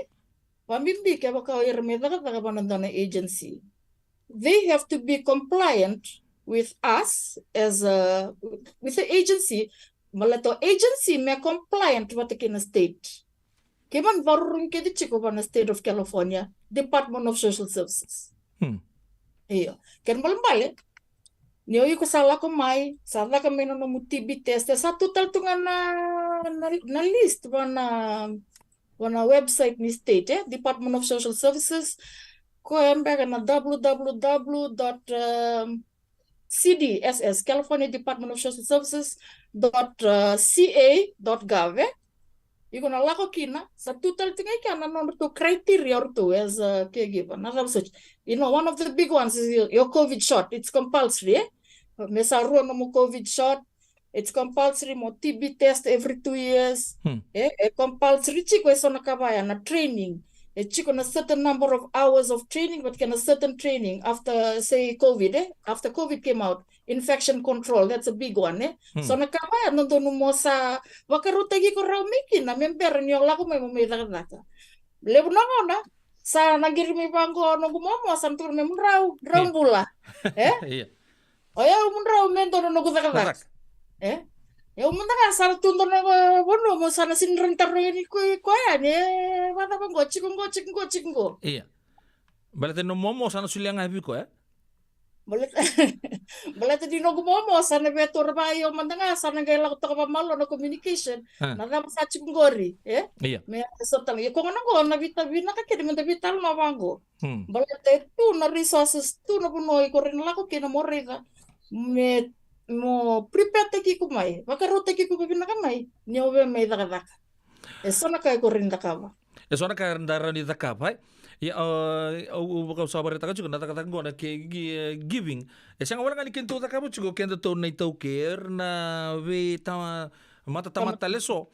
pamimbi kaya baka irmeda ka panandana agency they have to be compliant with us as with the agency. Malato agency me compliant with the state. Kiman varurun ke di chiko na state of California, Department of Social Services. Iyo. Ken malambale. Niyo ko sala ko mai, sala ka may no TB test sa total tunga na list wana website ni state Department of Social Services ko embaga na www.ccs CDSS, California Department of Social Services .ca.gov. Iko na lako kina sa total tingai kana number to criteria or to as a caregiver. Na such, one of the big ones is your COVID shot. It's compulsory. Mesa ro no mo COVID shot. It's compulsory mo TB test every 2 years. Compulsory chiko eso nakabaya na training. Chiko na certain number of hours of training, but can a certain training after say COVID. After COVID came out, infection control, that's a big one. So nakabaya nandun mo sa wakarutagi ko raw miki na member niyo lako may mumirata. Lebu na sa nagirimi bangko no gumomo sa tur mem raw bula. Oya raw mento no gudakadak. Ya umunta ka sa tundo na bono mo sana sinrentar ni ko ya ni mata bang go. Iya. Balate no momo sana suliang habi ko Balate di no gumomo sana betor ba yo mantanga sana gay lako to malo no communication. Na sa chingori, Iya. Me sa tali ko ngano na vitamina ka kidi men vital ma bango. Balate tu na resources tu na punoy ko rin lako kina morega. Mo prepare taki ko mai wakaro taki ko bibina kamai ni obe mai daga eso na kay ko rin dakawa eso na kay ndara ni dakawa ya buka sabar ta juga nata kata ngona ke giving esang wala ngani kento dakawa juga kento to na ito care na we ta mata leso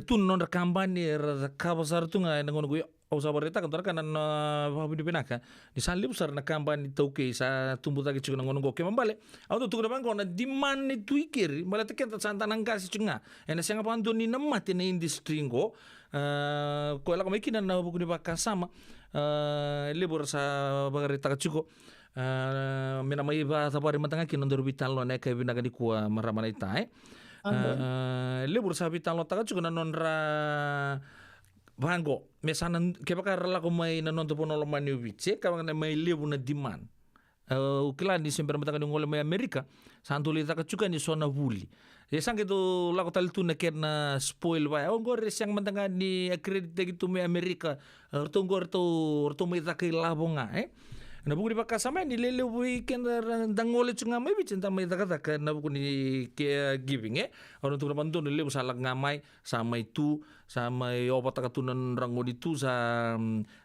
tu non kampanye dakawa sar tu ngai ngon go au sabar ta kantor kan na babu di penaka di salib sar na kampanye ito ke sa tumbu ta juga ngon go ke mambale au tu na bangona di man ni tu ikir mala te kento santa nangka si cunga ena sanga pandu ni namati na industry ngo ko la ko mikina na buku di bakasama libur sa bagarita ka cuko mina mai ba sabari matanga kinon do bitan lo na kay binaga di kuwa maramana ita libur sa bitan lo ta cuko na nonra Bango, mesanan kebakar la ko may nanonto po no manu biche kawang na may libu na demand. Ukila ni siyempre matanga ng may Amerika, santuli ta kachuka ni sona vuli. Sang itu la ko taltu na ker na spoil ba. Gor siyang matanga ni accredit gitu may Amerika. Gor to may ta kay labonga na buku di pakasama ni lele weekend dangole chunga mai bicin ta mai taka na buku ni giving orang tu naman doon lele salag ngamai sama itu sama opat takatunan rangon itu sa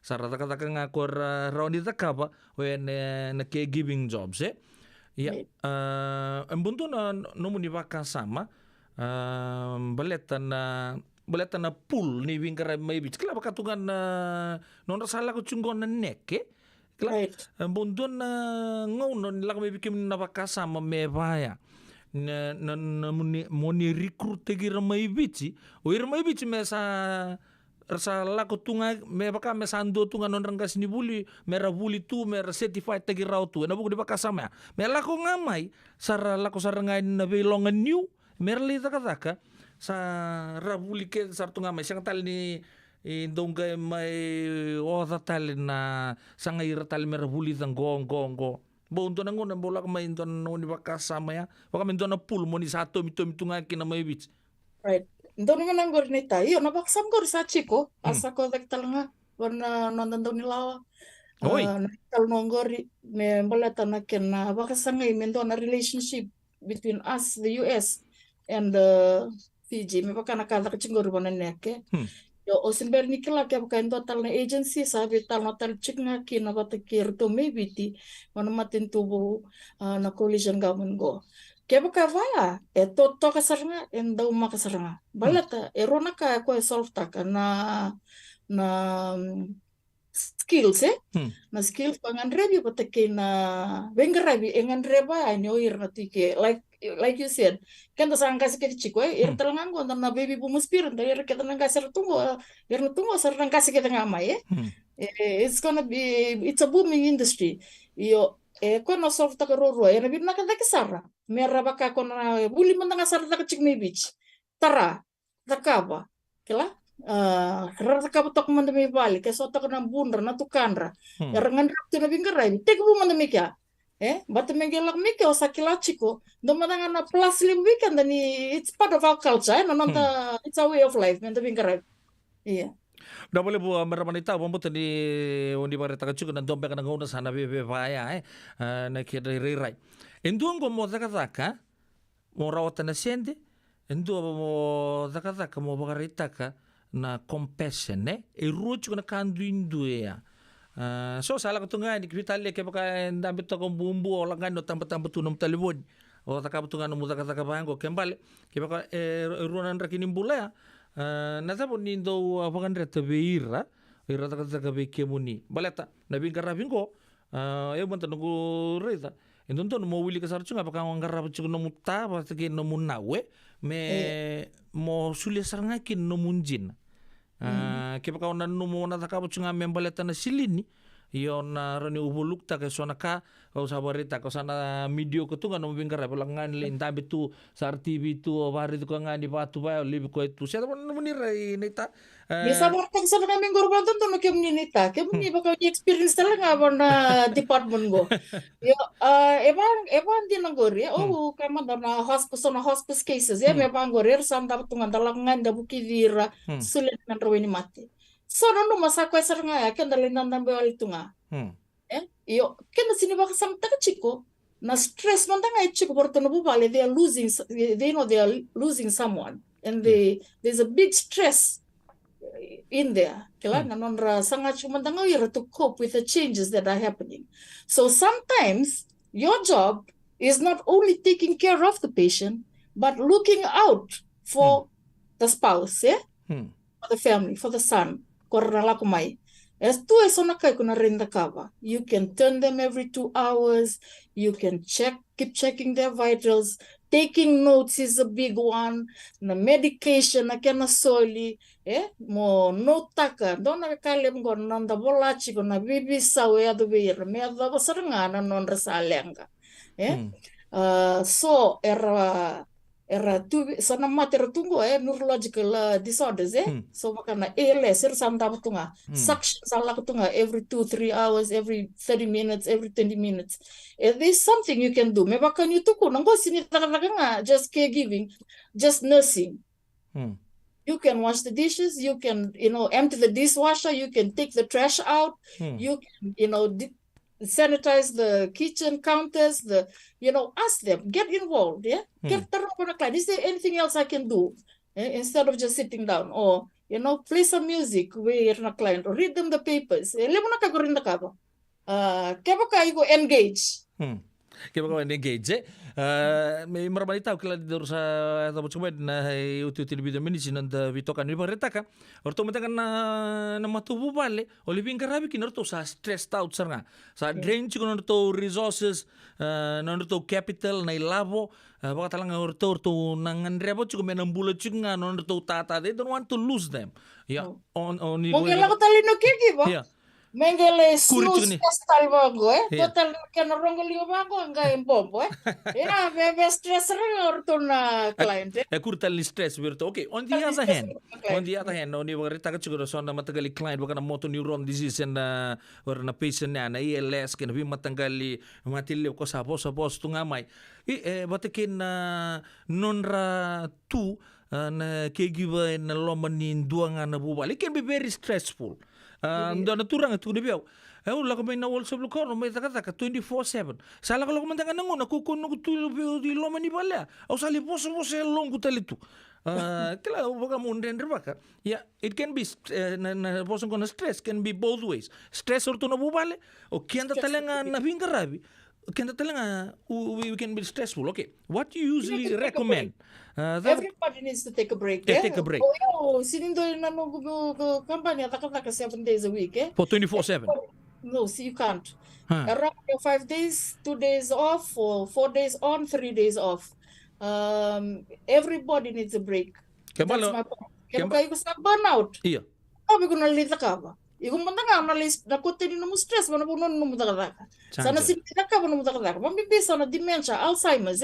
rata kata ngakor rawan di taka ba when na ke giving jobs ya embuntu na nomu di pakasama baletan na pool ni wingkara mai bic kala bakatungan non salah ko chungon na nek Bundon na ngono nila kami bikin napakasama mebaya na moni recruit tegi ramai bici o ramai bici mesa rasa lako tunga me baka mesando tunga non ranggas ni buli mera buli tu mera certified tegi raw tu na buku di pakasama me lako ngamai sara lako sarangai na belongan new merli taka sa rabuli ke sar tunga mai sang tal ni indongga mai oda tal na sangai tal merabuli tang gong bo unto nango na bola mai unto no ni bakasama ya baka mento na pool mo ni sato mito nga kina mai bich right ndon nga nangor ni tayo na baksam gor sa chiko asa ko tal nga warna nonton ni lawa tal nongori me bola tanaken na bakasangai mento na relationship between us the US and Fiji me baka nakala kachingor bonan neke o simber nikela ke bukan total na agency sabi tal na tal chiknga kina batakir to maybe ti mana matin tubo na coalition government go ke buka vaya to kasarnga enda uma kasarnga balata erona ka ko solve taka na skills na skills pangan rebi batake na vengrabi engan reba anyo irna tike like you said, kan tasang kasih kita ciko, talangan ko na baby boom spirit, dari kita nang kasih tunggu sarang kasih kita ngamai it's a booming industry. Yo, ko na solve ta roro, nabi na kada kisara, mera baka ko na buli man nga sarata ka chik may beach, tara, takaba, kila. Rakaba tok man may bali, kaso ta ko ng bundra na tukanra, yarangan rapto na bingaray, tek bu man kya. Bata mengelak mike o sakilachiko domadanga na plus lim weekend ni it's part of our culture it's a way of life men tabing karag da boleh bu meramanita bombo tadi undi bareta kacu na dombe kana ngona sana be baya na kira rirai Enduan ko mo taka mo rawatan na siyente, enduan mo taka mo bakaritaka na compassion ruot ko na kandu ya. So salah ko tunga ni kvitali ke baka ndambit ko bumbu o langan no tampa tunum talibon. O taka tunga no mudaka bango kembali ke baka ruanan rakinim bula natapon nindo apakan reta beira ira taka be kemuni. Baleta nabi karabingo eu bantu nunggu reta. Entonces no wili kasar chunga apakah ang garap chunga no muta pasti ke no munawe me mo sulia saranga kin no munjin. Ke apakah ona no mo na taka chunga membaleta na silini iyo na rani ubuluk ta ke sona ka o sabarita ko sana medio ko tunga no bingara pelangan lin tabi tu sar TV tu o bari tu ngani batu ba libi ko itu siapa no munira nita Bisa bertang sama kami korban tuh no kem nita kem ni bakal experience talaga na department go. Yo eban din ngori oh kama na hospice cases ya me bangori sanda tungan talangan da bukidira sulit nan rawini mati. So no masako esar nga ya kenda linan nambe wali tunga. Yo kenda sini baka sam taka chiko na stress man tanga chiko porto no bubale they are losing someone and there's a big stress in there. Kila nanonra sangat cuma tanga ira to cope with the changes that are happening. So sometimes your job is not only taking care of the patient but looking out for the spouse, for the family, for the son. Korna la kumai. As tu esona kai kuna renda kava. You can turn them every 2 hours. You can keep checking their vitals. Taking notes is a big one. Na medication na kena soli. Mo notaka. Dona kale mgo nanda bolachi ko na bibi sawe adu bir. Me adu basaranga non resalenga. So era tu sana mater tungo neurological disorders so makana ALS sanda tunga suction sala tunga every 2-3 hours, every 30 minutes, every 20 minutes. There's something you can do. Me baka ni tuko nango sini nga just caregiving, just nursing. You can wash the dishes, you can empty the dishwasher, you can take the trash out, you can sanitize the kitchen counters, ask them, get involved, Get the client. Is there anything else I can do? Instead of just sitting down or, play some music with a client or read them the papers. Lemona ka gorin na kaba. Kaya ka igo engage. Kaya baka engage may marabali tao kila dito sa tapos kumad na uti-uti video minutes nanda bitokan ni paretaka orto matakan na matubo bale o libing karabi kinorto sa stressed out sarnga sa drain chiko norto resources norto capital na ilabo baka talang orto nanganrebo chiko menambula chiko nga norto tata they don't want to lose them on Mungkin ako talino kiki ba? Mengele snus kastal bago total kana rongo bago nga impompo ina bebe stress orto na client kurtal stress virto okay on the other hand no ni warita ka siguro so na matagali client baka na motor neuron disease na or na patient na ALS kana bi matanggali matili ko sa tunga mai batakin na nonra tu na caregiver na lomanin duanga na bubal it can be very stressful. Ando naturang ito ni biyaw. Wala ko may nawal sa blukor, may taka 24/7. Sala ko lang kumantangan nango, nakukuno ko tulo biyaw di loman ni bala. O sali po sa long ko talito. Kala baka mo nrender baka. Yeah, it can be na poson ko na stress can be both ways. Stress or to na bubale o kenda talanga na bingarabi. Kenda talanga we can be stressful. Okay, what do you usually recommend? Everybody needs to take a break. Take a break. Sinindo na company taka 7 days a week. For 24/7. No, see you can't. Around 5 days, 2 days off, or 4 days on, 3 days off. Everybody needs a break. That's my point. Kaya kayo sa burnout. Iya. Sabi ko nalita ka ba? Igong manda nga nakutin mo stress mo na puno mo mudaka. Sana sinita ka mo mudaka. Mambibisa na dementia, Alzheimer's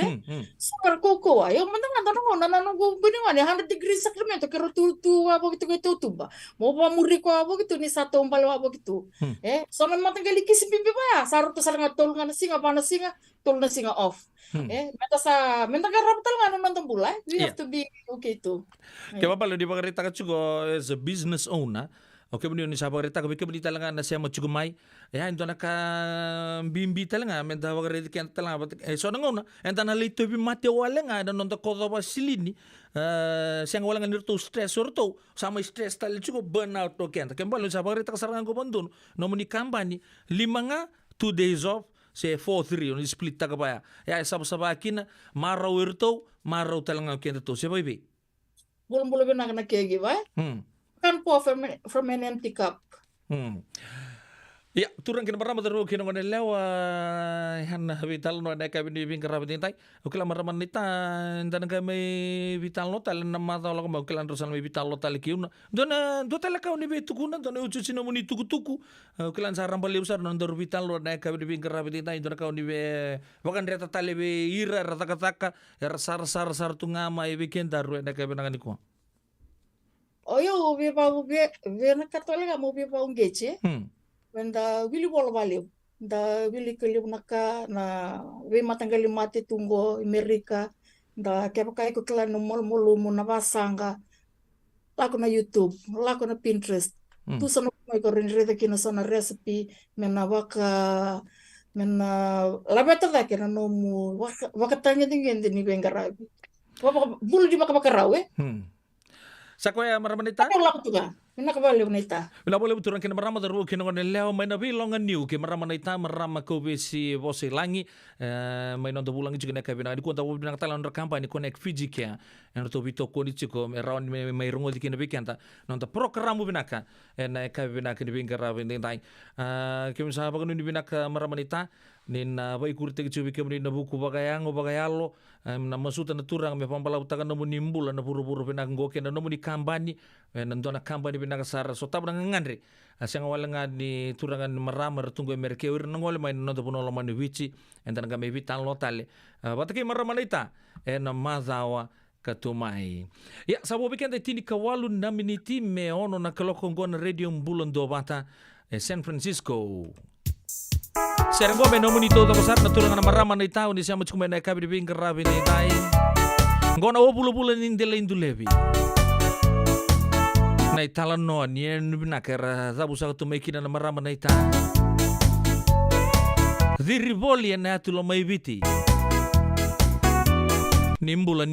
super koko yung manda nga tanong na nanong biningan 100 degrees Sacramento kero tu abo gitu gitu tuba. Mo pa muri ko abo gitu ni sato umpalo abo gitu. So na matanggali kisim bibi ba? Saro to sa nga tol nga singa pa na singa tol na singa off. Meta sa mendagarap talaga nang bulay. We have to be okay too. Kaya pa pala di ba karita ka chugo as a business owner Okay, buni ni sabar reta ke bini talanga na siya machugumay. Ya ito na ka bimbi talanga menta wagare kan talanga so nangona enta na lito bi mate wala nga da non ta kodo ba silini siang wala nga nirto stress orto sama stress tal chuko burnout to kenta kembalo sabar reta kasarangan ko bandun no muni kambani 5 nga 2 days off se 4-3 on split ta kabaya ya sabab kina maraw irto maraw talanga kenta to se baby Bulan-bulan na kegi ba? Kan po from an empty cup. Ya, turang kina marama daru kina ngone lewa han vital no na kabini bin karabi tintai. Ukila marama nita ndan kami vital no tal na mata lo ko ukila rosan mi vital lo tal kiuna. Dona do tal ka ni betu kuna dona ucu sino muni tuku-tuku. Ukila saram bali usar non daru vital lo na kabini bin karabi tintai dona ka ni be bakan reta tal be ira rata kataka sar tungama e weekend daru na kabini ngani ko. Oyo ubi pa na katolika mo ubi pa ungeche. Wenda wili bola baliu da wili keliu naka na we matanggali mati tunggo Amerika da kepa ko klan no mol mo na basanga lako na YouTube lako na Pinterest tu sono mai ko renrete kina sona recipe mena waka mena labeta da kina no mu waka tanya dingende ni bengarabi bulu di baka rawe Sakoya maramanita? Ako lang ito ka. Minakabaliw na ita. Wala boleh betul kena marama daru kena ngone leo mai na bilongan niu ke marama na ita marama ko besi vosi langi mai non bulang juga nak bina di konta bo bina talan kampanye connect Fiji kia en to bito ko ni chiko around mai rongo di kena bikanta non ta program bina ka en ka bina ke binga ra bin dai ke misa ba ni bina ka marama ita nin ba ikurte ke chubi ke ni na buku bagayang bagayalo na masuta na turang me pampala utakan no nimbul na buru-buru bina ngoke na no ni kampanye en dona kampanye bina kasar so tab nang ngandre asyang wala nga ni turangan marama tunggu merke wir nang wala mai no to puno mani wichi entan kami vital lotale batake marama ita en mazawa katumai ya sabo weekend tini kawalu na miniti me ono na kalokongona radio mbulon do bata San Francisco Serbo me nomuni todo besar na turangan marama ita undi siya machkume na kabi bin karabi ni tai ngona o bulu-bulu nin dele indulebi na itala no ni na kera zabu sa to mekina na marama na ita di rivoli na tulo mai viti nimbula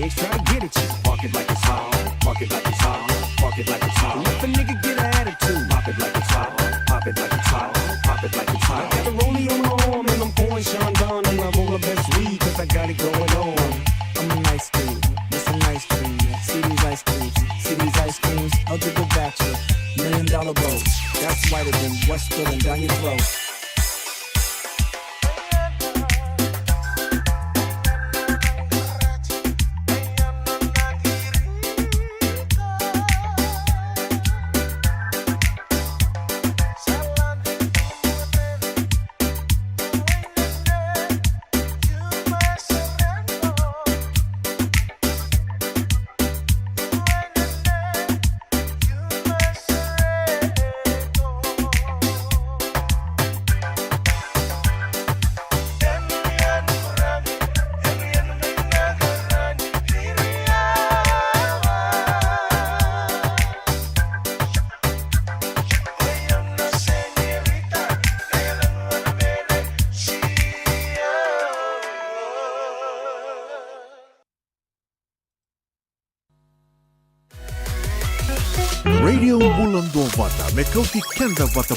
chicks try to get at you. Park it like it's hot, park it like it's hot, park it like it's hot. If a nigga get an attitude, pop it like it's hot, pop it like it's hot, pop it like it's hot. I got the rollie on my arm and I'm pouring Sean Don and I roll the best weed cause I got it going on. I'm a nice dude, with some nice cream. See these ice creams, see these ice creams. I'll do the bachelor, $1 million boat. That's whiter than what's spilling down your throat. Radio Bulan Dua Vata me kau ti kenda vata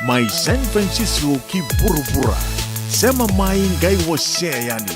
mai San Francisco ki bura-bura sema mai ngai wase yani.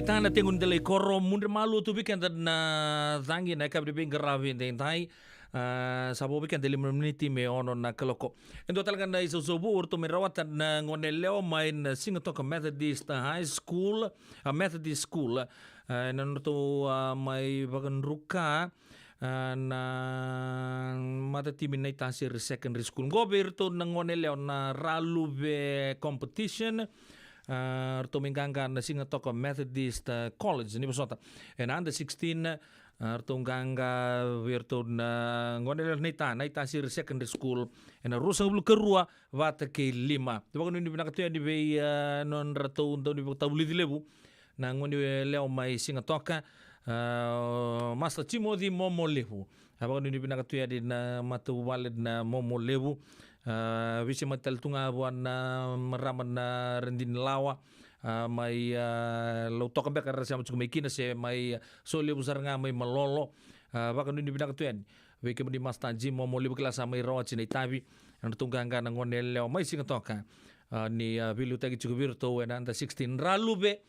itana tengun dele koro munde malu tu weekend na zangi na kabri bingaravi dentai sabo weekend dele meniti me ono na kaloko endo talaga na isusubu urto merawat na ngone leo main Singatoka Methodist High School Methodist School nanto mai bagan ruka na mata timi na itasir secondary school goberto na ngone leo na ralube competition Artominganga na Singatoka Methodist College ni basota and under 16 Artonganga virto na ngone nita sir secondary school and rusa bulu kerua vata ke 5 dibago ni binakatu di be non rato undo ni tabuli dilebu na ngone leo mai Singatoka Master Timothy Momolevu abago ni binakatu di na matu walid na Momolevu visi matal tunga buan meraman na rendin lawa mai lo toka be karena siam cukup mekina se mai soli besar nga mai malolo bahkan ni binak tuen we kemudi mas tanji mo moli kelas mai rawa cina tabi ang tunggang na ngonel leo mai Singatoka ni bilu tagi cukup virto and under 16 ralube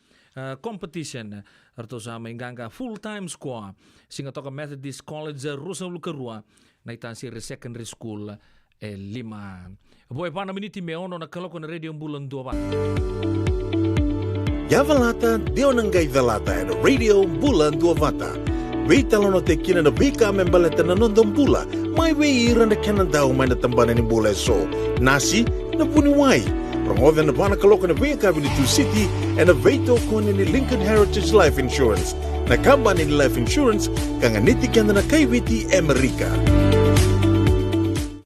competition arto sa mai ganga full time squad Singatoka Methodist College rusa lukerua na itasir secondary school 5. Boy pana miniti me ono na kaloko na radio bulan 2 ba. Yavalata deo nangai dalata na radio bulan 2 vata. Weita lono te kina na bika membaleta na nondong bula. Mai wei ira na kenan daw mai na tambana ni bula so. Nasi na puni wai. Rangoven na pana kaloko na bika vini 2 city and a veito kone ni Lincoln Heritage Life Insurance. Na kamba ni life insurance kanga niti kanda na kaiwiti Amerika.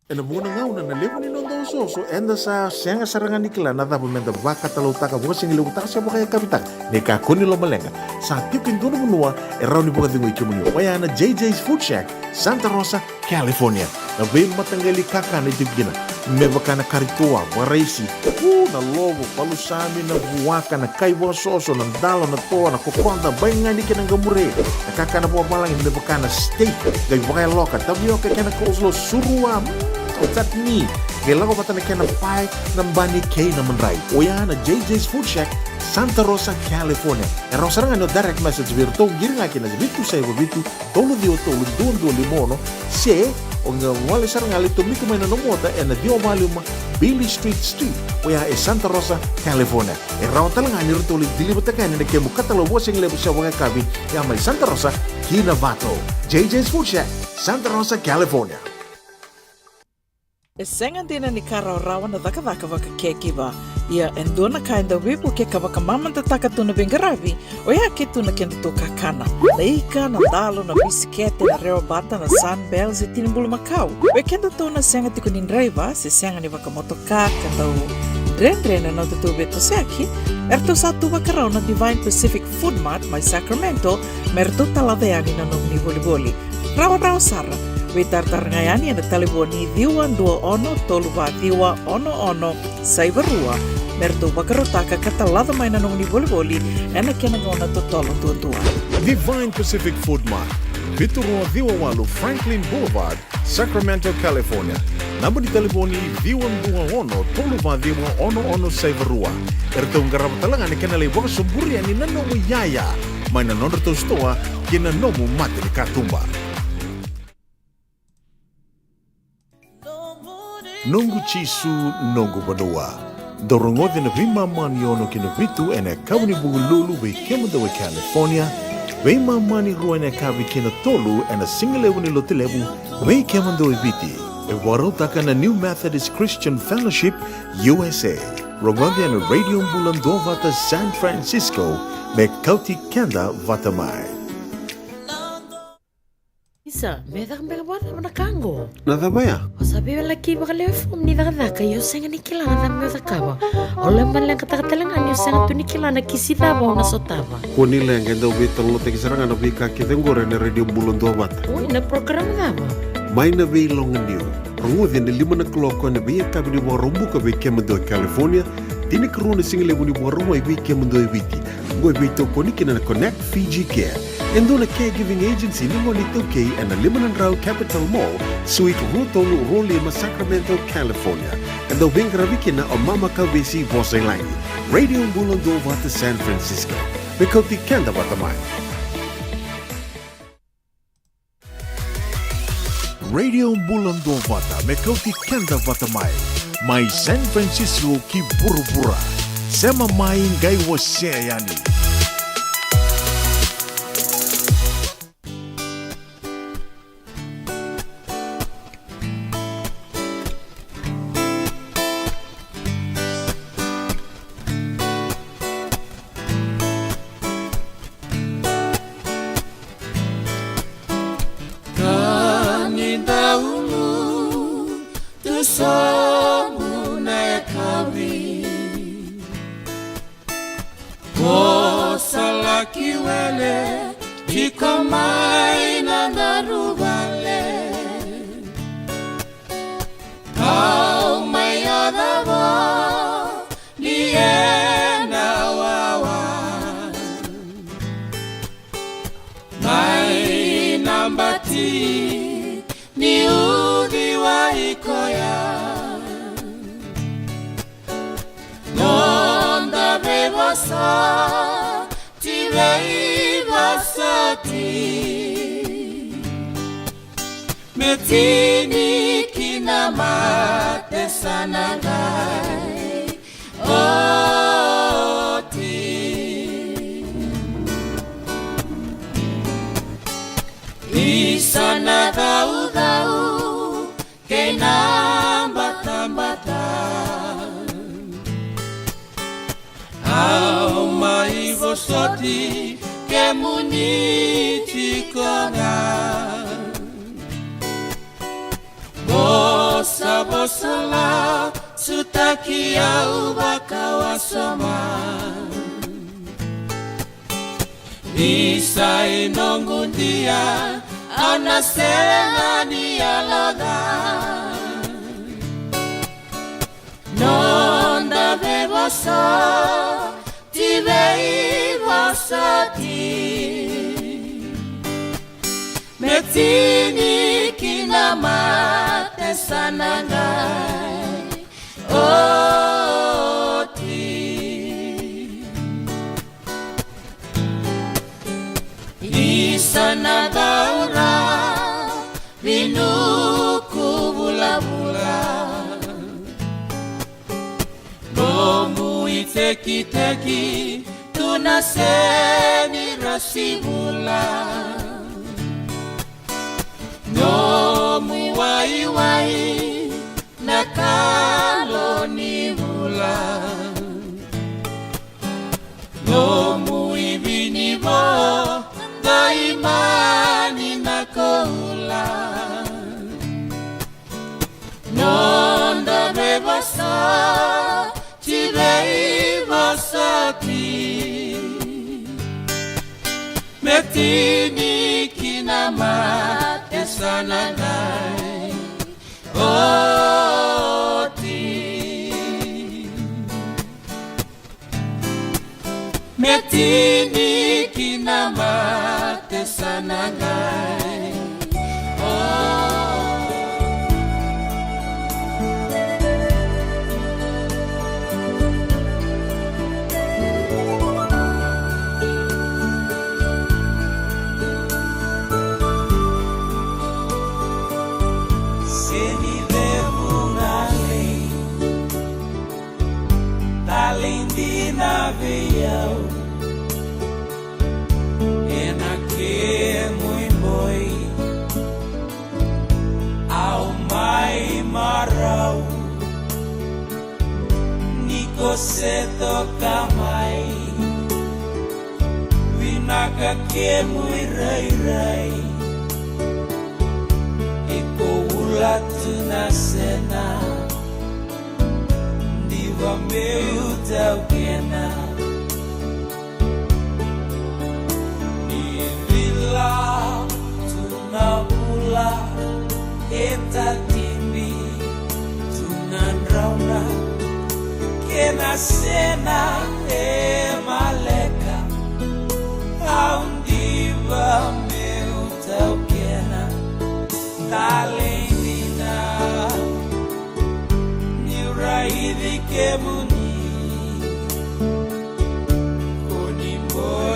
E na muna ngau na nalewa ni nondo soso enda sa senga sarangan nikla na dapat menda baka talau taka buka singi lewu taka siapa kaya kapitak ne kakuni lo malenga sa tipin dono menua erau ni buka tingu ikimuni waya na JJ's Food Shack Santa Rosa, California na bayi matanggali kaka na itibigina mebaka na karitoa waraisi na lobo palusami na buwaka na kaiwa soso na dalo na toa na kokonda bayi nga niki ng gamure na kaka na buwa malangin mebaka na steak gay bakay loka tabioka kaya na coleslaw surua Otat ni, kailangan ko pata na kaya ng pie ng bani kay na manray. O yan na JJ's Food Shack, Santa Rosa, California. E raw sarang ano direct message virto, giri nga kina bitu sa iba bitu, tolo duon limono, se, o nga wali sarang alito mito may nanumota, e na diyo mali Billy Street. O yan e Santa Rosa, California. E raw talang ani rito ulit dilibata kaya na nagkemo katalawa sing lebo siya waka kabi, yan may Santa Rosa, Kinabato. JJ's Food Shack, Santa Rosa, California. E senga dina ni kara rawa na daka waka keki ba. Ia endona kainda wipu ke kawaka mamanta taka tuna bingaravi o ia ke tuna kenda to kakana. Leika na dalo na bisikete na reo bata na sunbells e tinimbulu makau. We kenda to na senga tiku ni driver se senga ni waka motoka kanda u dren na tutu beto seaki. Erto satu waka rao na Divine Pacific Food Mart mai Sacramento merto talaveani na nung ni boli. Rawa sara. Witar ngayani na taliboni diwan 21 toluwa diwa ono saibarua merto bakarotaka katalada may nanong ni boli ena kenagona totolo tuwa. Divine Pacific Food Mart, Vitorua Viwawalu Franklin Boulevard, Sacramento, California. Namba di taliboni diwan 21 toluwa diwa ono saibarua. Ertong garap talangan ni kenalay waka suburi ani nanomu yaya. May nanonor to stoa kinanomu mati ni katumba. Nungu chisu nungu badua. Dorongote na vima mani ono kina vitu ene kawani bugululu we kemuda we California. Vima mani ruwa ene kawi kina tolu ene singalewu ni lotilewu we kemuda we viti. E warotaka na New Methodist Christian Fellowship USA. Rongote ene radio mbulando vata San Francisco me kauti kenda vata mai. Isa, medak bata na kango. Nadabaya? Sabi laki baka lefom ni daka yo senga ni kilana na medakawa. Ole man lang katakatalangan yo senga tu ni kilana kisitaba na sotaba. Kuni lang kenda ubi talo te kisarangan ubi kakitengore na radio bulondo vata. Uy, na program daba. May na be longan niyo. Rungudin na 5 na kloko na be kabini mo rumbu ka be kemendo California. Tini karuna single muni mo rumay be kemendo ibiti. Ngoy be to koniki na Connect Fiji Care. Endo na caregiving agency ni Monito K and the Liman Rao Capital Mall, Suite Rutong Rolima, Sacramento, California. And the Wing Raviki na o Mama Kavesi Voselani. Radio Bulondo Vata San Francisco. me kauti kenda watamai. Radio Bulan Dua Vata me kauti kenda watamai. Mai San Francisco ki burubura. Sema mai ngai waseayani. Metini kina mate sanagai oti Isana dau kena bata Au mai vosoti ke muniti kona Bosa la sutaki au bakawasoma Isa inongundia anaselengani aloda Nonda bebosa tibei bosati Metini kinamate sanangai oti Isana daura vinuku bula-bula Bomu iteki-teki tunaseni rasibula No muwai-wai nakalo ni bula No muibinibo daimani nakoula Nonda bebasa tibei basati Metini kinamate sanangai oti Metini kinamate sanangai Naviau enake muy boy au mai marau niko seto kamai vinaka ke muy rai iko ulat na sena diva meu tau kena Tunapula eta timbi tunan rauna kena sena maleka aundiva meu tau kena talendina ni raidi kemuni koni boy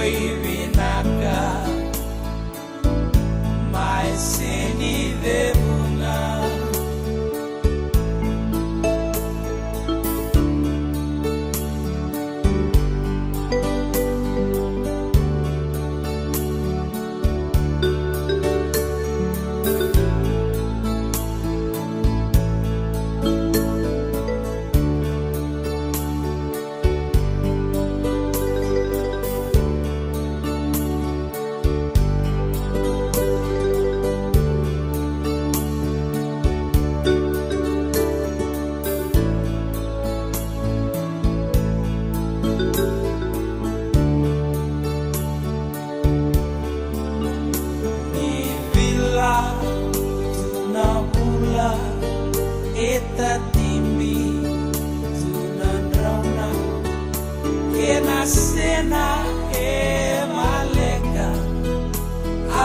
kena e maleka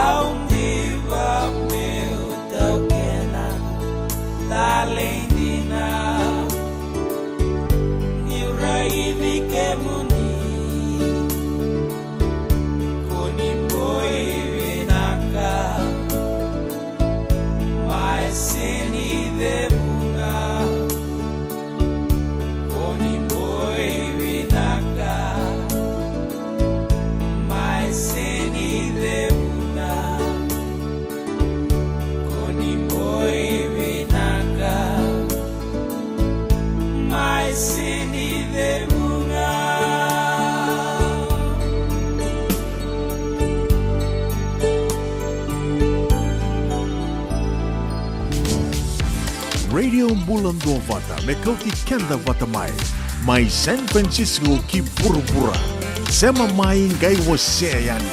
aundiva meu tau kena talendina ni raivi ke muni koni boy vinaka mai seni de bunga koni boy vinaka mai seni de bunga koni boy vinaka mai seni de bunga. Radio Bulan Dua Vata, Mekauki Kenda Vata Mai San Francisco ki pura-pura. Sema mai ngai wase yani.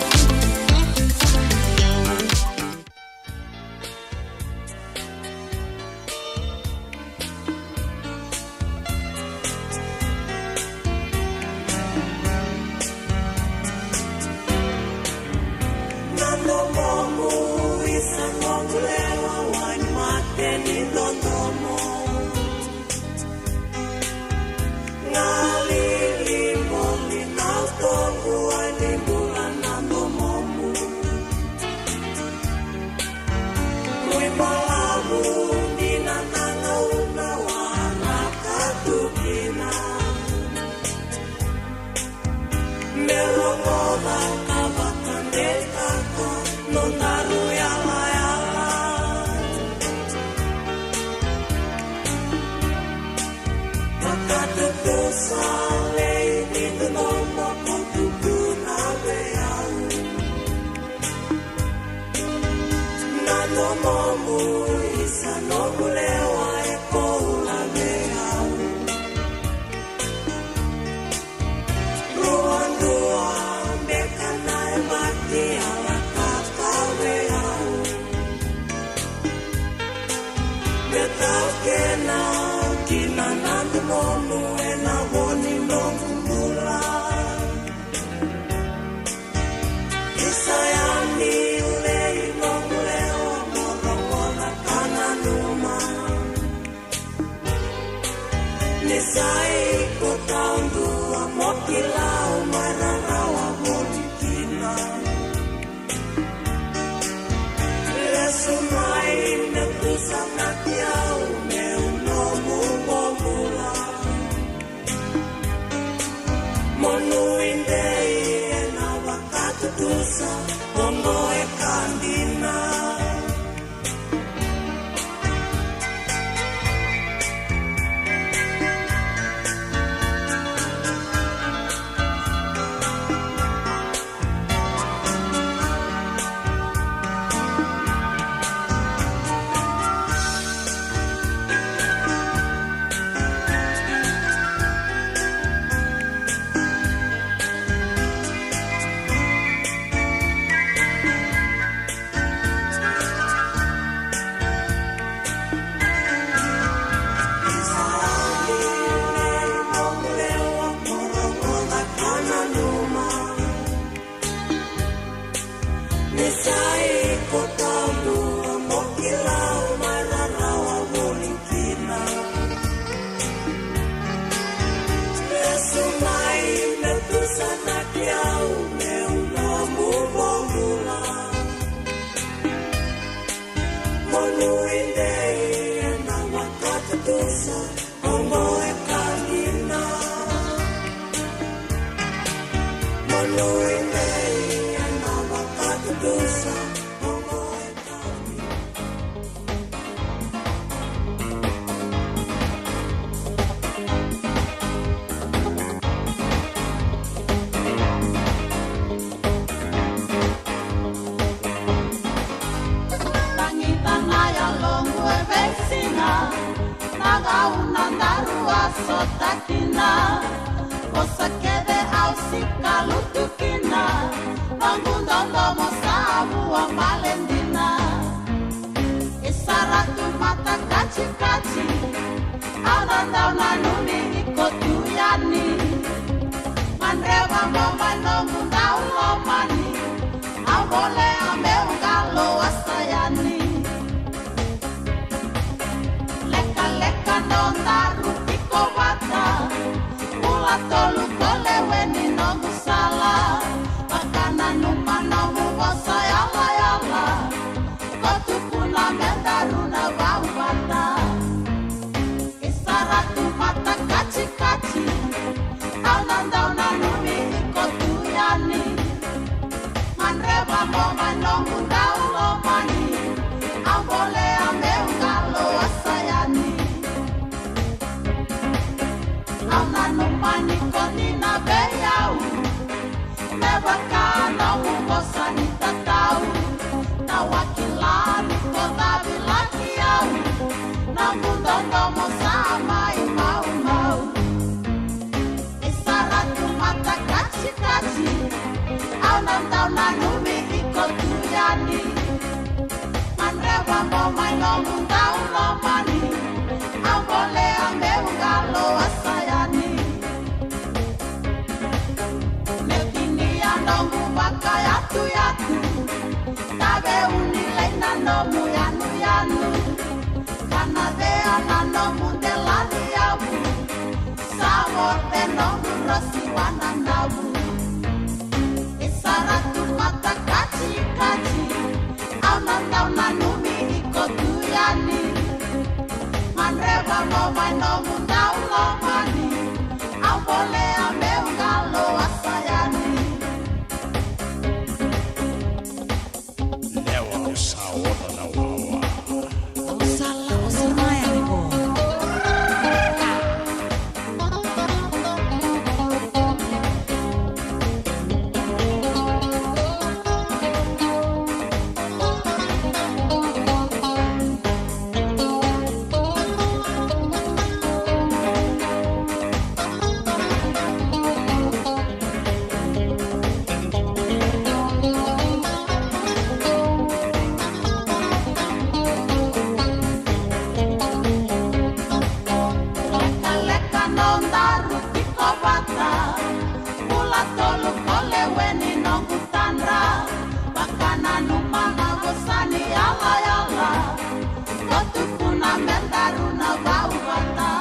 Ananda nani iko tuyani, manrewa mo mai no mundau lo mani Avole a meu galo asayani Leka leka no naru piko wata Ula tolu kole weni no musala Pakana numa no mubosa yala yala Kotu kuna mendaruna wawata Isaratu mata kachi kachi Aunanda una numi kotu yani Manreba mo manongu daulo mani Avole a meu galo asayani Auna numani konina beyau Neba kana mubosa ni tatau Na wakilani kodabi laki au Na mundondo mo sama i mau mau Isaratu mata kachi kachi Aunanda una numi ikotu yani Manreba mo manongu daulo mani Avole a meu galo asayani Netini anongu waka yatu yatu Tabe unile nanomu yanu yanu Kanade ananomu delani yabu Sawo tenongu rosi wananabu Isaratu mata kachi kachi Aunanda unanumi ikotu yani Manreba mo manongu daulo mani Avole a meu galo asayani Lewa usawa na wawa. Usala usamaya ni bo Leka leka no ndaru piko bata Mula tolu kole weni no kutandra Bakana numana gosani yala yala Kotu kuna mendaru na bau bata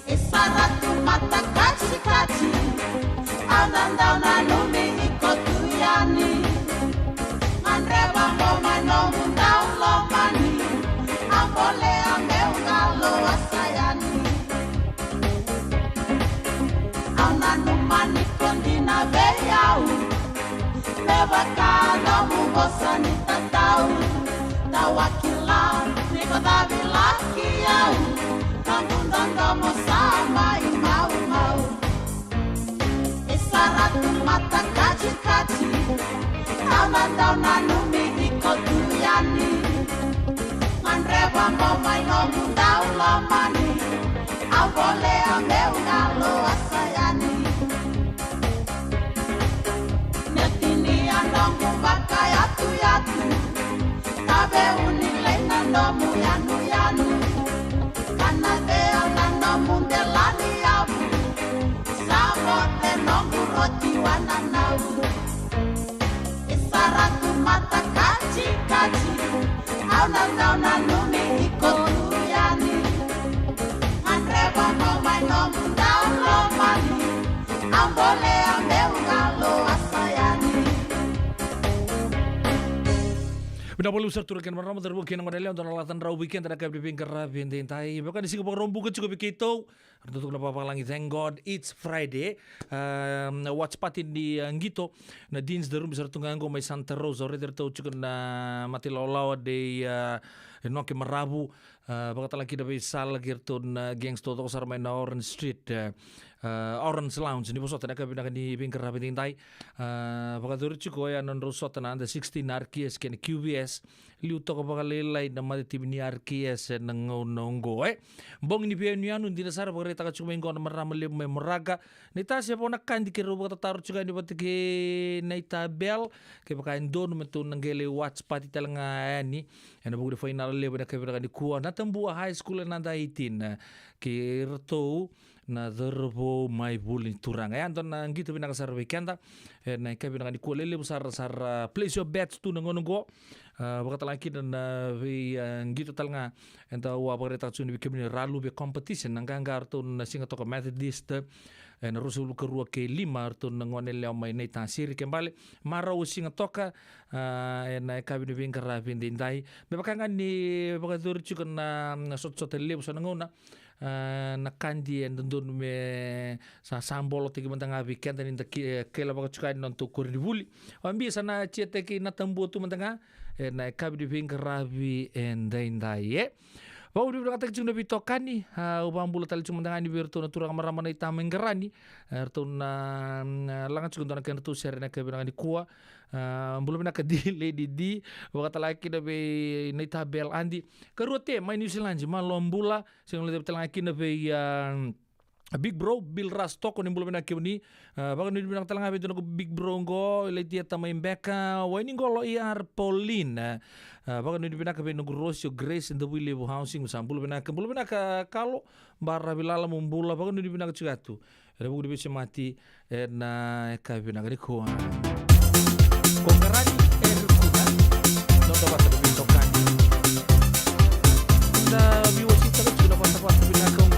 Isaratu mata kachi kachi Aunanda una numi ikotu yani Manreba mo manongu daulo mani Avole a meu galo asayani Auna numani kondina beyau Neba kana mubosa ni tatau Tawakila niko dabi laki yau Nangundanga mo sama i mau mau Isaratu mata kachi kachi Aunanda una numi ikotu yani Manreba mo manongu daulo mani Avole a meu galo asayani Netini anongu waka yatu yatu Tabe unile nanomu yanu yanu Kanade ananomu delani yabu Samo tenongu roti wananau Isaratu mata kachi kachi Aunanda una numi ikotu yani Manreba mo manongu daulo mani Avole a meu galo asayani Pinapalo usar turakan marama terbuka kena madalya untuk alatan rau weekend ada kabel bingkar rabi entai. Bahkan isi kepang rombu ke cukup begitu. Untuk kenapa langi thank God it's Friday. Watch party di Ngito. Na dins darum besar tunggango may Santa Rosa. Order tau cukup na mati law de noke marabu. Bahkan lagi dapat sal girton gengs toto sar main Orange Street. Orange Lounge ni bosot na kabinakan di bingkar rabi entai. Bahkan turu cukup ya non rosot na anda 16 RKS ken QBS liuto ko pakalilay na matitib ni RKS ng nonggo bong ni piyan niya nun dinasara pakarita ka chumayin ko na maramali may maraga nita siya po nakandi kiro ba tataro chuga ni batiki na itabel kaya pakain doon naman nang gele watch pati talang ni ano po final level na kaya ni kuha natambua high school na nanda 18 kirto na derbo mai bulin turanga ya anton na gitu binaka sar weekenda na ka binaka ni kulele sar place your bets tu ngono go bakata laki dan we gitu talanga enta wa bareta tsuni bikemni ralu be competition nanga ngarto na singa to Methodist na rusul kerua ke 5 arto ngone leo mai nei tasiri kembali mara usinga toka na ka bini vingara vindindai be bakanga ni bakadur chukan na sot lebo sanangona na kandi and don me sa sambolo tigi mantanga weekend in the kela baka chukai non to kurivuli ambi sana chete ki na tambu tu mantanga na kabdi vingara vi and dai Bau di belakang tak cuma bitokani, ubang bulu tali cuma dengan biar tu naturang marama na itameng gerani, tu na langan cuma dengan kena tu share nak bilang di kuah, belum nak kedile di, waktu lagi nabe na itabel andi, keruate main New Zealand cuma lombula, sehingga lebih lagi nabe Big Bro Bill Rasto ko nimbulo na kini bagan ni binang talang habit ko Big Bro go letia tamay beka waining go lo IR Pauline bagan ni binang kabin ko Rosio Grace in the Willie Housing sambulo binang ka kalo barra bilala mumbula bagan ni binang chigatu era bugu di mati na kabin na ko kongarani kuna no to basta binto kan na biwasita ko na basta binang ko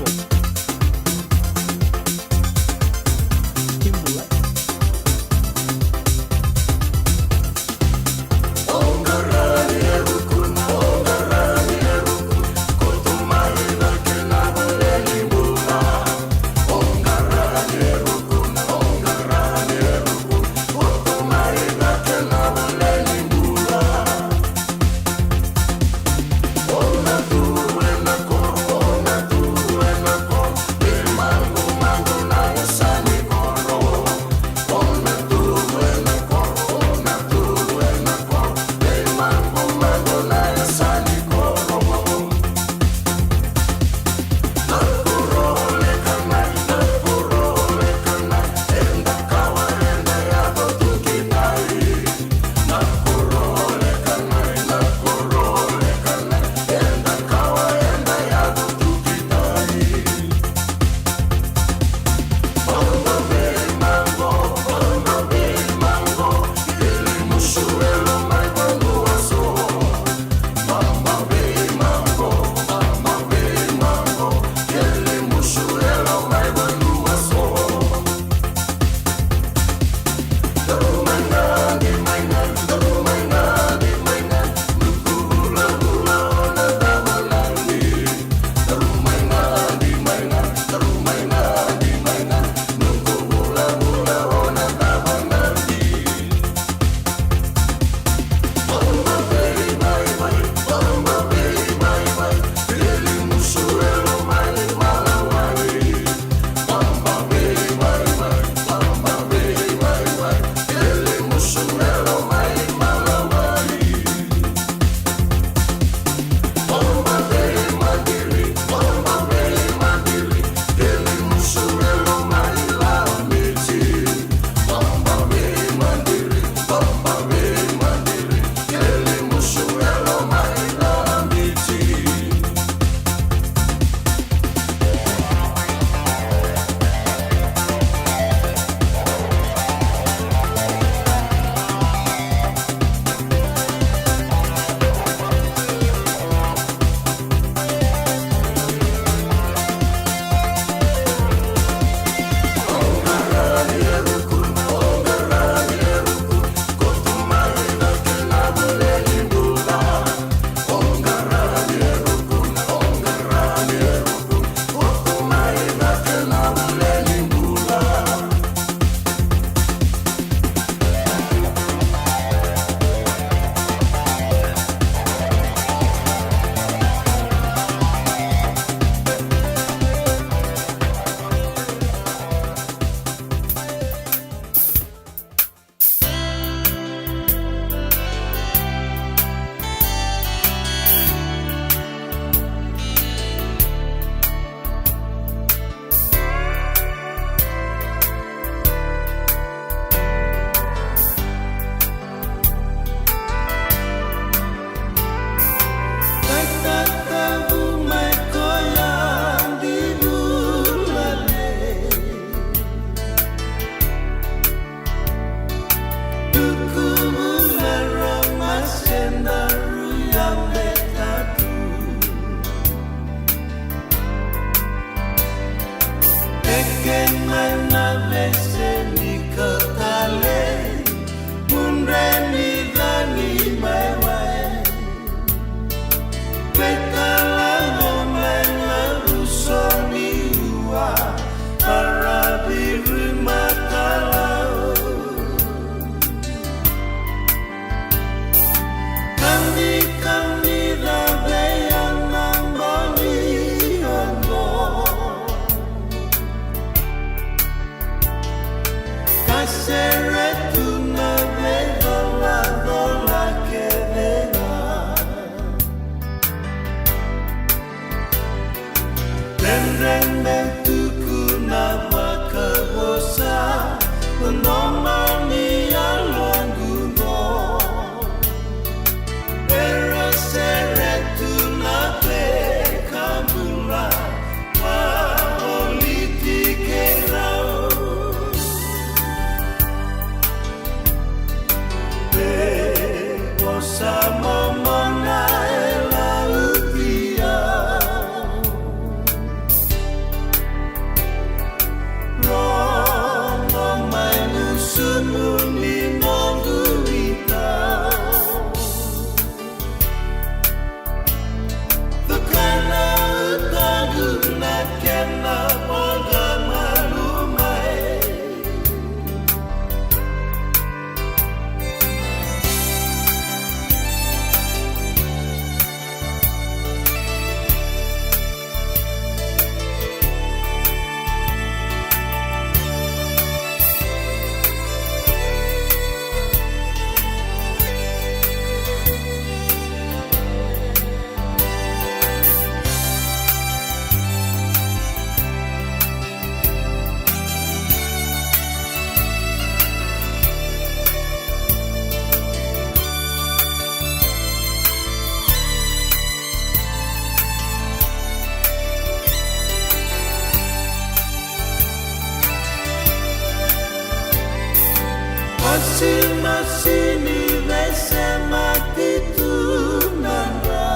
Masini vesema titunanga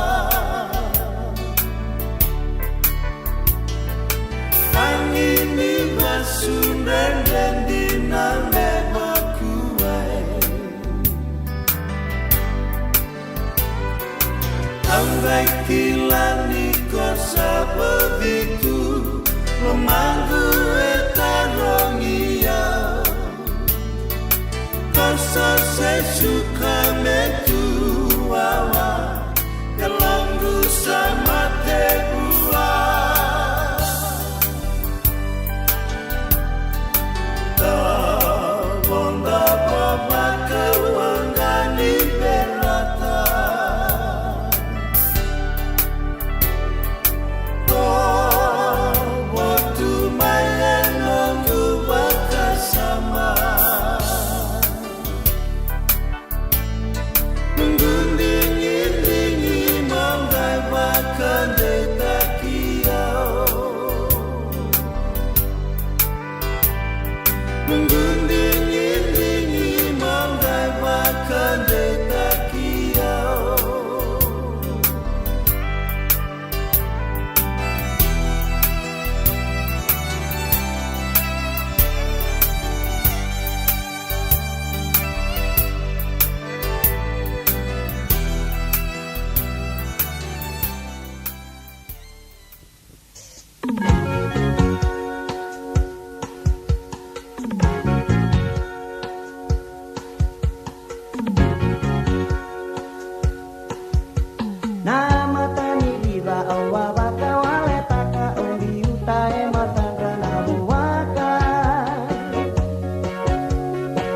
Angini vasundan dan diname bakuai Ambai kilani kosa begitu Lemanggu etarongia Kosa sesuka metuawa Kelanggu sama tebula Bonda baba kewangani berata Waktu mayan nunggu bakasama Menggunding-indingi manggai bahkan dekat kiau Menggunding-indingi manggai bahkan dekat kiau Nama tani diva awa waka wale taka umbi utae matandra nabu waka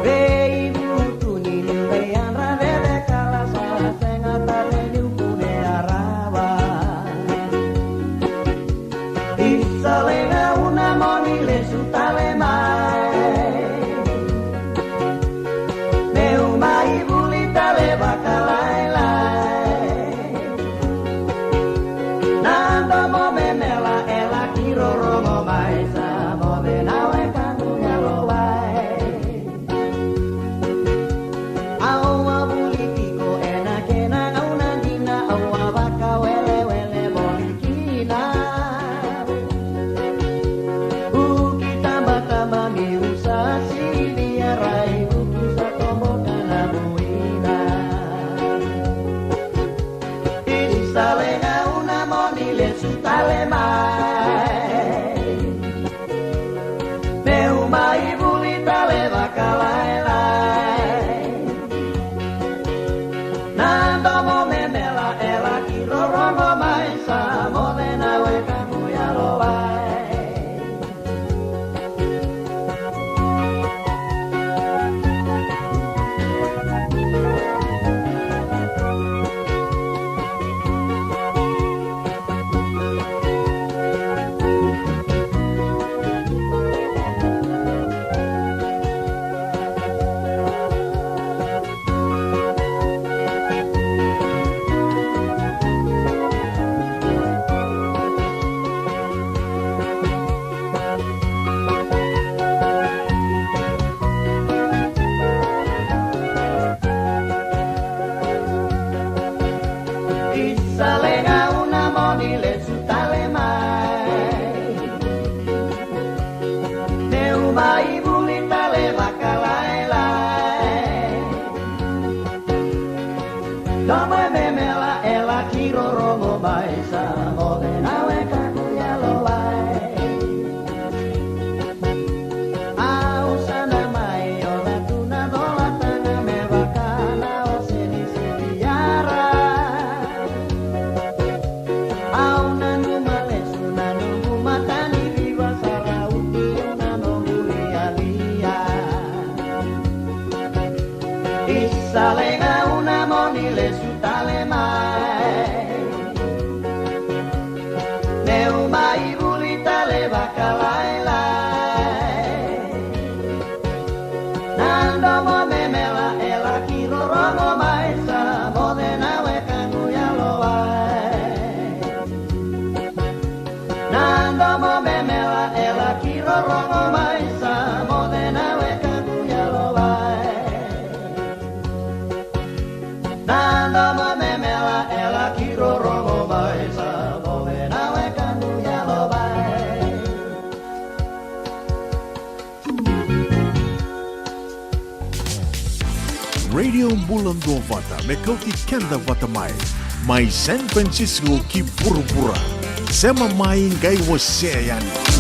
Veibu tuni nimbeyan radede kala salah sengata renyuku de araba Isalenga una monile sutale mai Meuma ibu litale bakalai Nando mo memela ela kiroro mo maisa mo benawe kanu yalo wai Awa bulikiko enakena auna dina awa baka wele wele bolikina Uki tamba miusa silia rai uki satomo kana buina Isalenga monile sutale mai Meu mai bulitale bakalai lai Nando mo memela ela kiroro mo mai sa mo benawe kamu yalo wai Isalenga una monile sutale mai Meu mai bulitale bakalai lai Domo memela ela kiroro mo baisa mo benawe kaku yalo wai Au sana mai ola tuna dola tanga me bakana o seni sediara Aunanu malesu nanu matani viva sarauti unano mulialia Isalenga una monile sutale mai Meu mai bulitale bakalai lai Nando mo memela ela kiroro mo mai sa mo denawe kanu yalo wai Nando mo memela ela kiroro mo mai sa mo denawe kanu yalo wai Radio Bulan Dua Vata, me kau ki kenda vata mai. Mai San Francisco ki pura-pura. Sema mai ngai wase yani.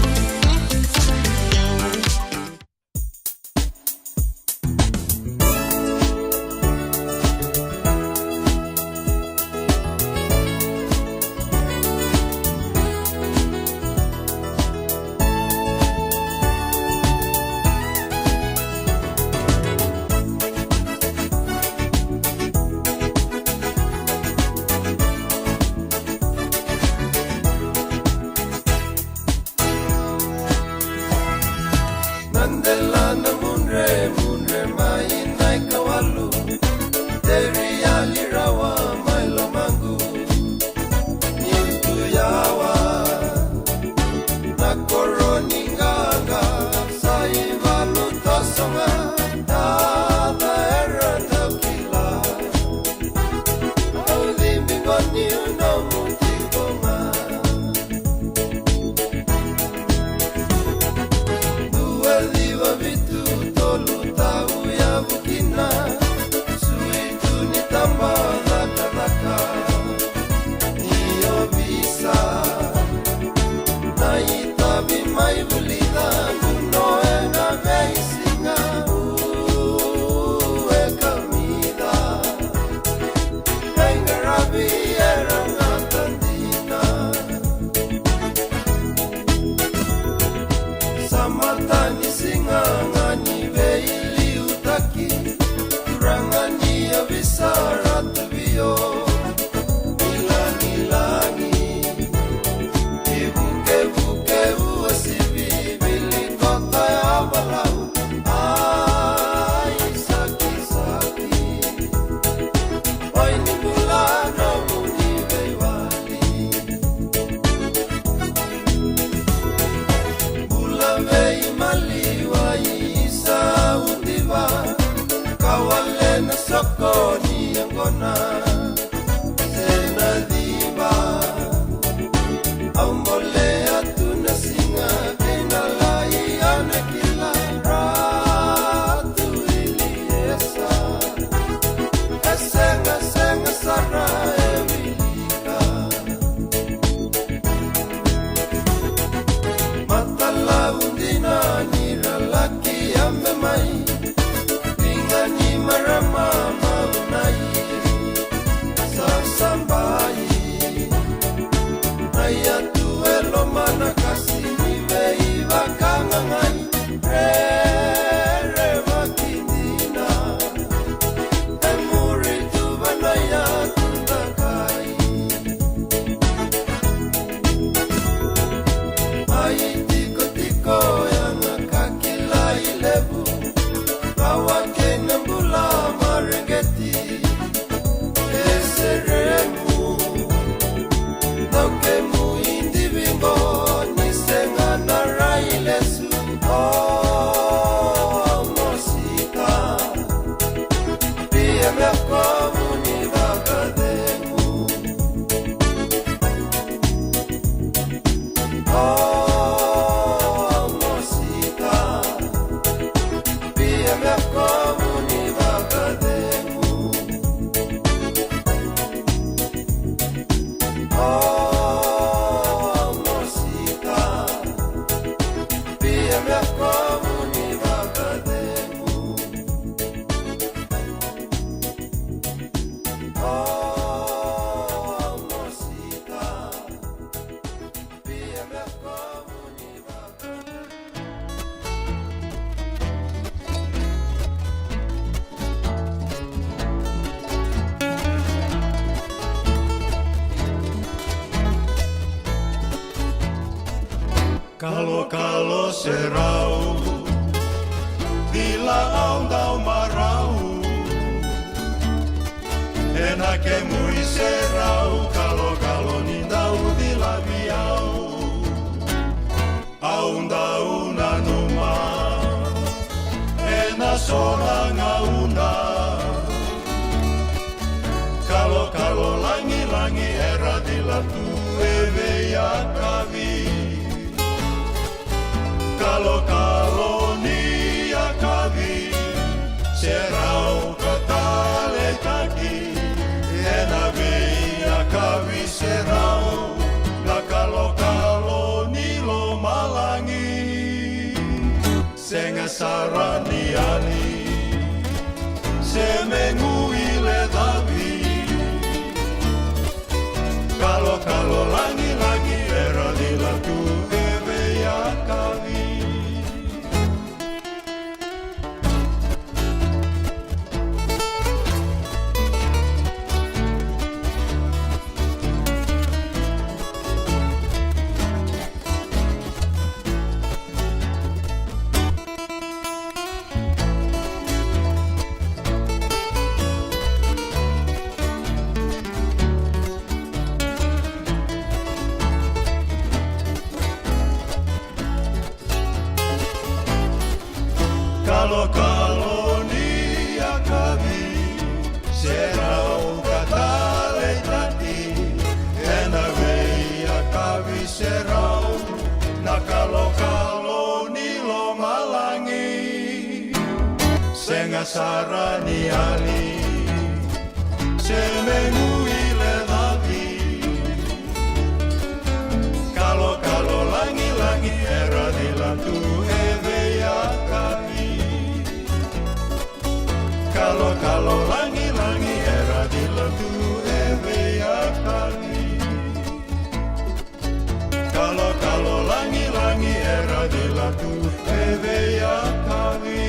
Kalo serau Dila au dau marau Enake mui serau Kalo ni dau dila biau Au dau na numa Ena sora ngauna Kalo langi era dila tu ya kavi Kalo ni akavi serau kata senga saraniali se menguile davi kalo langi era di la tu eve ya kavi Kalau ni akavi serau katale tati ena vei akavi serau na kalau ni lo malangi senga sarani ali semenguile davi kalau langi era di lantu eve akavi kalau langi era di lantu eve akavi kalau langi era di lantu eve akavi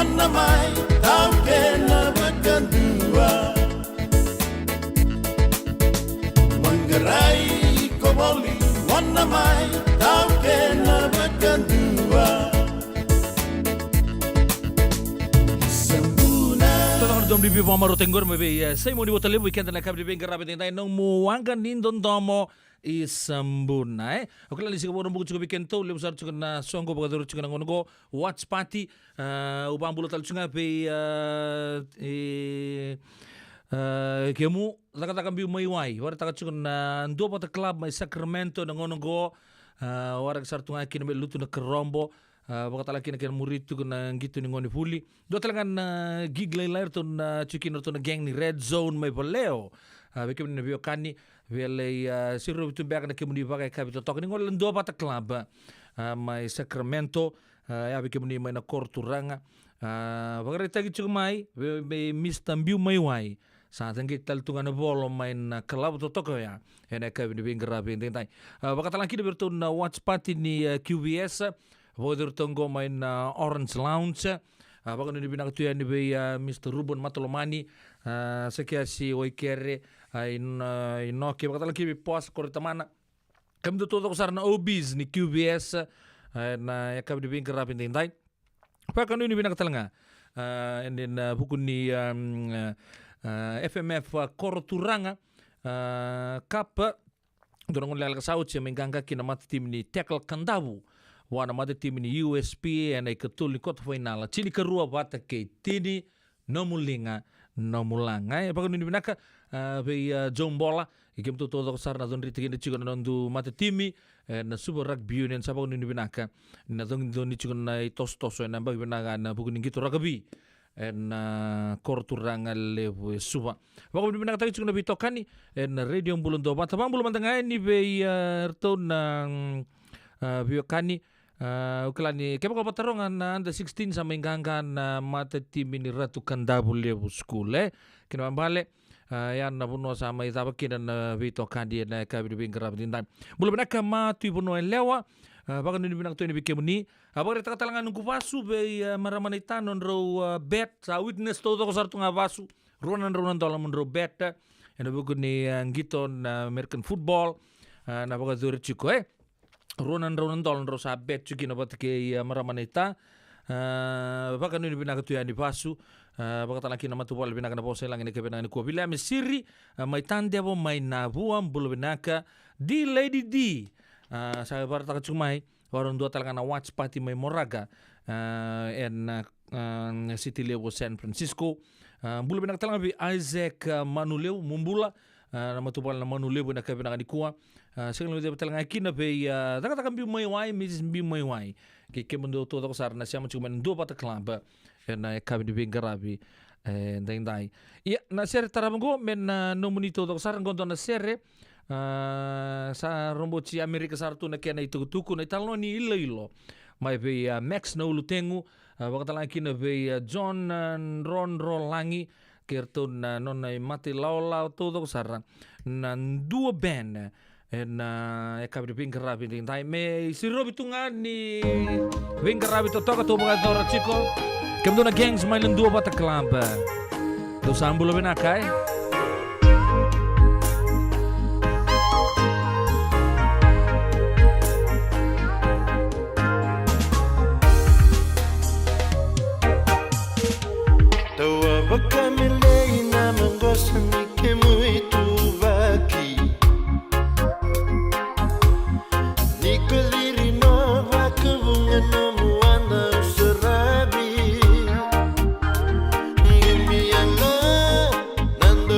wana mai tau kena berkendua Manggarai koboli wana mai tau kena berkendua Dom di Viva Maro Tenggor mebe sai mo di botale weekend na kabri ben grabe tin tay nang muanga nindon domo isambuna okela li siguro buku cukup weekend to le usar cukup na songo bagador cukup na ngono watch party ubang bulo tal cunga be kemu taka bi mai wai war taka cukup na ndo pata club mai Sacramento na ngono war sar tunga kin be lutu na kerombo Bakal lagi nak murid tu kena gitu ni ngoni puli. Dua telangan gig lain tu na cikin tu na gang ni Red Zone mai boleo. Bekim ni bio kani vele siru tu bag na kemudi pakai kabito tok ni ngol dua pata club mai Sacramento ya bekim ni mai na Korturanga. Bakal tagi cuk mai be Mr. Biu mai wai. Saat yang kita tu kan bolo main club tu tok ya. Enak kabin di grabe tentai. Bakal lagi dia bertu na watch party ni QBS. Voder tonggo main Orange Lounge. Bagan ni binak tu ni be Mr. Ruben Matolomani. Sekia si Oikere inoke bakal lagi be pos kortamana. Kami tu tok sarna OBs ni QBS na yakab di bin kerapin tintai. Bagan ni binak telanga. And then buku ni FMF Korturanga Cup dorong lel kasau che mengangka kina mat tim ni Tackle Kandavu. Wana mada tim ni USP and iketul ni kota final. Cili kerua bata ke tini nomulinga nomulanga. Bago ni binaka be John Bola ikem tu todo sarna don riti ni chigon nondu mata timi na Super Rugby Union sabago ni binaka na don ni chigon na tos na bagi binaka na buku ni gitu rugby na Korturanga lewe suba. Bago ni binaka tagi chigon na bitokani na radio bulun do bata bang bulun mantangai ni be erton biokani ukelani kaya kalau pertarungan under 16 sama inggangan mata tim ini Ratu Kandavu level school kena balik yang nabuno sama itaba kina na vito kandi na kabi bin grab dindan belum nak matu ibuno lewa bagan ni binak tu ni bikemuni abang reta talangan nunggu vasu be maramanita non ro bet sa witness todo ko sartu ngavasu ronan dolam ro bet ena buku ni ngiton American football na baga zuri chiko Ronan tolong rosa bet cuci na bat ke maramanita baka ni binaka tu ya di pasu baka talaki na matupal binaka na pose lang ni ke binaka ni ko bila mesiri mai tande abo mai nabuam bulu binaka di Lady D sa bar ta cumai waron dua talaga na watch party mai Moraga en City Level San Francisco bulu binaka talaga bi Isaac Manuleu mumbula na matupal na Manuleu binaka binaka ni kuwa Sekarang kita betul ngaji na be tak biu mai wai misis biu mai wai ke mundo todo ko sarna siamo cuma dua pata club na kabi di bengarabi dai ya na sere tarabango men nomuni todo ko sarna gondo na sere sa romboci Amerika sartu na kena itu tuku na italo ni ilo mai be Max no lutengu bakal lagi na be John Ron Rolangi kerton non mati lau todo ko sarna na dua band en kabi bingarabi din tai me si robi tungan ni bingarabi to toka to mga dora chiko kemdo na gangs mailan dua bata club to sambulo benakai tawa bakamile na mangosan kemu itu vaki Nando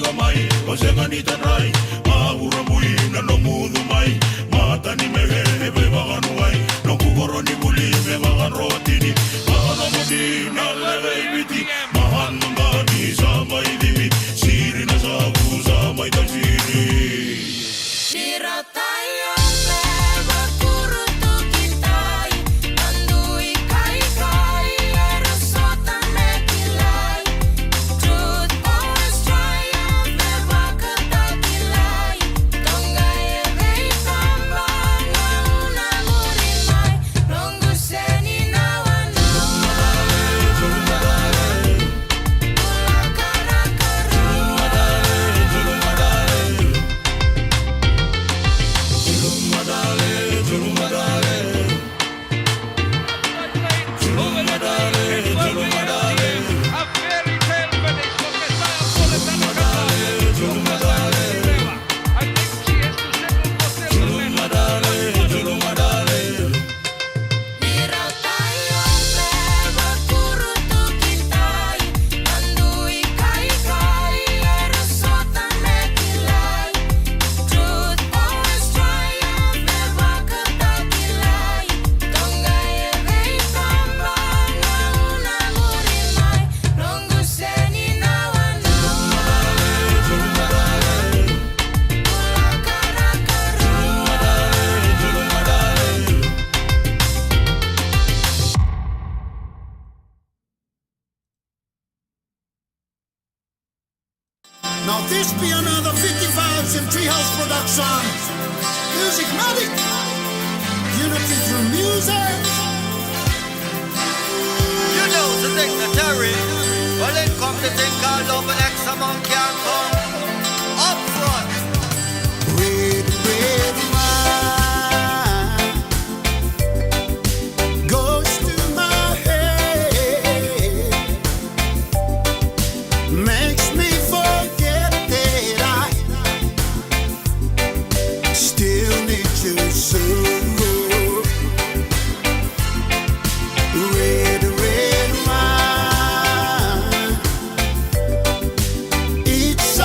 sa mai o se ngani tanai mahura mui na no mudu mai mata ni mehe e be baganu ai no kugoro ni buli me bagan rotini mahana mudi na leve ibiti mahana ngani sa mai divi siri na sa sa mai da siri Diratayo leva kurutu kitai Andui kai kai erosota mekilai Truth always triumph never katakilai Tonga evei kamba na una murimai Rongu seni na wanawa Kula karakara Diratayo leva kurutu kitai Andui kai kai erosota mekilai Truth always triumph never katakilai Tonga evei kamba na una murimai Rongu seni na wanawa Kula karakara Now this be another 55s and Treehouse production. Music Matic. Unity through music. You know the dignitary. Well, it come to think all love and X amount can come up front. Red, red wine goes to my head, makes me forget that I still need you so. Red, red wine, it's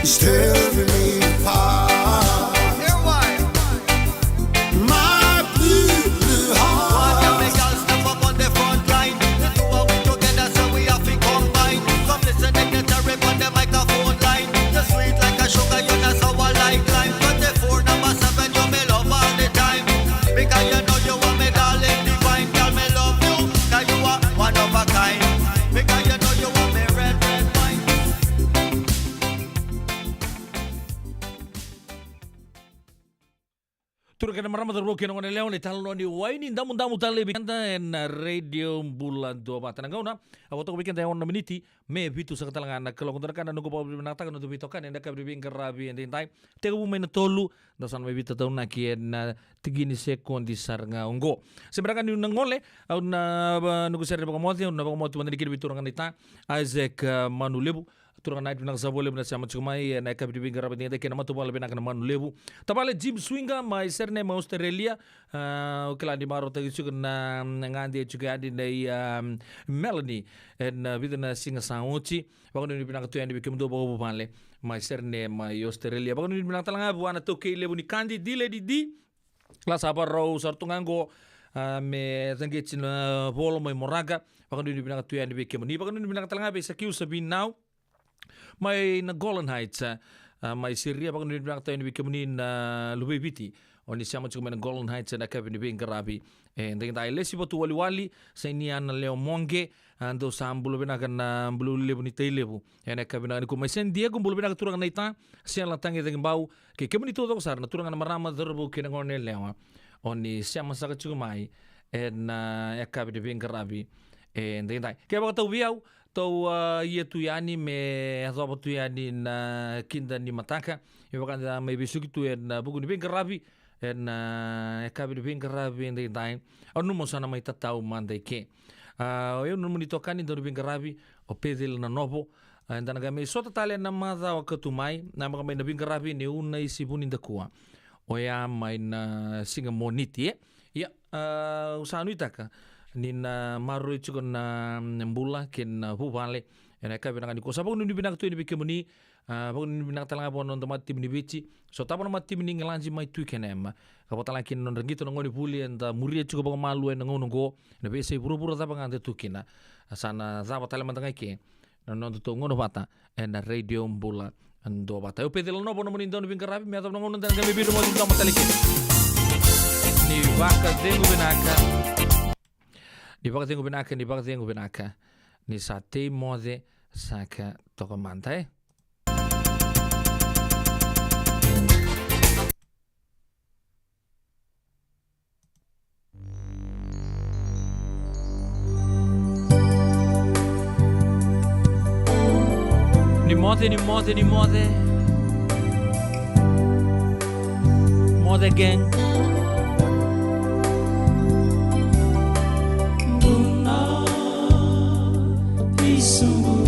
is tearing me apart. My blue heart. One of the girls step up on the front line. The two of we together, so we have to combine. Come listen, dignitary on the microphone line. You're sweet like a sugar, you're not sour like lime. 24 number 7, you me love all the time. Because you know you are me darling divine. Girl, me love you, cause you are one of a kind. Because you know you are me red wine. Turun marama terbuka nongon leon italo ni waini damu tale bikanta en radio bulan 2 mata nangona awoto bikanta on meniti me bitu sakatalangan kalau kontrakan nunggu pobre benata kan untuk bitokan en dakab bing kerabi en tintai tegu men tolu dasan me bitu tauna ki en tigini sekondi sarnga ongo sebenarnya ni nangole au na nunggu sere bakamoti na bakamoti mandiri kiri bitu rangan ita Isaac Manulebu turang naik binang sabole bina sama cumai naik kabidi bingar rabet ni kena matu bala binang kena manu lebu tabale Jim Swinga mai serne ma Australia kala di maro tagi juga na ngandi juga adi dai Melanie en bidana singa sangochi bakon ni binang tu yang dibikin do bawa bale mai serne mai Australia bakon ni binang talanga buana to ke lebu ni kandi dile di kelas apa rau sartungango me tangecin bolo mai moraga bakon ni binang tu yang dibikin ni bakon ni binang talanga be sakiu sabin now mai na Golden Heights mai Syria bakon ni bilang tayo ni bikemunin lubi biti oni siamo cuma na Golden Heights na kabin ni karabi ndeng tayo lesi botu wali sa inian na leo monge ando sambulo binakan na bulu lebu ni tayo lebu na kabin na ko mai San Diego bulu binakan turang na ita siya lang tangi deng bau ke kemuni to sar na turang na marama derbu kinangon ne lewa oni siamo sa cuma mai na kabin ni karabi ndeng tayo kaya bakal tahu biau tau ia tu yani me azoba tu yani na kinda ni mataka yo kan da me bisuki tu en buku ni karabi en kabi ni karabi en dai onu mo sana mai tatau mandai ke yo no muni tokani do ni karabi o pedel na novo en dan ga me sota tale na maza o katumai na ma me na karabi ni una isi buni da kuwa o ya mai na singa moniti ya usanu itaka nina maru itu na mbula ken hubale ena ka binang ni ko sabong ni binang tu ni bikemuni bong ni binang talanga bon on mati ni bici so tapon mati ni ngelanji mai tu kenem ka potala kin non regito ngoni puli enda muri itu ko malu en ngono go na bese buru-buru ta bang ande tu kina sana za potala mantangai ke non tu ngono bata ena radio mbula ando bata yo pedel no bono monindo ni bingarabi me atau ngono dan kami biru mo tu matalik ni vaka dengu binaka Di baka tengo binaka ni sate mode saka toko mantai. Ni mode. Mode gang. Sumbu